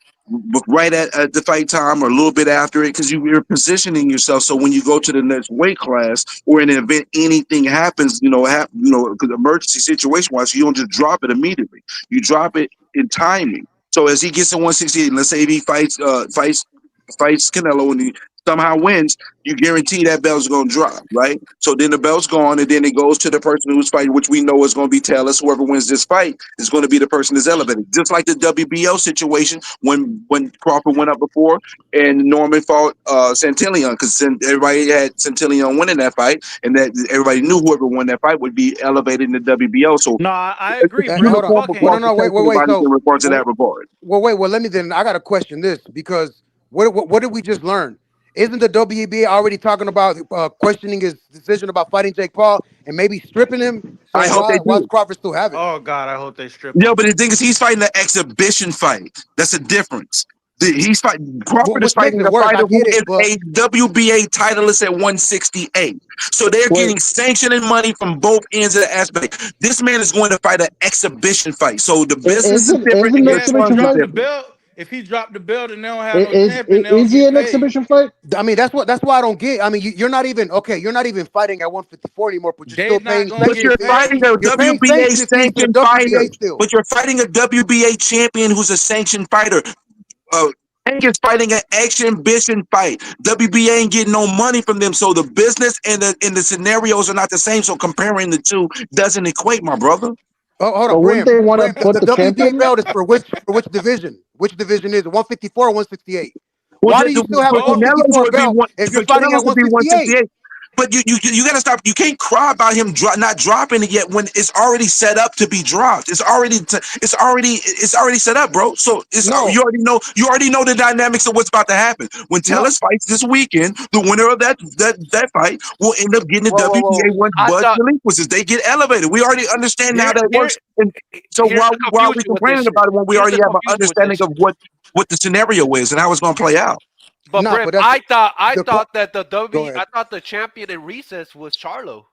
right at the fight time or a little bit after it because you're positioning yourself. So when you go to the next weight class or in an event, anything happens, because emergency situation wise, you don't just drop it immediately. You drop it in timing. So as he gets to 168, let's say if he fights Canelo and he somehow wins, you guarantee that belt's going to drop, right? So then the belt's gone, and then it goes to the person who's fighting, which we know is going to be Taylor. Whoever wins this fight is going to be the person that's elevated. Just like the WBO situation when Crawford went up before and Norman fought Santillan, because everybody had Santillan winning that fight, and that everybody knew whoever won that fight would be elevated in the WBO. So no, I agree. Wait. In regards to that regard. Well, let me then. I got to question this because what did we just learn? Isn't the WBA already talking about questioning his decision about fighting Jake Paul and maybe stripping him? So I hope they do. Why does Crawford still have it? Oh God, I hope they strip him. Yo, but the thing is, he's fighting an exhibition fight. That's a difference. He's fighting. Crawford is fighting a fighter who is a WBA titleist at 168. So they're getting sanctioning money from both ends of the aspect. This man is going to fight an exhibition fight. So the business is different. If he dropped the belt and they don't have no champion, is he an exhibition fight? I mean, that's why I don't get. I mean, you're not even fighting at 154 anymore, but you're still paying. But you're fighting a WBA sanctioned fighter. But you're fighting a WBA champion who's a sanctioned fighter. Tank is fighting an exhibition fight. WBA ain't getting no money from them, so the business and the scenarios are not the same. So comparing the two doesn't equate, my brother. Oh, hold on, wouldn't they want to put the WBA belt is for which division? Which division is it? 154 or 168? Why do you still have a 154 belt if you're fighting at 168? But you got to stop. You can't cry about him not dropping it yet when it's already set up to be dropped. It's already set up, bro. So you already know the dynamics of what's about to happen. When Tellus fights this weekend, the winner of that fight will end up getting the WBA once Bud relinquishes. They get elevated. We already understand how that works. And so why are we complaining about it when we already have an understanding of what the scenario is and how it's going to play out? But Brim, I thought that the champion in recess was Charlo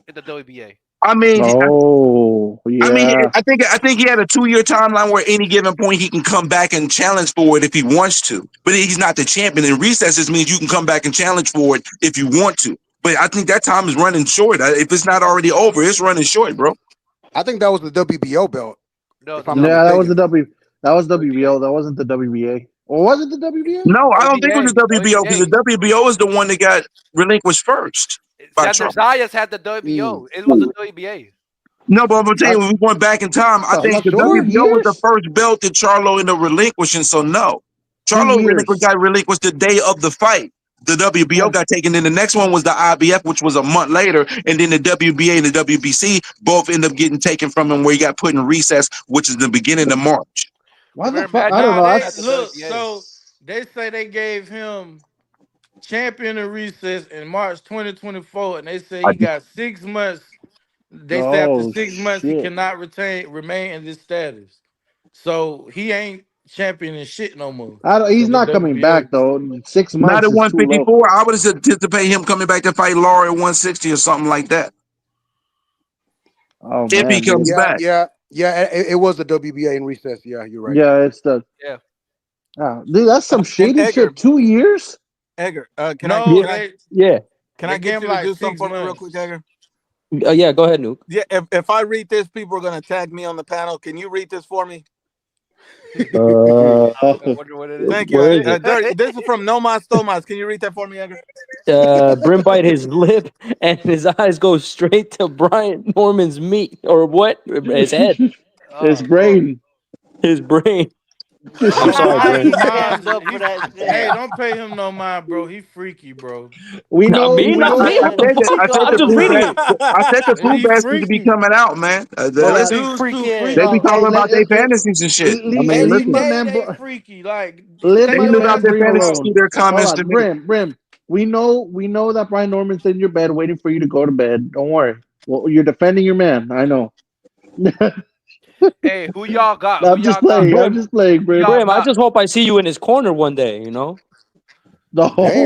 in the WBA. I mean, yeah. I think he had a 2-year timeline where any given point he can come back and challenge for it if he wants to. But he's not the champion. And recesses means you can come back and challenge for it if you want to. But I think that time is running short. If it's not already over, it's running short, bro. I think that was the WBO belt. That was the WBO. That wasn't the WBA. Or was it the WBA? No, I don't think it was the WBO because the WBO is the one that got relinquished first. Sanders Zayas had the WBO. It was the WBA. No, but I'm telling you, when we went back in time, I think the WBO was the first belt that Charlo ended up relinquishing. So no, Charlo got relinquished the day of the fight. The WBO got taken. Then the next one was the IBF, which was a month later, and then the WBA and the WBC both end up getting taken from him, where he got put in recess, which is the beginning of March. Why the fuck? I don't know. Look, so they say they gave him champion in recess in March 2024, and they say he got 6 months. They say after 6 months he cannot remain in this status. So he ain't champion in shit no more. He's not coming back though. 6 months. Not at 154. I would anticipate him coming back to fight Laurie at 160 or something like that. Oh, if he comes back. Yeah, it was the WBA in recess. Yeah, you're right. Yeah, it's the dude. That's some shady shit. 2 years. Edgar, can I get you to do something for me real quick, Edgar? Yeah, go ahead, Nuke. Yeah, if I read this, people are gonna tag me on the panel. Can you read this for me? I wonder what it is. Thank you. This is from Nomas Thomas. Can you read that for me, Edgar? Brim bite his lip and his eyes go straight to Brian Norman's meat or what? His head. His brain. His brain. I'm sorry, Brim. Hey, don't pay him no mind, bro. He freaky, bro. We know. I said the food basket to be coming out, man. They be talking about their fantasies and shit. Leave my man freaky. Like let my man their fantasies see their comments to me. Brim. We know that Brian Norman's in your bed waiting for you to go to bed. Don't worry. Well, you're defending your man. I know. Hey, who y'all got? I'm just playing, Brim. Brim, I just hope I see you in his corner one day, you know? No. He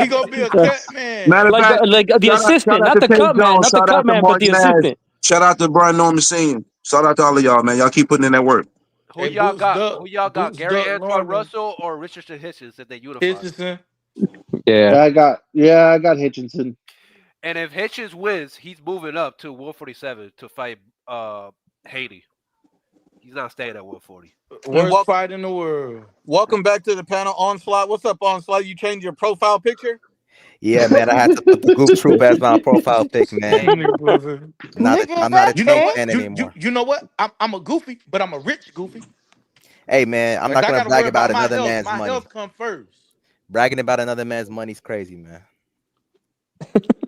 gonna be a cut man. Like the assistant, not the cut man, not the cut man, but the assistant. Shout out to Brian Norman Sr. Shout out to all of y'all, man. Y'all keep putting in that work. Who y'all got? Gary Antoine Russell or Richardson Hitchens if they unify? Hitchinson. Yeah. I got Hitchinson. And if Hitchens wins, he's moving up to 147 to fight Haiti. He's not staying at 140. Worst fight in the world. Welcome back to the panel, Onslaught. What's up, Onslaught? You changed your profile picture? Yeah, man. I had to put the Goop Troop as my profile pic, man. I'm not a Tank fan anymore. You know what? I'm a goofy, but I'm a rich goofy. Hey, man, I'm not gonna brag about another man's money. My health come first. Bragging about another man's money is crazy, man.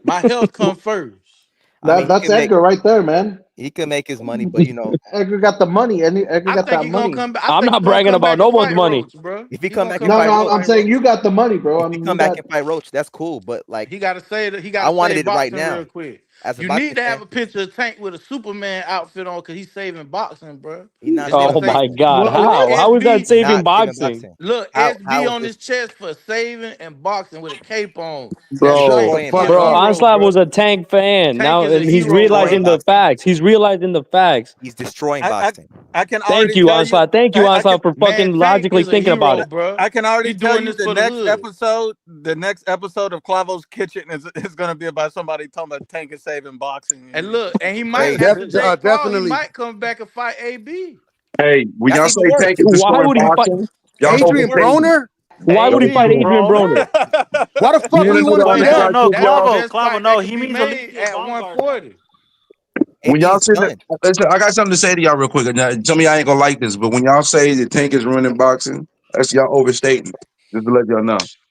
My health come first. That's Edgar right there, man. He can make his money, but you know, Edgar got the money, and Edgar got that money. I'm not bragging about no one's money. If he come back, I'm saying you got the money, bro. If he come back and fight Roach, that's cool. But like, he got to say that he got. I wanted it right now. Real quick. You need to have a picture of Tank with a Superman outfit on because he's saving boxing, bro. Oh my God! How is that saving boxing? Look, SB on his chest for saving and boxing with a cape on. Bro, Onslaught was a Tank fan. Now he's realizing the facts. He's realizing the facts. He's destroying boxing. I can Thank you, Onslaught. Thank you, Onslaught, for fucking logically thinking about it. Bro. I can already tell you the next episode of Clavo's Kitchen is going to be about somebody talking about Tank is saving boxing. And look, and he might definitely might come back and fight AB. Hey, when y'all say Tank is destroying boxing, Adrian Broner? Why would he fight Adrian Broner? Why the fuck do you want to fight him? No, Clavo, no. He means at 140. When y'all say that, listen, I got something to say to y'all real quick. Now, some of y'all ain't gonna like this, but when y'all say that Tank is ruining boxing, that's y'all overstating. Just to let y'all know.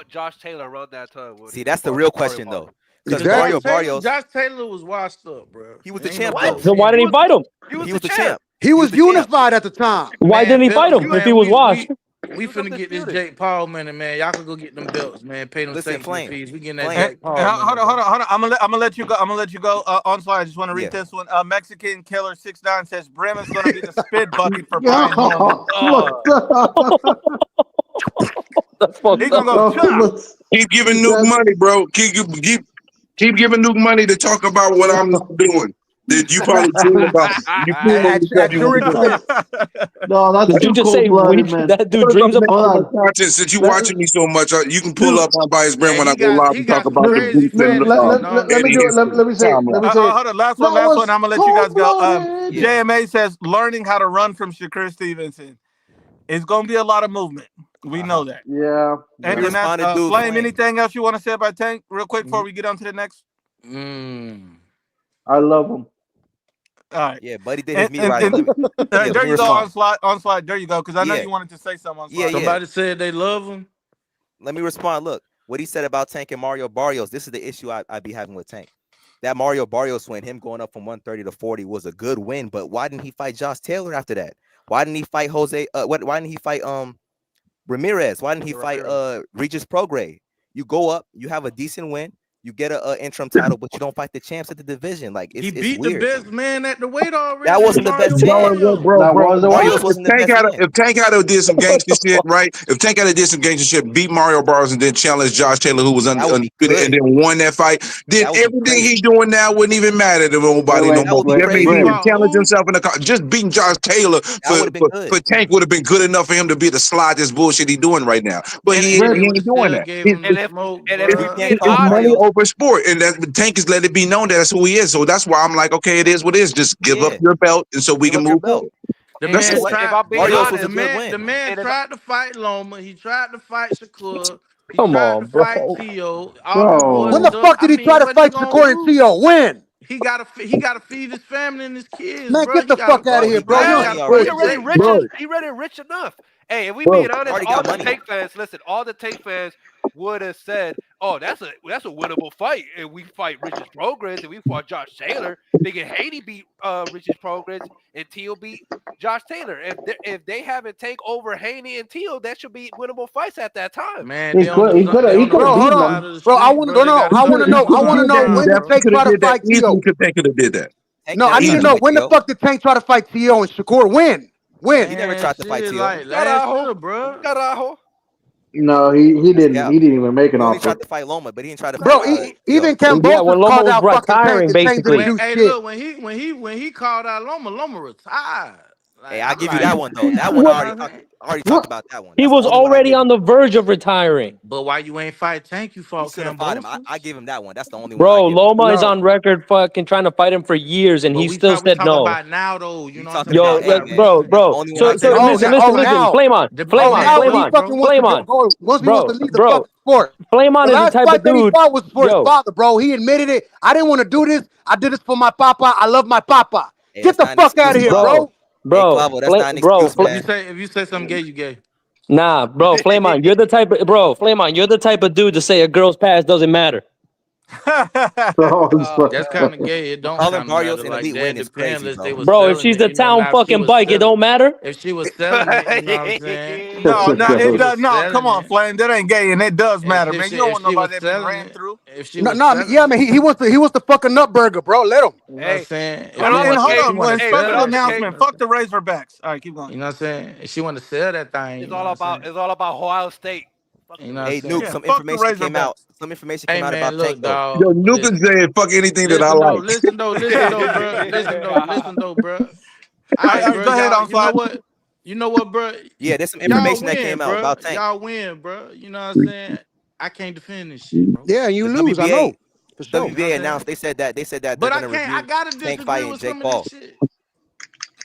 fought Josh Taylor around that time. See, that's the real question though, because Mario Barrios, Josh Taylor was washed up, bro. he was the champ. So why didn't he fight him? He was the champ. He was the champ. unified at the time. Why didn't he fight belts, him if man, he was washed? We finna get this Jake Paul money, man. Y'all can go get them belts, man. Pay them Listen, sanctioning Flame. fees. We getting that Flame. Jake Paul money. Hold on. I'm gonna let you go. Onslaught. I just want to read Yeah. this one. Mexican Killer 69 says Brim is gonna be the spit bucket for Brian Norman. That's fucked He gonna up. go. Keep giving Nuke money, bro. Keep giving Nuke money to talk about what I'm doing. That you probably feel about. You feel when you said you want to do. No, that's Did you too just say cold-blooded, man. that dude dreams about? Hold on. Content, since you watching me so much, you can pull up on Bias Brand when I go live and talk some about the crazy beats and Let me do it. Let me say it. Let me say it. Hold on. Last one. That was I'm gonna let you guys go. cold-blooded. JMA says learning how to run from Shakur Stevenson. It's gonna be a lot of movement. We know that. Yeah. And that's Flame. Anything else you want to say about Tank, real quick, before we get on to the next? I love him. All right. Yeah, Buddy did his meat right. There you go, Onslaught. There you go, because I know you wanted to say something. Yeah. Somebody said they love him. Let me respond. Look, what he said about Tank and Mario Barrios. This is the issue I be having with Tank. That Mario Barrios win, him going up from 130 to 40, was a good win. But why didn't he fight Josh Taylor after that? Why didn't he fight Jose? Why didn't he fight Ramirez? Why didn't he fight Regis Prograis? You go up, you have a decent win. You get an interim title, but you don't fight the champs at the division. Like He beat the best man at the weight already. That wasn't the best man. Bro. If Tank had did some gangster shit, right? If Tank had did some gangster shit, beat Mario Barrios and then challenged Josh Taylor, who was undefeated, and then won that fight, then everything he's doing now wouldn't even matter to nobody no more. That means he challenged himself in the car. Just beating Josh Taylor for Tank would have been good enough for him to be able to slide this bullshit he's doing right now. But he ain't doing that. It's money over sport, and that Tank is let it be known that that's who he is. So that's why I'm like, okay, it is what it is. Just give up your belt, and so we can move forward. The man tried to fight Loma. He tried to fight Shakur. He tried to fight Tio. When the fuck did he try to fight Shakur and Tio? When? He gotta feed his family and his kids. Man, bro. get the fuck out of here, bro. He already rich enough. Hey, if we being honest, all the Tank fans, listen, all the Tank fans would have said, "Oh, that's a winnable fight." And we fight Regis Prograis, and we fought Josh Taylor. Thinking Haney beat Regis Prograis and Teal beat Josh Taylor. If they haven't Tank over Haney and Teal, that should be winnable fights at that time. Man, he could have. Bro, hold on, bro. I want to know when the Tank try to fight Tio. Tank could have did that. No, I need to know when the fuck did Tank try to fight Tio and Shakur? When? He never tried to fight Tio. Bro. No, he didn't. He didn't even make an offer. He tried to fight Loma, but he didn't try to fight. Bro, even Cambosos called out fucking Tank basically. Hey, look, when he called out Loma retired. Like, Hey, I'll give you that one though. That one I already talked about that one. He was already on the verge of retiring. But why you ain't fight Tank? You fought him. I give him that one. That's the only one. Bro, Loma is on record fucking trying to fight him for years, and he still said no. About now though, you know. Bro. So listen. Flame on. Once he wants to leave the fucking sport. Flame on is the type of dude. He fought was for his father, bro. He admitted it. I didn't want to do this. I did this for my papa. I love my papa. Get the fuck out of here, bro. Bro, that's not an excuse, man. If you say something gay, you gay. Nah, bro, Flame on. You're the type of dude to say a girl's past doesn't matter. That's kind of gay. It don't Calling matter like that. It's crazy, bro. If she's the town fucking bike, it don't matter. If she was selling it, you know what I'm saying? It does. No, come on, Flame. That ain't gay, and it does matter, man. You don't want nobody that been ran through. Yeah, man. He wants the fucking nut burger, bro. Let him. You know what I'm saying? Hold on. Special announcement. Fuck the Razorbacks. All right, keep going. You know what I'm saying? If she want to sell that thing, it's all about Ohio State. You know hey, Nuke, some information came out. Some information came out about Tank, though. Yo, Nuke is saying fuck anything that I like. Listen though, bro. All right, bro. Go ahead, Onslaught. You know what, bro? Yeah, there's some information that came out about Tank. Y'all win, bro. You know what I'm saying? I can't defend this shit, bro. Yeah, you lose. I know. For sure. WBA announced they said that they're going to review Tank fighting Jake Paul.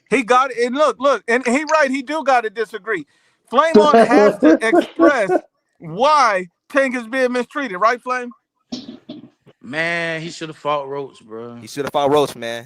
He got it. And look, and he right. He do got to disagree. Flame on has to express why Tank is being mistreated, right, Flame? Man, he should have fought Roach, bro. He should have fought Roach, man.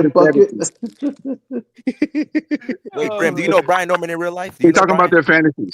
Red bucket. Wait, Brim, do you know Brian Norman in real life? Do They you know talking Brian? about their fantasies.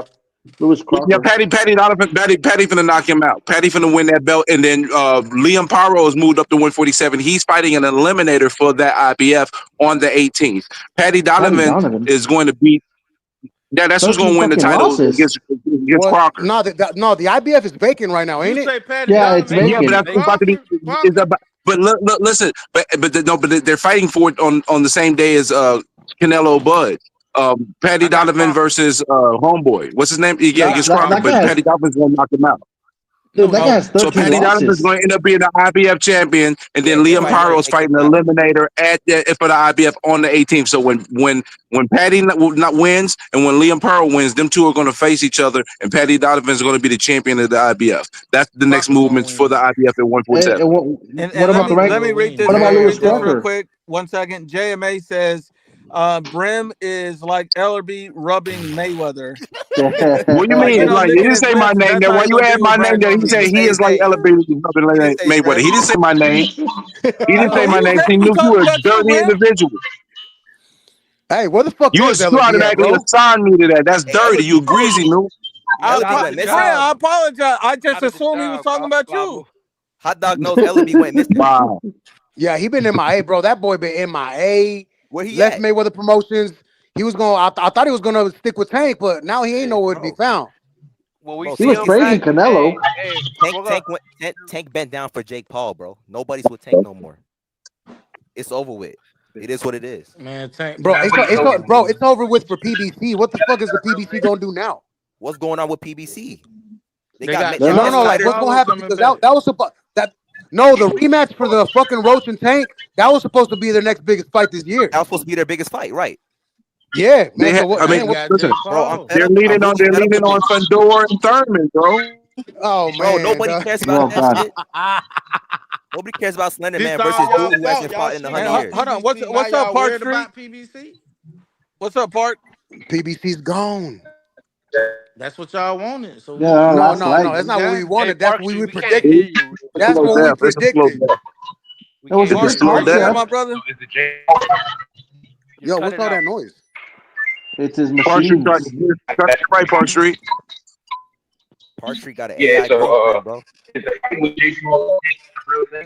Lewis Yeah, Crawford. Patty finna knock him out. Patty finna win that belt, and then Liam Paro has moved up to 147. He's fighting an eliminator for that IBF on the 18th. Patty Donovan is going to beat. Yeah, that's who's going to win the title against Crocker. No, the IBF is vacant right now, ain't You it? say Patty Yeah, it's Donovan? Yeah, but vacant. that's about to be. Is about, but listen, but they're fighting for it on the same day as Canelo Bud. Patty Donovan versus Homeboy. What's his name? Yeah, against Crawford, but Patty Donovan's gonna knock him out. Dude, that guy has 13 So Patty Donovan's losses. going to end up being the IBF champion, and then Liam Pyro's fighting the Eliminator for the IBF on the 18th. So when Patty not wins and when Liam Pyro wins, them two are going to face each other, and Patty Donovan's going to be the champion of the IBF. That's the next movements for the IBF at 147. What about the let me read this. What about Lewis real Crawford? quick. 1 second. JMA says Brim is like Ellerby rubbing Mayweather. What do you mean? Like, he didn't say my name there. Why you add my name there? He said he is like Ellerby rubbing Mayweather. He didn't say my name. He didn't say my name. He knew you were a dirty individual. Hey, what the fuck you is automatically assigned me to that? That's dirty. You greasy, no? I apologize. I just assumed he was talking about you. Hot dog knows Ellerby went missing. Wow. Yeah, he been MIA, bro. That boy been MIA. Where he left at? Mayweather Promotions. He was going. I thought he was gonna stick with Tank, but now he ain't nowhere to be found. Well, he was praising Canelo. Tank bent down for Jake Paul, bro. Nobody's with Tank no more. It's over with. It is what it is. Man, Tank, bro, it's over with for PBC. What the fuck is the PBC gonna do now? What's going on with PBC? They got no. Like, what's gonna happen? Because that was supposed No, the rematch for the fucking Roach and Tank, that was supposed to be their next biggest fight this year. That was supposed to be their biggest fight, right? Yeah, they man. Listen, bro, they're leaning on Fandor and Thurman, bro. Oh man, bro, nobody cares about that shit. Nobody cares about Slender Man versus dude who hasn't fought in 100 years. Hold on, what's up, Park Street? PBC? What's up, Park? PBC's gone. That's what y'all wanted. So yeah, no, that's not what we wanted. That's what we predicted. That's what we predicted. It was a good concept, my brother. Yo, what's all that noise? It's his Park machine. Street, right, Park Street. Park Street got an AI girlfriend, bro.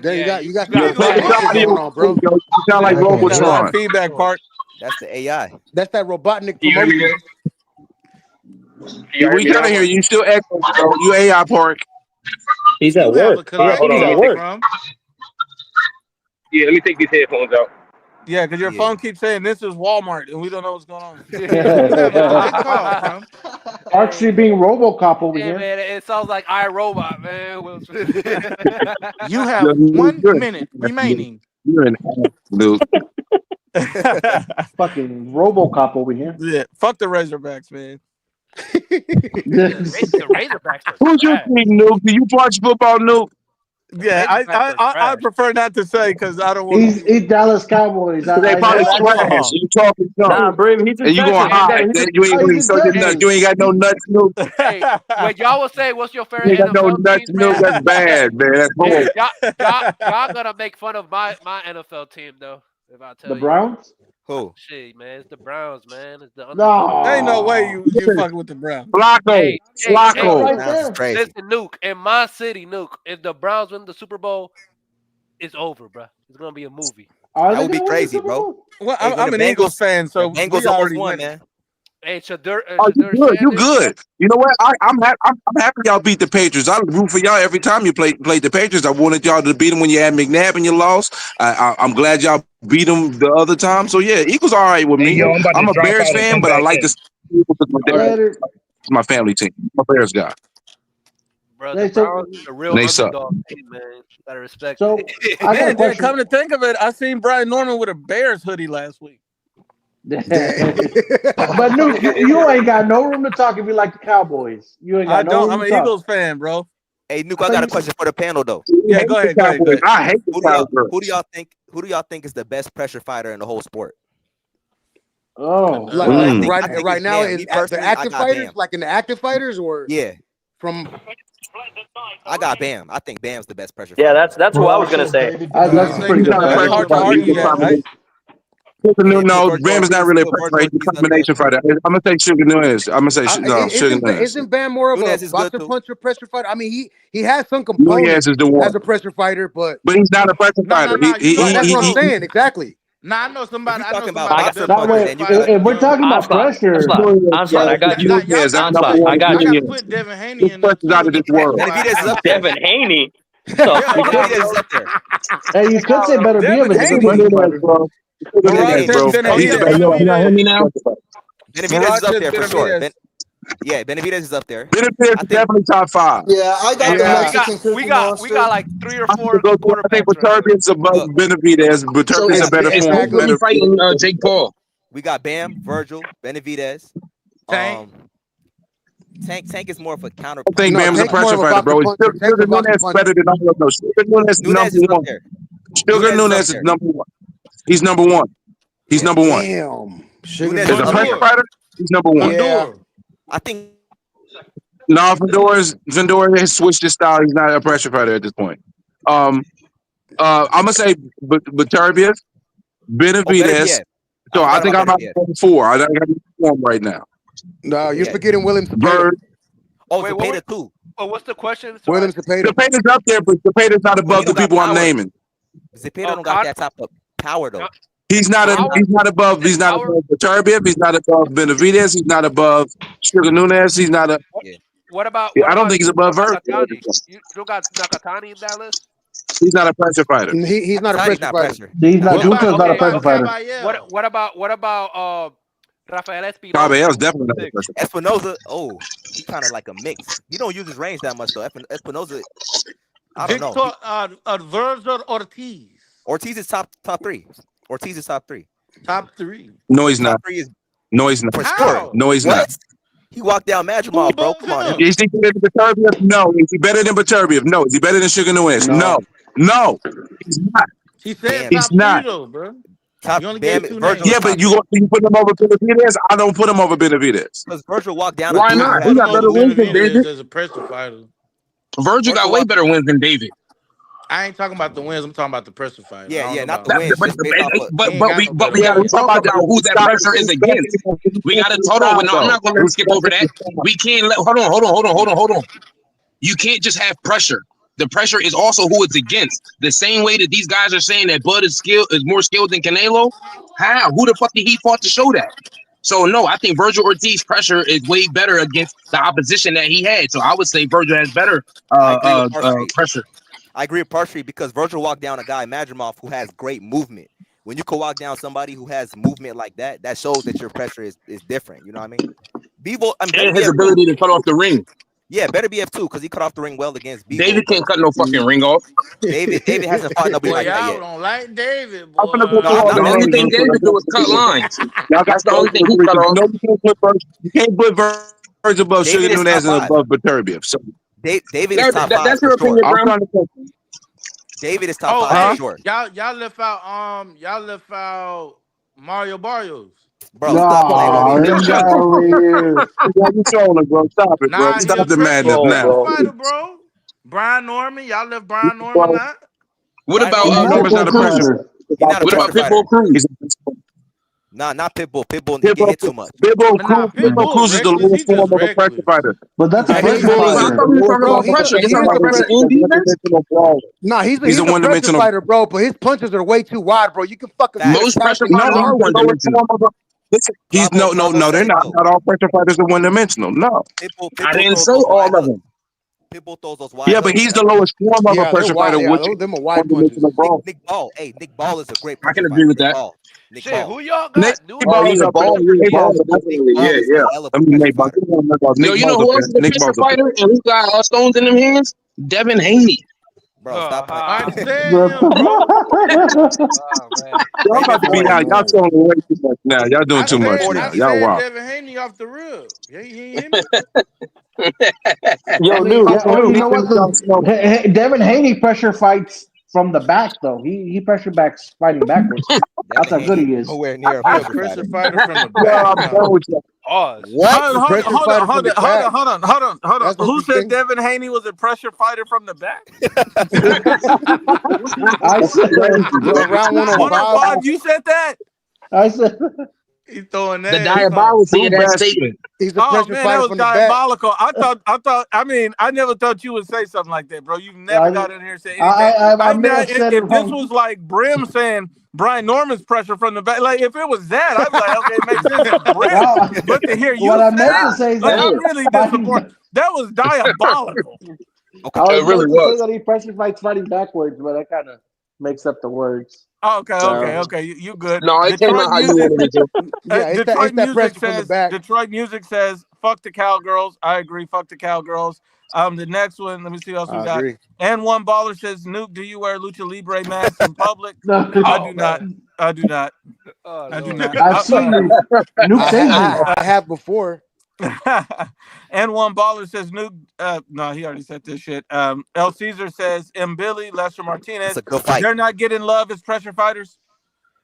There you got going on, bro. You sound like Robotron. Feedback, Park. That's the AI. That's that Robotnik promotion. We kind of hear you. Still echo, bro. You AI Park. He's at work. He's at work. Yeah, let me take these headphones out. Yeah, because your phone keeps saying this is Walmart, and we don't know what's going on. Park Street being RoboCop over here. Man, it sounds like iRobot, man. You have 1 minute remaining. You're an absolute. Fucking RoboCop over here. Yeah, fuck the Razorbacks, man. The Razorbacks are Who's your team, Nuke? Do you watch football, Nuke? Yeah, I prefer not to say because I don't want. He's Dallas Cowboys. They probably trash. You talking Nah, Brim, he's and you going high? You ain't really sucking nuts. You ain't got no nuts, Nuke. Hey, when y'all will say, "What's your favorite You ain't got no NFL nuts, team?" Nuke. That's bad, man. That's horrible. Y'all gonna make fun of my NFL team though. If I tell the Browns. Who? Shit, man, it's the Browns, man. It's the No, there ain't no way you fucking with the Browns. Flacco, Flacco. Listen, Nuke, in my city, Nuke, if the Browns win the Super Bowl, it's over, bro. It's gonna be a movie. That would be crazy, bro. Well, I'm an Eagles fan, so Bengals already won, man. Hey, Shadur, you good? You good? You know what? I'm happy y'all beat the Patriots. I root for y'all every time you played the Patriots. I wanted y'all to beat them when you had McNabb and you lost. I'm glad y'all beat them the other time. So yeah, Eagles all right with me. Hey, yo, I'm a Bears fan, but I like this. It's my family team. I'm a Bears guy. Bro, the Browns is a real underdog team, man. You gotta respect it. Man, come to think of it, I seen Brian Norman with a Bears hoodie last week. But no, you ain't got no room to talk if you like the Cowboys. You ain't got no room I'm to an talk. Eagles fan, bro. Hey, Nuke, I got a question for the panel though. Yeah, go ahead. I hate the Who do y'all think is the best pressure fighter in the whole sport? Oh, right now is the active fighters, like in the active fighters, or from. I got Bam. I think Bam's the best pressure fighter. Yeah, that's who I was gonna say. That's pretty good. It's hard to argue that, right? No, Bam is not really a pressure fighter. He's a combination fighter. I'm gonna say Sugar Nunes. I'm gonna say Sugar Nunes. Isn't Bam more of a boxer puncher pressure fighter? I mean, he has some components is the one. as a pressure fighter, but he's not a pressure fighter. That's what I'm saying. Exactly. Nah, I know somebody. If we're talking about pressure, Onslaught, I got you. Onslaught, I got you. Put Devin Haney in there. Out of this world. Devin Haney. Hey, you could say better be a pressure fighter. Bro. You hear me now? Benavidez is up there for sure. Benavidez. Yeah, Benavidez is up there. Benavidez is definitely top 5. Yeah, I got Hey, the man, Mexican Cookie we Monster. got like 3 or 4 I think quarterbacks right here. Beterbiev is above Look. Benavidez. So Beterbiev is a better it's form. who's really fighting Jake Paul? We got Bam, Virgil, Benavidez. Tank. Tank is more of a counter. I think No, Bam is a Tank's more pressure of a fighter, boxer bro. puncher. Tank's a Sugar boxer Nunez is puncher. better than all of those. Sugar Nunez is Nunez number is up one. there. Sugar Nunez Nunez is is up there. number one. He's number one. He's number one. Damn. Sugar Nunez As is a up pressure there. fighter, he's number one. Yeah. I think No, Vendora has switched his style. He's not a pressure fighter at this point. I'm gonna say Beterbiev, Benavidez. yeah. So I forgot think about I'm Benavidez. at 4. I got to form right now. No, you're Yeah. forgetting William Cepeda. Bird. Oh, Wait, Zepeda too. what's the question? William Cepeda. Cepeda's up there, but Cepeda's not Well, above he the don't got people I'm power. naming. Zepeda don't got that type of power though. He's not Power? above Power? Beterbiev. He's not above Benavidez. He's not above Sugar Nunez. He's not a. What about? I don't think he's above Virgil. Nakatani? You don't got Nakatani in that list? He's not a pressure fighter. He's not a Nakatani's pressure not fighter. pressure. He's not. What about- Dutra's not a okay, pressure fighter. Rafael? What about Rafael Espinosa? Caball's definitely not a pressure fighter. Espinosa, he kind of like a mix. He don't use his range that much though. Espinosa, I don't know. Virgil Ortiz. Ortiz is top 3. Ortiz is top 3. Top 3. No, he's not. Top 3 is No, he's not. for How? sure. No, he's not. What? He walked down Madrimal, bro. Come on. Is he better than Beterbiev? No. Is he better than Beterbiev? No. Is he better than Sugar Nunez? No. No. He's not. He said Damn. top He's not. 3 though, bro. Top You only Bam, gave 2 Virgil names. Yeah, is but top you put him over Benavidez? I don't put him over Benavidez. because Virgil walked down. Why a dude not? who He had- got better wins than David. As a pressure fighter. Virgil got way better wins than David. I ain't talking about the wins. I'm talking about the pressure fighter. Yeah, I don't yeah, know not about- the wins. But, Just based off of, we got to talk about who that pressure is against. We got to hold on. No, I'm not going to skip over that. We can't let. Hold on. You can't just have pressure. The pressure is also who it's against. The same way that these guys are saying that Bud is more skilled than Canelo. How? Who the fuck did he fought to show that? So no, I think Virgil Ortiz pressure is way better against the opposition that he had. So I would say Virgil has better pressure. I agree with partially because Virgil walked down a guy, Madrimov, who has great movement. When you can walk down somebody who has movement like that, that shows that your pressure is different. You know what I mean? And his ability to cut off the ring. Yeah, better BF too because he cut off the ring well against Bevo. David can't cut no fucking ring off. David hasn't fought nobody Boy, like that y'all yet. don't like David, boy. The only thing David do is cut lines. That's the only thing he cut off. No, you can't put Virgil above Sugar Nunez and above Beterbiev. So David is top 5 That's for your sure. opinion, bro. David is top 5 for sure. Y'all left out Mario Barrios. Bro, No, this guy over here. You trolling, bro. Stop it, bro. Stop the madness now. Fighter, bro. Brian Norman. Y'all left Brian Norman out. What about Norman's not a pressure. What about Pitbull Cruz? Nah, not Pitbull. Pitbull get hit too much. Pitbull Cruz is the lowest form of a pressure fighter. But that's a pressure I fighter. thought we were talking about pressure. You talking about pressure in defense? Nah, he's a pressure one-dimensional fighter, bro. But his punches are way too wide, bro. You can fucking Most pressure fighters are one-dimensional. He's no. They're not. Not all pressure fighters are one-dimensional. No. I didn't say all of them. Pitbull throws those wide. Yeah, but he's the lowest form of a pressure fighter. Them are wide punches. Nick Ball. Hey, Nick Ball is a great. I can agree with that. Nick Shit, Ball. who y'all Nick got? Ball is a ball. Yeah. I mean, Nick Ball. Yo, you know who else is a pressure fighter and who got stones in them hands? Devin Haney. Bro, stop I playing. said him, bro. Y'all about to be out. Y'all showing way too much now. Y'all doing too much now. Y'all wild. Devin Haney off the rib. Yeah, he hear me? Yo, dude, you know what? Devin Haney pressure fights from the back, though. He pressure backs fighting backwards. That's how good he is. Nowhere near a Pressure fighter from the Yeah, I'm back. done with you. Pause. Hold on. Who said interesting. Devin Haney was a pressure fighter from the back? I said, Round 105. Bob, you said that? I said, He's throwing that. The diabolical of that statement. He's a Oh pressure man, fighter that was from the back. diabolical. I never thought you would say something like that, bro. You've never got in here and said anything. I may have said it If this wrong. was like Brim saying Brian Norman's pressure from the back, like if it was that, I'd be like, okay, it makes sense. It's Brim. No, But to hear you what I say meant that, to say is like, that I'm really disappointed. That was diabolical. I was It really going to say was. that he pressure fights fighting backwards, but I kind of mix up the words. Oh, okay. You good? No, it came Detroit out how you music. wanted it to. Yeah, it's Detroit that music pressure from the says. back. Detroit music says. Fuck the cowgirls. I agree. Fuck the cowgirls. The next one. Let me see what else we I got. agree. And one baller says, "Nuke, do you wear lucha libre masks in public?" No, I Oh do not. man. I do not. Oh I do Lord. not. I've seen you. Nuke's Asian. I have before. And one baller says Nuke. No, he already said this shit. El Caesar says M. Billy, Lester It's Martinez. a good fight. They're not getting love as pressure fighters.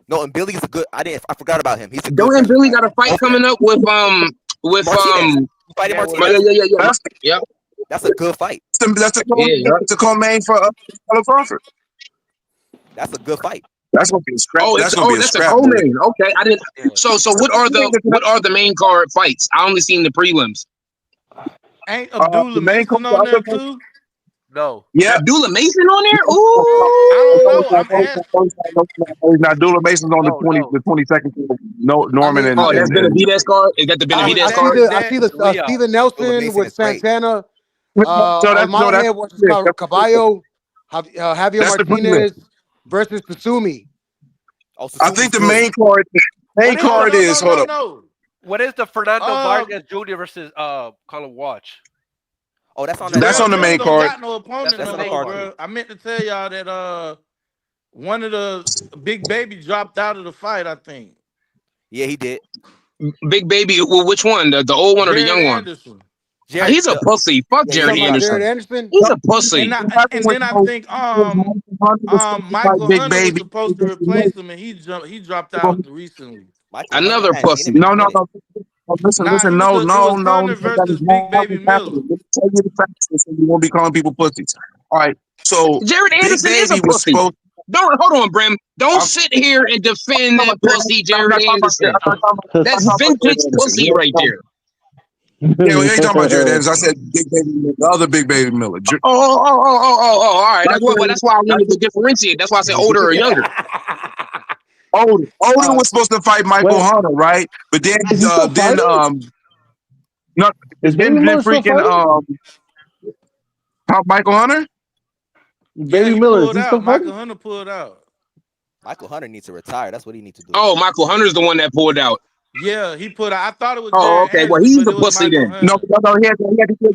No, and Billy's a good. I forgot about him. He's a good Don't and pressure Billy fighter. got a fight Both of coming them. up with Martinez. You fighting Yeah, well, Martinez? yeah. That's a good fight. That's the co-main for Crawford. That's a good fight. That's gonna be a scrap. That's gonna be a That's a scrap, boy. co-main. Okay, I didn't. Yeah. So what are the main card fights? I only seen the prelims. Ain't Abdullah The main Mason on there card. too? no. Yeah. Abdullah Mason on there? I don't know. Ooh. I'm asking. Now Dula Mason's on No. the 22nd. No, I Norman mean, Oh, that's Benavidez card. Is that the Oh, is Benavidez I see that card? the that? Leon. Stephen Abdullah Nelson Mason with is great. Santana. that's Almada versus Caballo. Javier that's the prelim. Martinez versus Tatsumi. Oh, I Suzumi's think the good. main card. No, Is hold up. no. What is the Fernando Uh, Vargas Jr. versus Colin Watch? Oh, that's on that. That's Jarrell on the Miller main don't card. got no opponent That's no on the more, main bro. I meant to tell y'all that one of the Big Baby dropped out of the fight. I think Yeah, he did. Big Baby. Well, which one? The old one or the Jared young one? Anderson. Jared, He's a pussy. Fuck yeah, You Jared talking about Jared Anderson. Anderson? He's a pussy. And then I think Michael Big Hunter was Baby. supposed to replace him, and he dropped out recently. Michael Hunter Another ain't pussy. in a No. minute. Listen, Nah, no. it was Hunter versus Big Baby Nothing's Miller. happening. Let me tell you the facts, so you won't be calling people pussies. All right. So Jared Big Anderson is a Baby was pussy. supposed. Don't hold on, Brim. Don't I'm sit here and defend talking that about pussy, I'm Jared not talking about Anderson. I'm not That's talking about Jared vintage Anderson. pussy right there. Yeah, we ain't talking about Jared Anderson. I said Big Baby Miller, the other Big Baby Miller. All right. That's why I wanted to differentiate. That's why I said older or younger. Older was supposed to fight Michael Hunter, right? But then Is he still fighting? no, Is then Baby Miller still freaking fighting? Michael Hunter. Yeah, Baby he Miller, is pulled he still out. Michael fighting? Hunter pulled out. Michael Hunter needs to retire. That's what he needs to do. Oh, Michael Hunter's the one that pulled out. Yeah, he put out. I thought it was Oh, Jared okay. Well, Anderson, he's but the it was pussy Michael then. No, Hunter. he had to deal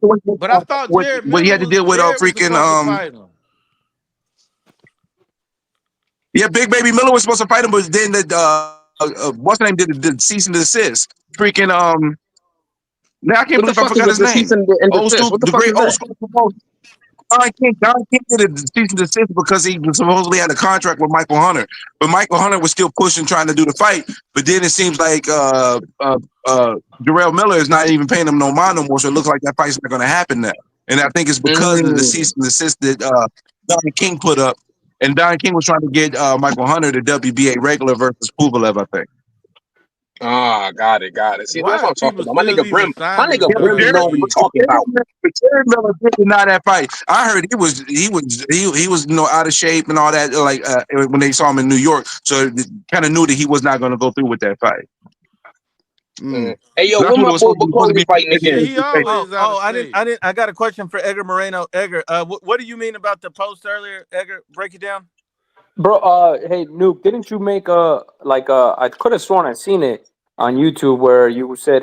with But I thought Jared what he Miller had to deal with Jared was freaking supposed to fight him. yeah, Big Baby Miller was supposed to fight him, but then what's the name did the cease and desist. Freaking now I can't What the believe I fuck is forgot his the name. cease and Old desist? school, What the the fuck great is old that? school promoter. Don King did a cease and desist because he supposedly had a contract with Michael Hunter, but Michael Hunter was still pushing, trying to do the fight. But then it seems like Jarrell Miller is not even paying him no mind no more, so it looks like that fight's not going to happen now. And I think it's because of the cease and desist that Don King put up, and Don King was trying to get Michael Hunter to WBA regular versus Puvalev, I think. Ah, got it. See, that's Why what are I'm talking people about. My still nigga even Brim, my signing nigga the Brim be knowing what he's WB? talking about. Jared Miller did not that fight. I heard he was out of shape and all that when they saw him in New York, so kind of knew that he was not going to go through with that fight. Hey, yo, That's when what it my was boy supposed to Bukoli be. fighting Yeah, again? he always out of I shape. didn't. I got a question for Edgar Moreno. Edgar, what do you mean about the post earlier? Edgar, break it down. Bro, hey Nuke, didn't you make I could have sworn I seen it on YouTube where you said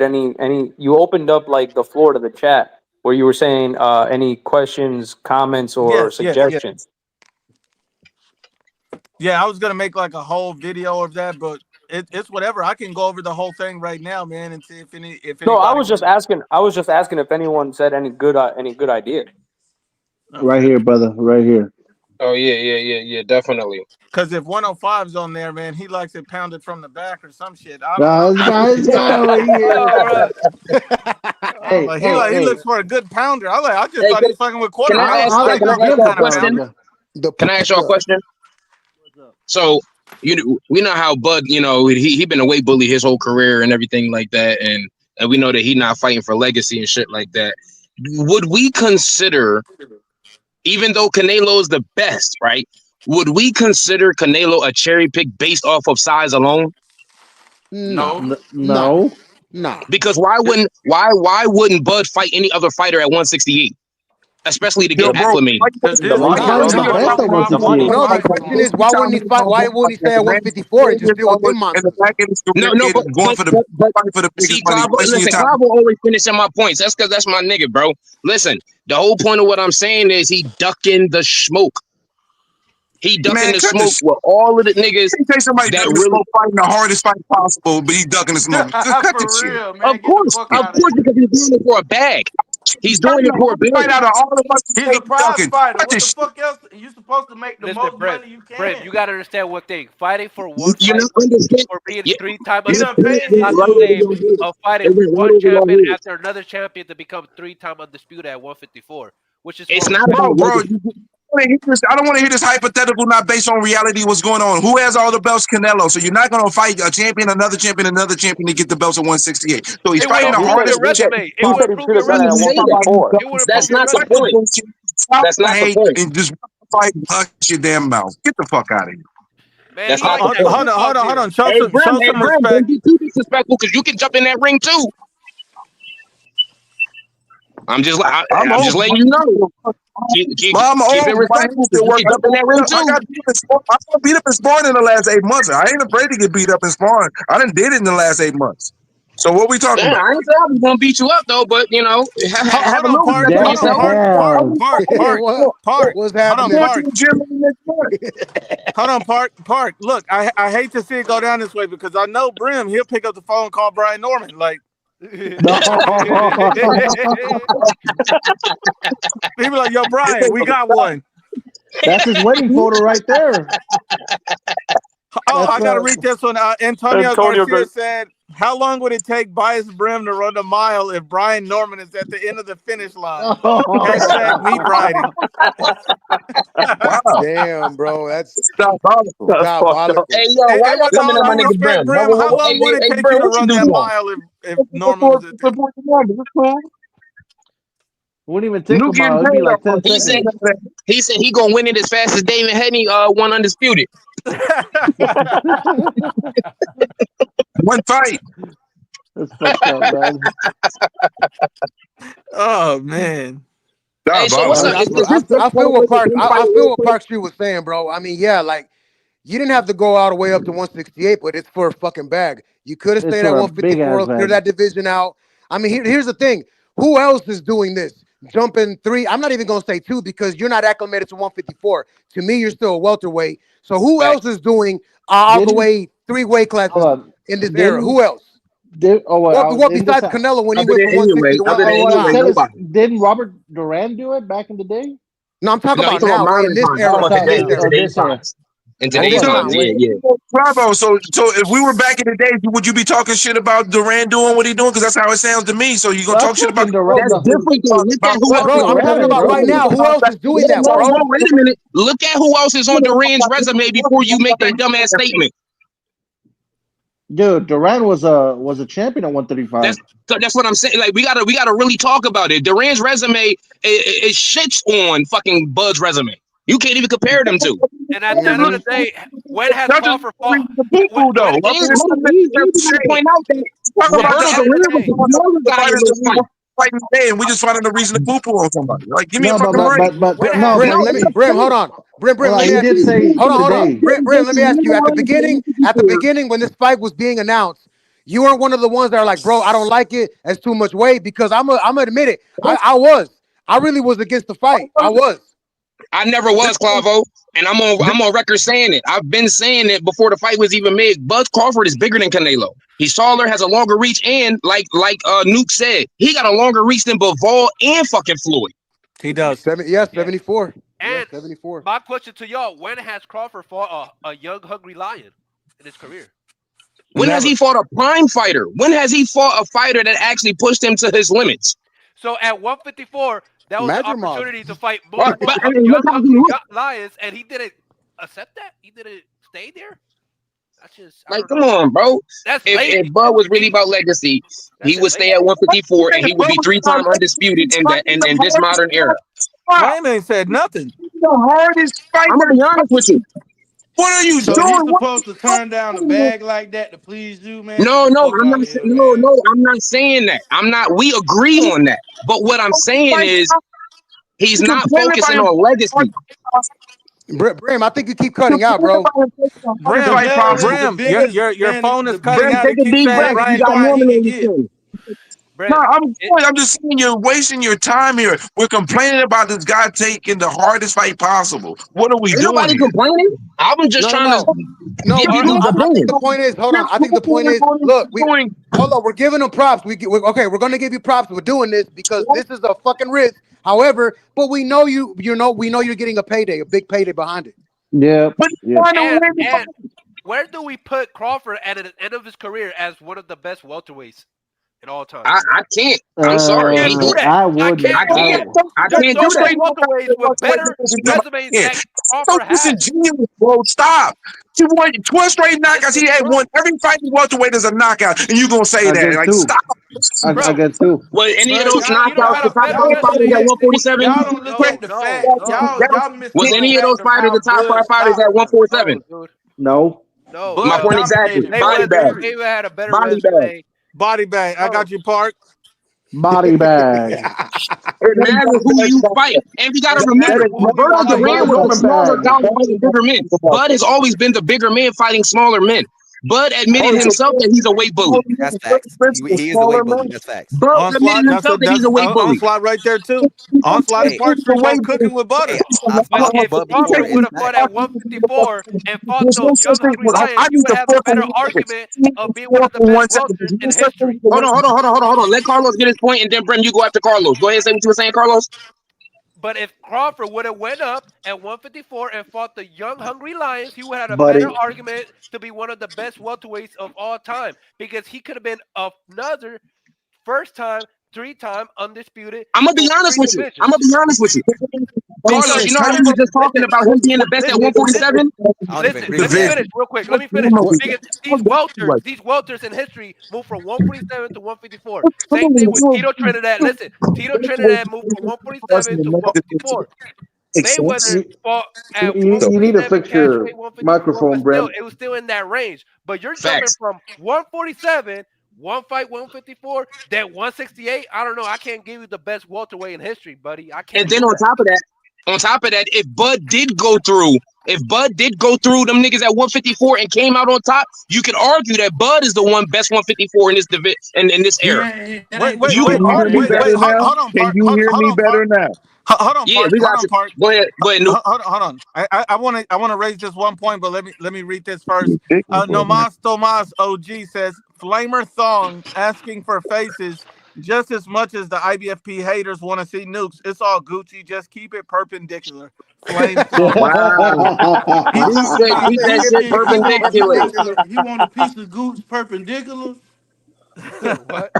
you opened up like the floor to the chat where you were saying any questions, comments, or Yes. suggestions. Yeah, I was gonna make like a whole video of that, but it's whatever. I can go over the whole thing right now, man, and see if anybody. No, I was just asking if anyone said any good idea. Right here, brother. Right here. Oh yeah, definitely. Because if 105's on there, man, he likes it pounded from the back or some shit. I don't Nah, know. this guy over here. He looks for a good pounder. I just Hey, thought he was fucking with can I quarterbacks. ask? I like Can I to ask give y'all him a question? Can I ask y'all a question? So we know how Bud, he been a weight bully his whole career and everything like that, and we know that he not fighting for legacy and shit like that. Would we consider, even though Canelo is the best, right? Would we consider Canelo a cherry pick based off of size alone? No. No. Because why wouldn't Bud fight any other fighter at 168? especially to Yo, get bro, acclimated. Because Why wouldn't he bet at the 168? No, my question is, why wouldn't he fight? Why wouldn't he stay at 154 and just deal with them and the monsters? fact that it's No, no, going for the fight for the see, biggest money, Clavo, wasting your listen, time. Clavo always finishing my points. That's because that's my nigga, bro. Listen, the whole point of what I'm saying is he ducking the smoke. He ducking Man, the cut the smoke shit. with all of the niggas You take somebody that ducking the really. smoke, fighting the hardest fight possible, but he ducking the smoke. Cut the For shit. real, man. Of Get the course, fuck out of here. because he's doing it for a bag. He's He's doing fighting it the for a hardest fight bag. out of all of us. He's a prize Ducking. fighter. Cut What the the shit. fuck else? You supposed to make the Listen, most Brent, money you Brent, can. you gotta understand one thing. Fighting for one You fight not understand. or being Yeah, 3-time He yeah, done undisputed paid is his not right the over dues. same your head. of It fighting went right one over your champion head. after another champion to become 3-time undisputed at 154, which is It's for not respect. about Bro, legacy. I don't want to hear this hypothetical, not based on reality. What's going on? Who has all the belts? Canelo. So you're not going to fight a champion, another to get the belts at 168. So he's It would fighting the He improve said your hardest he said shit. resume. It he would said he improve should your have done it at Didn't say resume. that. 154. It would improve That's your not the Cut the resume. point. bullshit. Stop That's the not the hate point. and just fight. Hush your damn mouth. Get the fuck out of here. Man, That's he not like the Hold that point. on, shit hold talk on, hold there. on. Show Hey, some, Brim, show some don't respect. be too disrespectful because you can jump in that ring too. I'm just, I'm I'm just old. letting you know. I'm Keep it old. My respectful hands because still you work. can jump in that ring I too. got beat up in sparring in the last 8 months. I ain't afraid to get beat up in sparring. I done did it in the last 8 months. So what we talking Yeah, about? I ain't say I was gonna beat you up though, but you know, have Hold a on, little Park. respect for Hold on, yourself. Park. Park. Damn. Park. Yeah, Park. Park. what's Hold on, happening? Going to Park. the gym in the next month. Hold on, Park. Park. Look, I hate to see it go down this way because I know Brim. He'll pick up the phone and call Brian Norman. Like No. he be like, "Yo, Brian, we got one." That's his wedding photo right there. Oh, That's I got to read this one. Antonio Antonio Garcia Gar- said, "How long would it take Bias Brim to run a mile if Brian Norman is at the end of the finish line?" Hashtag meat riding. Wow. Damn, bro, that's It's diabolical. That's fucked up. diabolical. Hey yo, why And y'all with coming all at my due nigga respect, Brim? Brim, how long would it Hey, take you Brim, to what you run do that to him? mile if Norman was at the Wouldn't even take a Nuke getting mile. It'd be paid like off 10 He said seconds. he gonna win it as fast as David Hedney won undisputed. one fight. That's fucked up, man. Oh man. Hey, so what's I mean, up? Diabolical. Is this I feel what Park I feel real what quick? Park Street was saying, bro. I mean, yeah, like you didn't have to go all the way up to 168, but it's for a fucking bag. You could have It's stayed at for a big ass 154, clear bag. that division out. I mean, here's the thing: who else is doing this? Jumping three. I'm not even gonna say two because you're not acclimated to 154. To me, you're still a welterweight. So who else is doing all the Didn't way 3 weight classes hold on. in this era? Who else? What Didn't this besides Canelo when he went from Anyway, 160 to other than 155? anyway, nobody. didn't Robert Duran do it back in the day? No, I'm talking No, you about talking about now, right? In modern this times. Oh, Talking era, about in this today, in oh, era. today's this era. times. In I was today's about to This say, times, time. yeah, wait. yeah. Bravo. So if we were back in the days, would you be talking shit about Duran doing what he doing? Because that's how it sounds to me. So you gonna talk That's shit about fucking Duran. That's different though. Look at who else That's is Bro, on I'm talking Duran, about Duran's right bro. now. Who else is doing that, bro? Wait a minute. Look at who else is on Duran's resume before you make that dumbass statement. Dude, Duran was a champion at 135. That's what I'm saying. Like we gotta really talk about it. Duran's resume it shits on fucking Bud's resume. You can't even compare them two. And at the end of the day, when has Crawford fought? When And he want to point out that at the Roberto end of the Duran was day, the smaller guy in this fight. fighting today, and we just finding a reason to poo-poo on somebody. Like, give me a No, fucking break. when no, has but Brim, hold on. Brim, hold on, let me he ask did you. say Hold on. today. Brim, let me ask you. At the beginning, when this fight was being announced, you weren't one of the ones that are like, bro, I don't like it. That's too much weight. Because I'm gonna admit it. I was. I really was against the fight. I was. I never was, Clavo, and I'm on record saying it. I've been saying it before the fight was even made. Bud Crawford is bigger than Canelo. He's taller, has a longer reach, and like Nuke said, he got a longer reach than Bivol and fucking Floyd. He does. 74. And 74. my question to y'all: when has Crawford fought a young, hungry lion in his career? When has he fought a prime fighter? When has he fought a fighter that actually pushed him to his limits? So at 154, that was the Madrimov. opportunity to fight more But young, look how he hungry looked. lions, and he didn't accept that. He didn't stay there. That's just Like, come on, bro. That's If lazy. Bud was really about legacy, he would stay at 154 and he would be 3-time undisputed in this modern era. Flame ain't said nothing. The hardest fight. I'm gonna be honest with you. What are you So he's doing? supposed to turn down a bag like that to please you, man? No, Get the no, fuck I'm out not. of here, No, man. no, I'm not saying that. I'm not. We agree on that. But what I'm saying is, He's not focusing on legacy. Brim, I think you keep cutting out, bro. Brim, Canelo is the Brim, biggest your man. phone is The cutting Brim, out. take It a keeps deep saying breath. You Ryan got fight Garcia. he normally can on get. your No, I'm just saying you're wasting your time here. We're complaining about this guy taking the hardest fight possible. What are we Ain't doing nobody here? complaining. I'm just trying to No, give you I his think opinion. the point is, hold on. I think the point is, look, hold on. We're giving him props. We're going to give you props. We're doing this because this is a fucking risk. However, but we know we know you're getting a payday, a big payday behind it. Yeah. But Yeah. And where do we put Crawford at the end of his career as one of the best welterweights in all time? I can't. I'm sorry. Can't do that. I I wouldn't. can't do that. I There's can't so do that. many welterweights with better resumes Yeah, that so Crawford has. disingenuous, bro. Stop. He won 12 straight It's knockouts. the He had truth. won every fight in welterweight as a knockout, and you gonna say I that? get Like, two. stop. I Bro, get two. Was any of Bro, those you don't knockouts got the a top better five fighters resume at than 147? y'all don't look at the fact. Y'all missing Was the any of those fact of fighters how the top Bud five fighters stopped at him. 147? no, dude. No. No, My Bud point bro. exactly. dominated Bud Body bag. Mayweather had a better Body bag. resume. Body bag. I Bro, got you, Park. Body bag. It matters who you fight. And we got to it remember, matters who you Roberto That's a fight. Duran Bud was the Norman smaller bag. guy fighting bigger men. Bud has always been the bigger man fighting smaller men. Bud admitted himself that he's a weight bully. That's facts. He is a weight bully. That's facts. Bud admitted Onslaught. himself that he's a weight bully. Onslaught right there too. Onslaught and Hey, Park Street both cooking with hey, butter. I But fought if Bud before. Crawford would It's have fought facts. at 154 and fought There's no those such young thing. hungry I lions, you need would the have a fourth better one. argument of being one Fourth of the and best 1 second. welters There's in no such thing history. for Hold on. Let Carlos get his point, and then Brim, you go after Carlos. Go ahead and say what you were saying, Carlos. But if Crawford would have went up at 154 and fought the young hungry lions, he would have had a better Buddy. argument to be one of the best welterweights of all time because he could have been another first time, 3-time undisputed I'm gonna be in honest three with you. I'm divisions. gonna be honest with you. Carlos, you Because know how none you of were them just talking listen, about him being the best at listen, listen, 147? I don't even listen. agree Let with me that. finish real quick. Let me finish because these welters in history moved from 147 to 154. Same thing with Tito Trinidad. Listen, Tito Trinidad moved from 147 to 154. Mayweather You, fought at you need to 147, fix cash your weight 154, but microphone, still, Brim. it was still in that range. But you're jumping Facts. from 147, one fight 154, then 168. I don't know. I can't give you the best welterweight in history, buddy. I And can't then do that. on top of that, if Bud did go through them niggas at 154 and came out on top, you could argue that Bud is the best 154 in this division and in this era. It Wait, ain't the wait, You wait, could fight. Park. hear me argue Wait, that. better wait. now? Hold on, Can Park. you hear Hold me on, better Park. now? Hold on, Yeah, Park. we Hold got on, you. Park. Go ahead, Nuke. Hold on. I want to raise this one point, but let me read this first. Nomas Tomas OG says Flamer Thong asking for faces just as much as the IBFP haters want to see nukes. It's all Gucci. Just keep it perpendicular. Flame Thong. Wow. He He talking said about keep that shit perpendicular. he want a piece of Gooch perpendicular. What?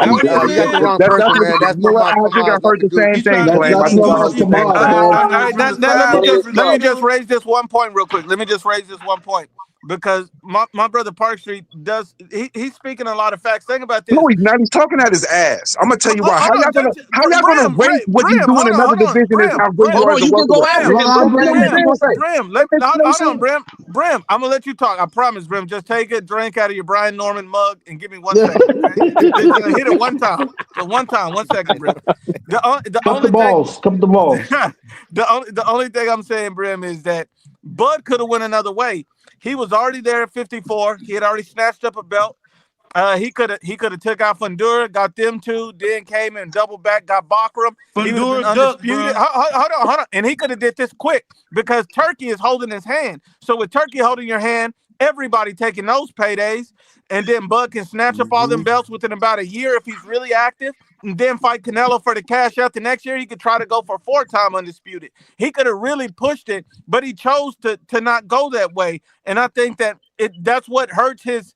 That what he You got the said? wrong person, man. You That's know what? I think I Tomas, not heard the the same He Gucci. thing, trying to Flame. get I me That's think I Thomas heard Gucci. the same Tomas, thing. I man. All want right, from the now let me side. just raise this one point real quick. Let me just raise this one point because my brother Park Street does he's speaking a lot of facts. Think about No, this. he's not. He's talking out his ass. I'm gonna tell you why. Hold on, How y'all gonna rate what you do in another division as how good you Hold are on, as a you can go welterweight? after Brim, him, Brim. Ron, Let him finish Brim. what he Brim, That makes no hold on, sense. Brim. I'm gonna let you talk. I promise, Brim. Just take a drink out of your Brian Norman mug and give me 1 second, okay? Just hit it one time. Just one time, 1 second, Brim. The Come the only thing, balls. Come the balls. the only thing I'm saying, Brim, is that Bud could have went another way. He was already there at 54. He had already snatched up a belt. He could have took out Fundura, got them two, then came and double back, got Bakram. He would have been Fundura duck, undisputed. bro. Hold on. And he could have did this quick because Turkey is holding his hand. So with Turkey holding your hand, everybody taking those paydays, and then Bud can snatch up all them belts within about a year if he's really active, and then fight Canelo for the cash out the next year. He could try to go for 4-time undisputed. He could have really pushed it, but he chose to not go that way. And I think that that's what hurts his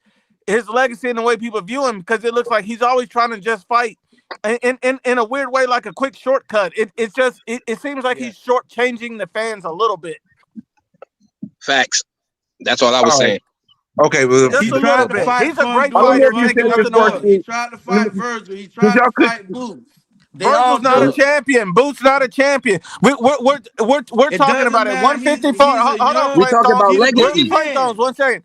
legacy and the way people view him, because it looks like he's always trying to just fight in a weird way, like a quick shortcut. It seems like he's shortchanging the fans a little bit. Facts. That's all I was saying. Okay, well, Just He a little tried to bit. fight He's a great I don't know Fundora fighter, if you taking said this nothing part. away. He tried to fight Virgil. He Since tried y'all to could, fight Boots. They all Virgil's not a good. champion. Boots not a champion. We're It talking doesn't about it. matter. 154. He's a Hold on, young. We Flame talking Thongs. about He the Flame legacy. boogeyman. Thongs. 1 second.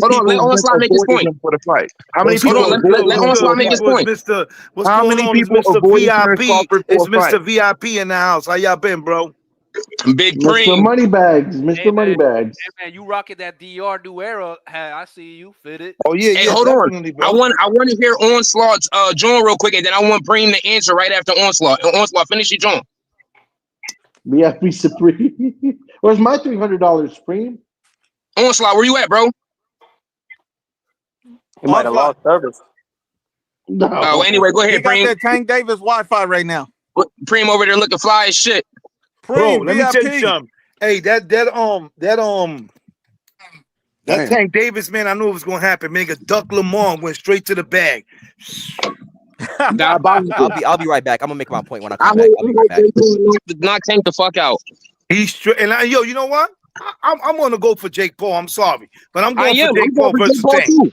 Hold on, let Onslaught make his point. For the fight? How many Hold on, let Onslaught make his point. How many people avoided Terrence Crawford for a fight? VIP in the house. How y'all been, bro? Big Mr. Preem. Moneybags, Mr. Hey, man. Moneybags. Hey, man, you rocking that DR New Era hat. I see you fitted. Oh yeah, Hey, hold on. I want to hear Onslaught's joint real quick, and then I want Preem to answer right after Onslaught. Onslaught, finish your joint. VIP Supreme. Where's my $300 Supreme? Onslaught, where you at, bro? He might have lost service. No. Oh, anyway, go He ahead, got Preem. that Tank Davis Wi-Fi right now. Preem over there looking fly as shit. Bro, Preem, let me tell you VIP. something. Hey, that Tank Davis, man, I knew it was gonna happen. Man, a Duck Lamar went straight to the bag. I'll be right back. I'm gonna make my point when I I come back. I'll be right back. Not Tank the fuck out. He's straight, and you know what? I'm gonna go for Jake Paul. I'm sorry, but I'm going for Jake Paul versus Tank. Too.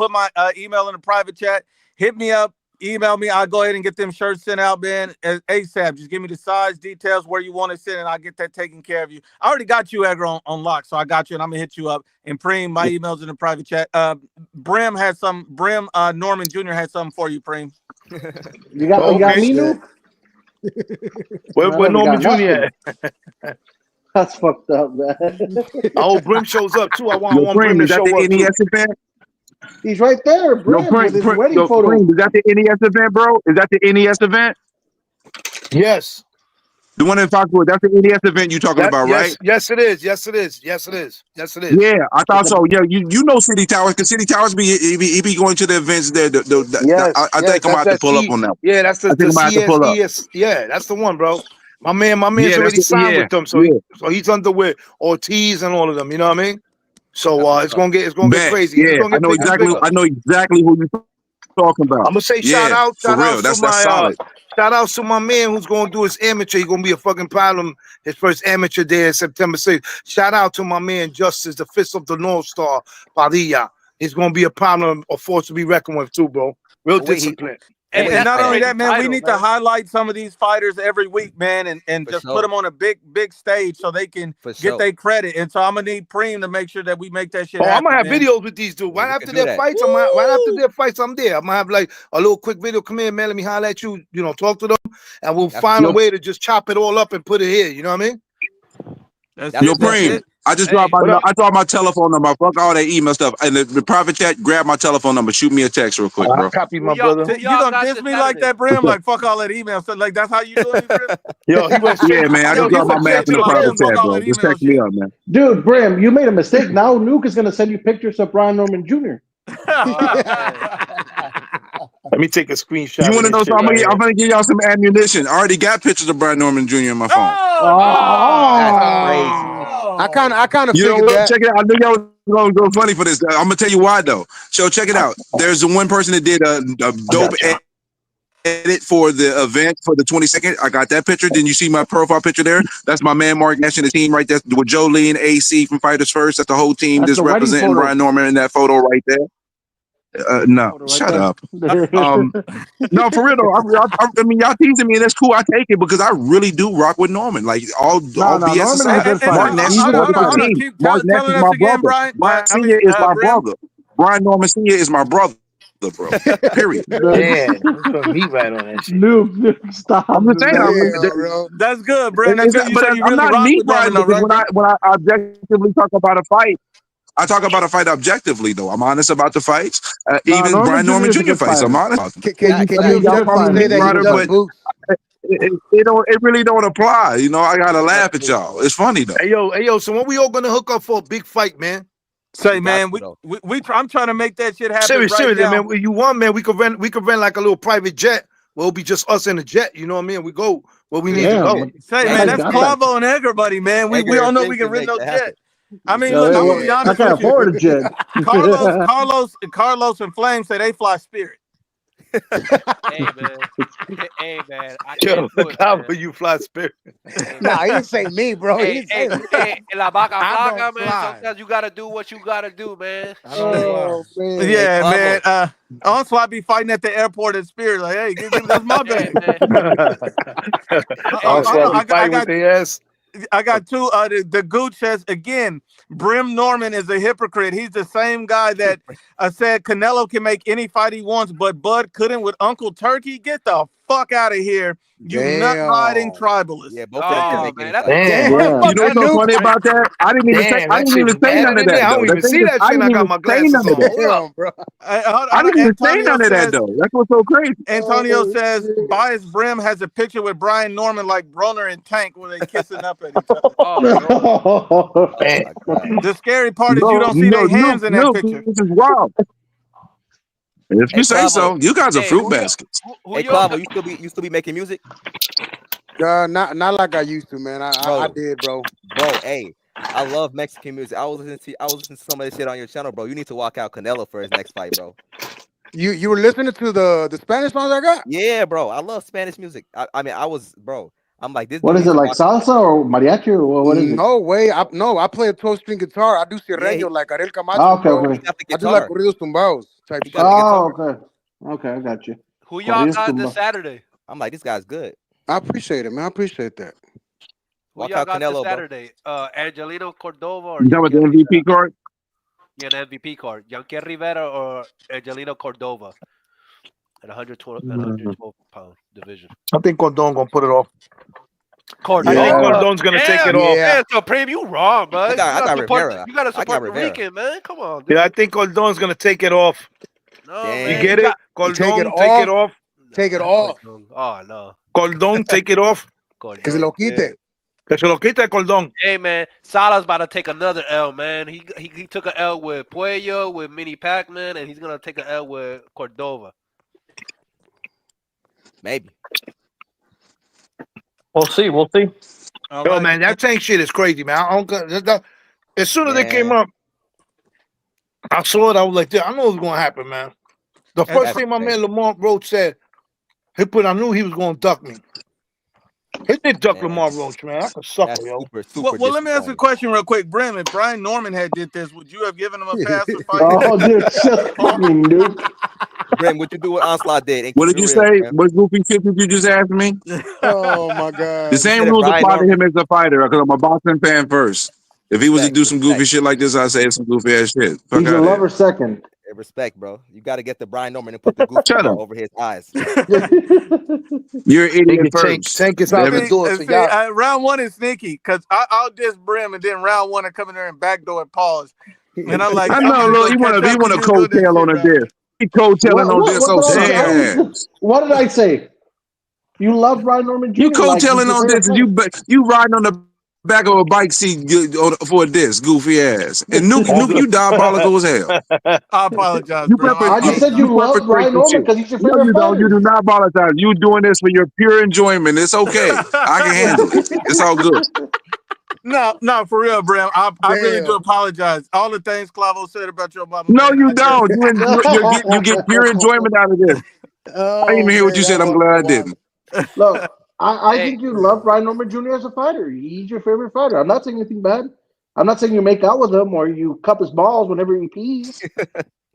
put my email in the private chat. Hit me up. email me. I'll go ahead and get them shirts sent out, man. ASAP. Just give me the size, details, where you want it sent, and I'll get that taken care of you. I already got you, Edgar, on lock, so I got you, and I'm gonna hit you up. And Preem, my email's in the private chat. Brim Norman Jr. has something for you, Preem. You got me, Nuke? Where Norman Jr. at? That's fucked up, man. I hope Brim shows up too. I want Preem, Brim to is that show the up too. NES event? He's right there, Brim, with his wedding photo. Preem, is that the NES event, bro? Is that the NES event? Yes. The one in Foxwood, that's the NES event you talking about, right? Yes, it is. Yes, it is. Yes, it is. Yes, it is. Yeah, I thought so. Yeah, you know City Towers, because City Towers he be going to the events there. I think I'm about to pull up on that. Yeah, that's the CSES. Yeah, that's the one, bro. My man's already signed with them, so he's under with Ortiz and all of them. You know what I mean? So it's gonna get crazy. Yeah, I know exactly who you're talking about. I'm gonna say shout out That's solid. Shout out to my man who's gonna do his amateur. He's gonna be a fucking problem. His first amateur day in September 6th. Shout out to my man Justice, the fist of the North Star, Padilla. He's gonna be a problem, a force to be reckoned with too, bro. Real discipline. And not only that, man, we need to highlight some of these fighters every week, man, and just put them on a big stage so they can get their credit. And so I'm gonna need Preem to make sure that we make that shit happen. I'm gonna have videos with these dudes. Right after their fights, I'm there. I'm gonna have like a little quick video. Come here, man. Let me holler at you. You know, talk to them, and we'll find a way to just chop it all up and put it here. You know what I mean? Yo, Preem, I just dropped my telephone number. Fuck all that email stuff. And the private chat, grab my telephone number. Shoot me a text real quick, bro. Copy my brother. You gonna diss me like that, Brim? Like, fuck all that email stuff. Like, that's how you doing, Brim? Yo, he went yeah, man. I just dropped my math in the private chat, bro. Just text me up, man. Dude, Brim, you made a mistake. Now Nuke is gonna send you pictures of Brian Norman Jr. Let me take a screenshot. You want to know something? I'm gonna give y'all some ammunition. I already got pictures of Brian Norman Jr. on my phone. That's crazy. I kind of figured that. Check it out. I knew y'all was gonna go funny for this. I'm gonna tell you why though. So check it out. There's the one person that did a dope edit for the event for the 22nd. I got that picture. Then you see my profile picture there. That's my man Mark Nash and the team right there with Jolie and AC from Fighters First. That's the whole team that's representing Brian Norman in that photo right there. No, shut up. No, for real though. I mean, y'all teasing me, and that's cool. I take it because I really do rock with Norman. Like all BS aside, Mark Nash is my team. Mark Nash is my brother. Brian Senior is my brother. Brian Norman Senior is my brother, bro. Period. Man, me right on that shit. Nuke, stop. I'm just saying, that's good, Brent. That's good. But I'm not me, Brian. When I objectively talk about a fight. I talk about a fight objectively, though. I'm honest about the fights. Even Brian Norman Jr. fights, I'm honest. Can you say that it really don't apply. You know, I gotta laugh at y'all. It's funny though. Hey yo. So when we all gonna hook up for a big fight, man? Say, man, I'm trying to make that shit happen. Seriously, man. You want, man? We could rent like a little private jet. Where it'll be just us in the jet. You know what I mean? We go where we need to go. Say, man, that's Clavo and Edgar, buddy, man. We don't know if we can rent no jet. I mean, look, I'm gonna be honest. I can't afford a jet. Carlos and Flame say they fly Spirit. Hey man. I can't do it, man. You fly Spirit. Nah, he didn't say me, bro. He didn't say me. La vaca flaca, man. Sometimes you gotta do what you gotta do, man. Oh, man. Yeah, man. Onslaught be fighting at the airport at Spirit. Like, hey, that's my bad. I got two. The Gooch says again, Brim Norman is a hypocrite. He's the same guy that said Canelo can make any fight he wants, but Bud couldn't with Uncle Turkey. Get the fuck out of here, you nut riding tribalist. Yeah, both of them man. You know what's so funny about that? I didn't even say none of that. I don't even see that shit. I got my glasses on. Hold on, bro. I didn't even say none of that though. That's what's so crazy. Antonio says Bias Brim has a picture with Brian Norman like Broner and Tank where they kissing up at each other. The scary part is you don't see their hands in that picture. This is wild. If you say so, you guys are fruit baskets. Hey, Clavo, you still be making music? Not like I used to, man. I did, bro. Bro, hey, I love Mexican music. I was listening to some of this shit on your channel, bro. You need to walk out Canelo for his next fight, bro. You were listening to the Spanish songs I got? Yeah, bro. I love Spanish music. I mean, I'm like this. What is it, like salsa or mariachi or what is it? No way. I play a 12-string guitar. I do sirreño like Ariel Camacho. Okay. I do like corridos tumbados type. Oh, okay. Okay, I got you. Who y'all got this Saturday? I'm like, this guy's good. I appreciate it, man. I appreciate that. Who y'all got this Saturday? Angelino Cordova or You done with the MVP card? Yeah, an MVP card. Yanker Rivera or Angelino Cordova at 112 pound division. I think Cordon gonna put it off. Cordova. I think Cordon's gonna take it off. Yeah, Supreme, you wrong, man. I got Rivera. You gotta support the Rican, man. Come on, dude. Yeah, I think Cordon's gonna take it off. No, you get it? Cordon, take it off. Take it off. Oh, no. Cordon, take it off. Que se lo quite. Que se lo quite, Cordon. Hey, man, Salah's about to take another L, man. He took an L with Puello, with Mini Pac-Man, and he's going to take an L with Cordova. Maybe. We'll see. We'll see. Yo, man, that tank shit is crazy, man. As soon as they came up, I saw it. I was like, I know what's going to happen, man. The first thing my man Lamar Roach said, I knew he was going to duck me. He did duck Lamar Roach, man. That's a sucker, yo. Well, let me ask you a question real quick. Brim, if Brian Norman had did this, would you have given him a pass to fight? Oh, dude, shut fucking dude. Brim, what you do what Onslaught did? What did you say? What goofy shit did you just ask me? Oh, my God. The same rules apply to him as a fighter because I'm a boxing fan first. If he was to do some goofy shit like this, I'd say it's some goofy ass shit. He's a lover second. Respect, bro. You got to get the Brian Norman and put the goofy over his eyes. You're an idiot first. Tank is out the door. See, round one is sneaky because I'll diss Brim and then round one I come in there and backdoor and pause. And I'm like, I know, look, he want to coattail on a diss. He coattailing on this so sad. What did I say? You love Brian Norman Jr. You coattailing on this, and you riding on the back of a bike seat for a disc, goofy ass. And Nuke, you diabolical as hell. I apologize, bro. I just said you love Brian Norman because he's your favorite fighter. You do not apologize. You doing this for your pure enjoyment. It's okay. I can handle it. It's all good. No, for real, Bram. I really do apologize. All the things Clavo said about your mama. No, you don't. You get pure enjoyment out of this. I didn't even hear what you said. I'm glad I didn't. Look, I think you love Brian Norman Jr. as a fighter. He's your favorite fighter. I'm not saying anything bad. I'm not saying you make out with him or you cup his balls whenever he pees.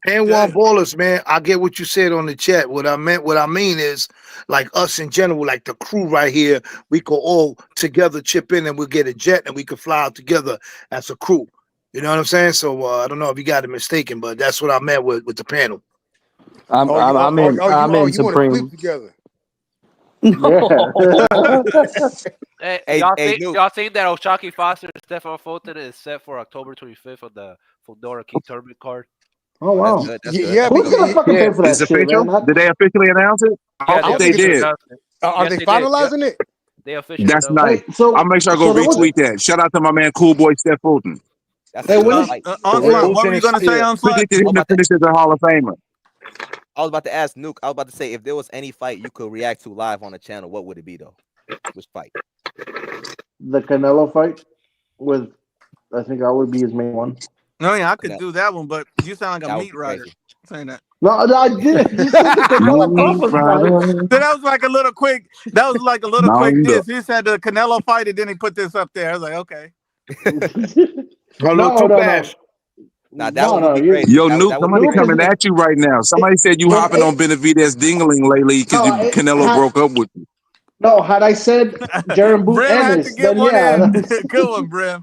And one ballers, man. I get what you said on the chat. What I mean is, like us in general, like the crew right here, we could all together chip in and we'll get a jet and we could fly out together as a crew. You know what I'm saying? So I don't know if you got it mistaken, but that's what I meant with the panel. I'm in Supreme. Together. Hey, y'all think that Oshaki Foster and Stefan Fulton is set for October 25th on the Fedora Key tournament card? Oh wow! That's good. Yeah, who's gonna fucking pay for that It's shit, official? man? Did they officially announce it? I hope they did. Are they finalizing it? They officially. That's nice. So I'll make sure I go retweet that. Shout out to my man, Cool Boy Steph Fulton. Hey, Onslaught, what were you gonna say, Onslaught? Predicted him to finish as a Hall of Famer. I was about to ask Nuke. I was about to say if there was any fight you could react to live on the channel, what would it be though? Which fight? The Canelo fight with, I think that would be his main one. No, yeah, I could do that one, but you sound like a meat rider saying that. No, I didn't. You said the Canelo Crawford fight. So that was like a little quick. That was like a little quick diss. He said the Canelo fight, and then he put this up there. I was like, okay. Nah, that would be great. Yo, Nuke, somebody coming at you right now. Somebody said you hopping on Benavidez dingling lately because Canelo broke up with you. No, had I said Jaron Boot Ennis, then yeah. Good one, Brim.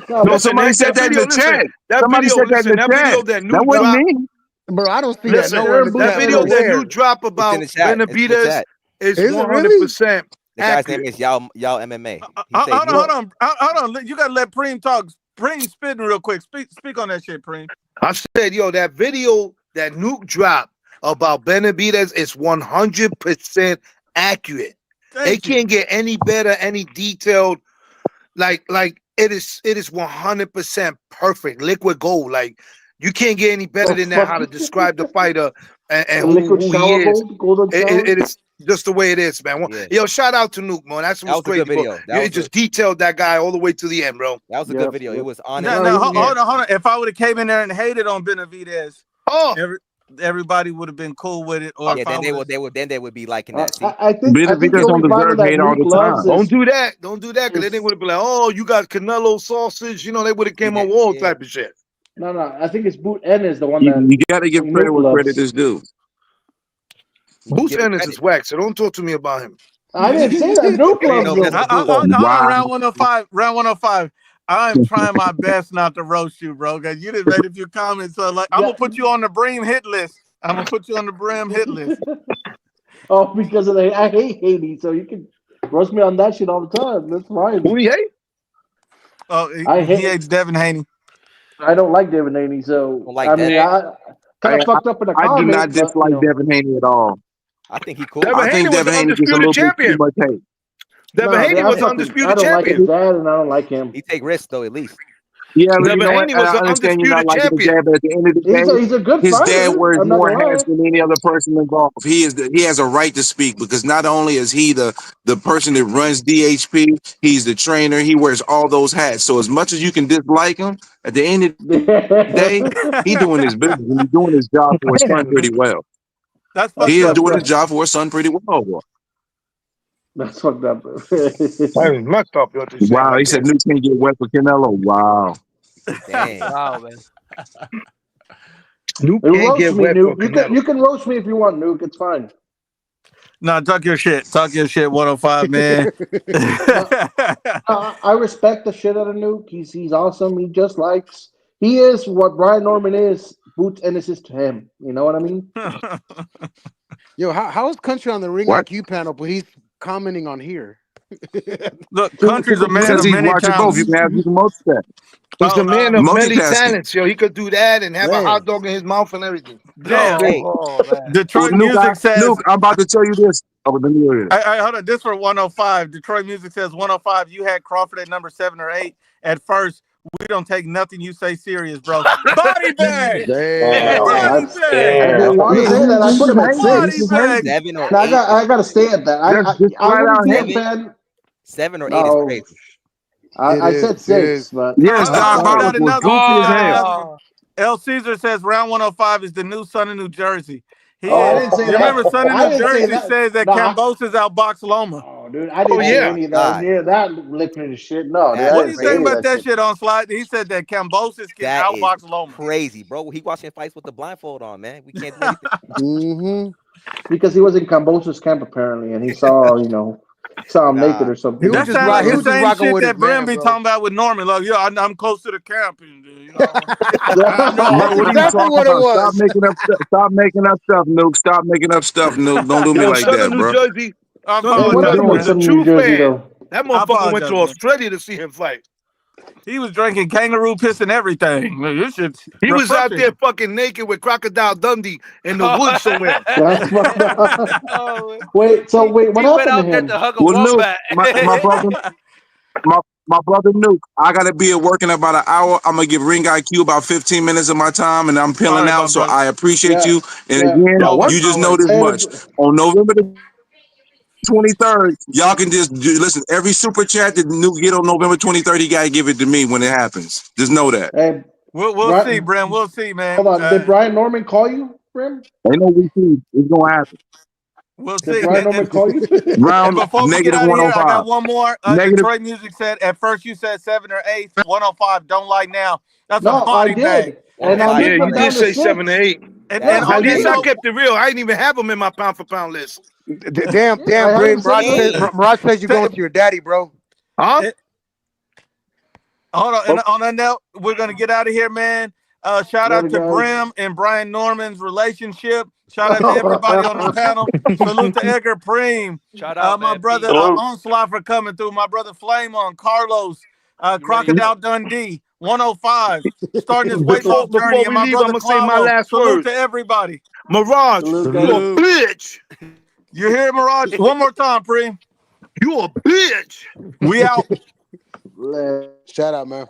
No, somebody said that in the chat. Somebody said that in the chat. That wasn't me. Bro, I don't see that nowhere. That video that you drop about Benavidez is 100%. The guy's name is Y'all MMA. Hold on. You gotta let Preem talk. Preem spitting real quick. Speak on that shit, Preem. I said, yo, that video that Nuke dropped about Benavidez is 100% accurate. It can't get any better, any detailed. Like it is 100% perfect, liquid gold. Like you can't get any better than that. How to describe the fighter and who he is? It is just the way it is, man. Yeah. Yo, shout out to Nuke, man. That's what's crazy. Video. You just detailed that guy all the way to the end, bro. That was a good video. It was honest. No, hold on. If I would have came in there and hated on Benavidez, everybody would have been cool with it. Or yeah, then they would be liking that. I think Benavidez don't deserve hate all the time. Don't do that, because then they would have been like, oh, you got Canelo sausage. You know, they would have came up with all type of shit. No, I think it's Boot Ennis the one that you got to give credit where credit is due. Bruce Give him Ennis credit. is whack, so don't talk to me about him. I didn't say that. Nuke You ain't know loves Mr. him. Boo. On round 105. Round 105. I'm trying my best not to roast you, bro. Cause you done made a few comments. So like, I'm gonna put you on the Bream hit list. I'm gonna put you on the Brim hit list. Oh, because of I hate Haney, so you can roast me on that shit all the time. That's fine. Who you hate? Oh, I he hate. hates Devin Haney. I don't like Devin Haney, so Don't like I mean, Devin. I kind of fucked up in the I do not comment, but dislike Devin Haney at all. I think he cool. Devin I Haney think was Devin the Haney gets a undisputed little bit too champion. much hate. Devin no, Haney I was the I undisputed don't like his champion. dad, and I don't like him. He take risks though, at least. Yeah, but you Devin know what? Haney And was I the understand you're not undisputed liking his champion. dad, but at the end of the day, He's a good his dad fighter. wears I'm not more gonna lie. hats than any other person involved. He has a right to speak because not only is he the person that runs DHP, he's the trainer. He wears all those hats. So as much as you can dislike him, at the end of the day, he doing his business and he's doing his job for his son pretty well. That's That's fucked He is up. fucked doing his up. job for his son pretty well. That's fucked up. That is messed up, yo, to say it Wow, he like said that. Nuke can't get wet for Canelo. Wow. Damn. Wow, man. Nuke You can't roast get me, wet for Nuke. You can roast me if you want, Nuke. It's fine. No, talk your shit. Talk your shit, 105, man. No, I respect the shit out of Nuke. He's awesome. He is what Brian Norman is. Boots Ennis is to him. You know what I mean? Yo, how is Country on the Ring What? IQ panel, but he's commenting on here? Look, Country's a man Because of he's many watching both. You talents. can have you can multitask. He's a man of many Multitasking. talents, yo. He could do that and have a Man. hot dog in his mouth and everything. Damn. Hey, Oh man. Well, Detroit Music says, Nuke, I'm about to tell you this. Oh, let me hear it. hold on, this for 105. Detroit Music says 105. You had Crawford at number 7 or 8 at first. We don't take nothing you say serious, bro. Body bag. Damn. Body That's. bag. I didn't want to say that. I put him at Body 6. bag. 7 or No, 8. I got to stay at that. Just I flat wouldn't out be a hate. 7, fan. 7 or 8 is No, crazy. I said It 6, is. but Yeah, Hold it's on, we got diabolical. It's another. goofy We as got hell. another one. L. Caesar says round 105 is the new Son of New Jersey. oh, I didn't say You remember that. Son of I New didn't say Jersey that. says that No, Cambosis outboxed Loma. oh, dude, I Oh didn't say yeah. any of that God, near that liquid shit. No, dude, I What do didn't you say think any of about that that shit. shit on slide? He said that Cambosis can that is outbox Loma. crazy, bro. He watching fights with the blindfold on, man. We can't do anything. Mm-hmm. Because he was in Cambosa's camp apparently, and he saw, saw him naked Nah. or something. That sounds like He the was just same rocking shit with his that Brim man, be bro. talking about with Norman. Like, yeah, I'm close to the camp, and I know That's Bro, what are you exactly talking what it about? Stop was. making up stuff. Stop making up stuff, Nuke. Stop making up stuff, Nuke. Don't do me Yo, like son of that, New bro. Jersey. I Son of Hey, New what What you apologize, Jersey happened to was man. a some New true Jersey fan. though? That I motherfucker went to apologize, man. Australia to see him fight. He was drinking kangaroo piss and everything. Man, this shit's He was out there refreshing. fucking naked with Crocodile Dundee in the woods somewhere. That's fucked up. Oh, What he went happened to out there to him? hug a Well, Nuke, wombat. my brother, my brother Nuke. I gotta be at work in about an hour. I'm gonna give Ring IQ about 15 minutes of my time, and I'm All peeling right, out. my So brother. I appreciate Yeah, you. And yeah. again, Always, you just know always. this Hey, much: on November the 23rd, y'all can just listen. Every super chat that Nuke get on November 23rd, he gotta give it to me when it happens. Just know that. hey, We'll see, Brian, Brim. We'll see, man. hold on. Did Brian Norman call you, Brim? Ain't no repeat. It's gonna happen. We'll Did see. Brian Norman call you? And Round before we get negative out of here, I 105. got one more. Negative. Detroit Music said at first you said 7 or 8, 105. Don't lie now. That's a No, I body bag. did, and I 105 is Yeah, moved you him probably did down like to say 7 or 6. 8. And Yeah, on At that least I note, kept it real. I didn't even have him in my pound for pound list. Damn, I had Brain. him 7 or 8. Mirage says you're going to your daddy, bro. Huh? hold on. And on that note, we're gonna get out of here, man. Shout out Later, to guys. Brim and Brian Norman's relationship. Shout out to everybody on the panel. Salute to Edgar Preem. Shout out, My man. brother Peace. Onslaught for coming through. My brother Flame on Carlos. You ready Crocodile yet? Dundee. 105. Starting his weight Before loss journey. And we my leave, I'm brother gonna say my Clavo. last Salute words. to everybody. Mirage, Salute, you a guys. bitch. You hear Mirage? One more time, Preem. You a bitch. We out. Later. Shout out, man.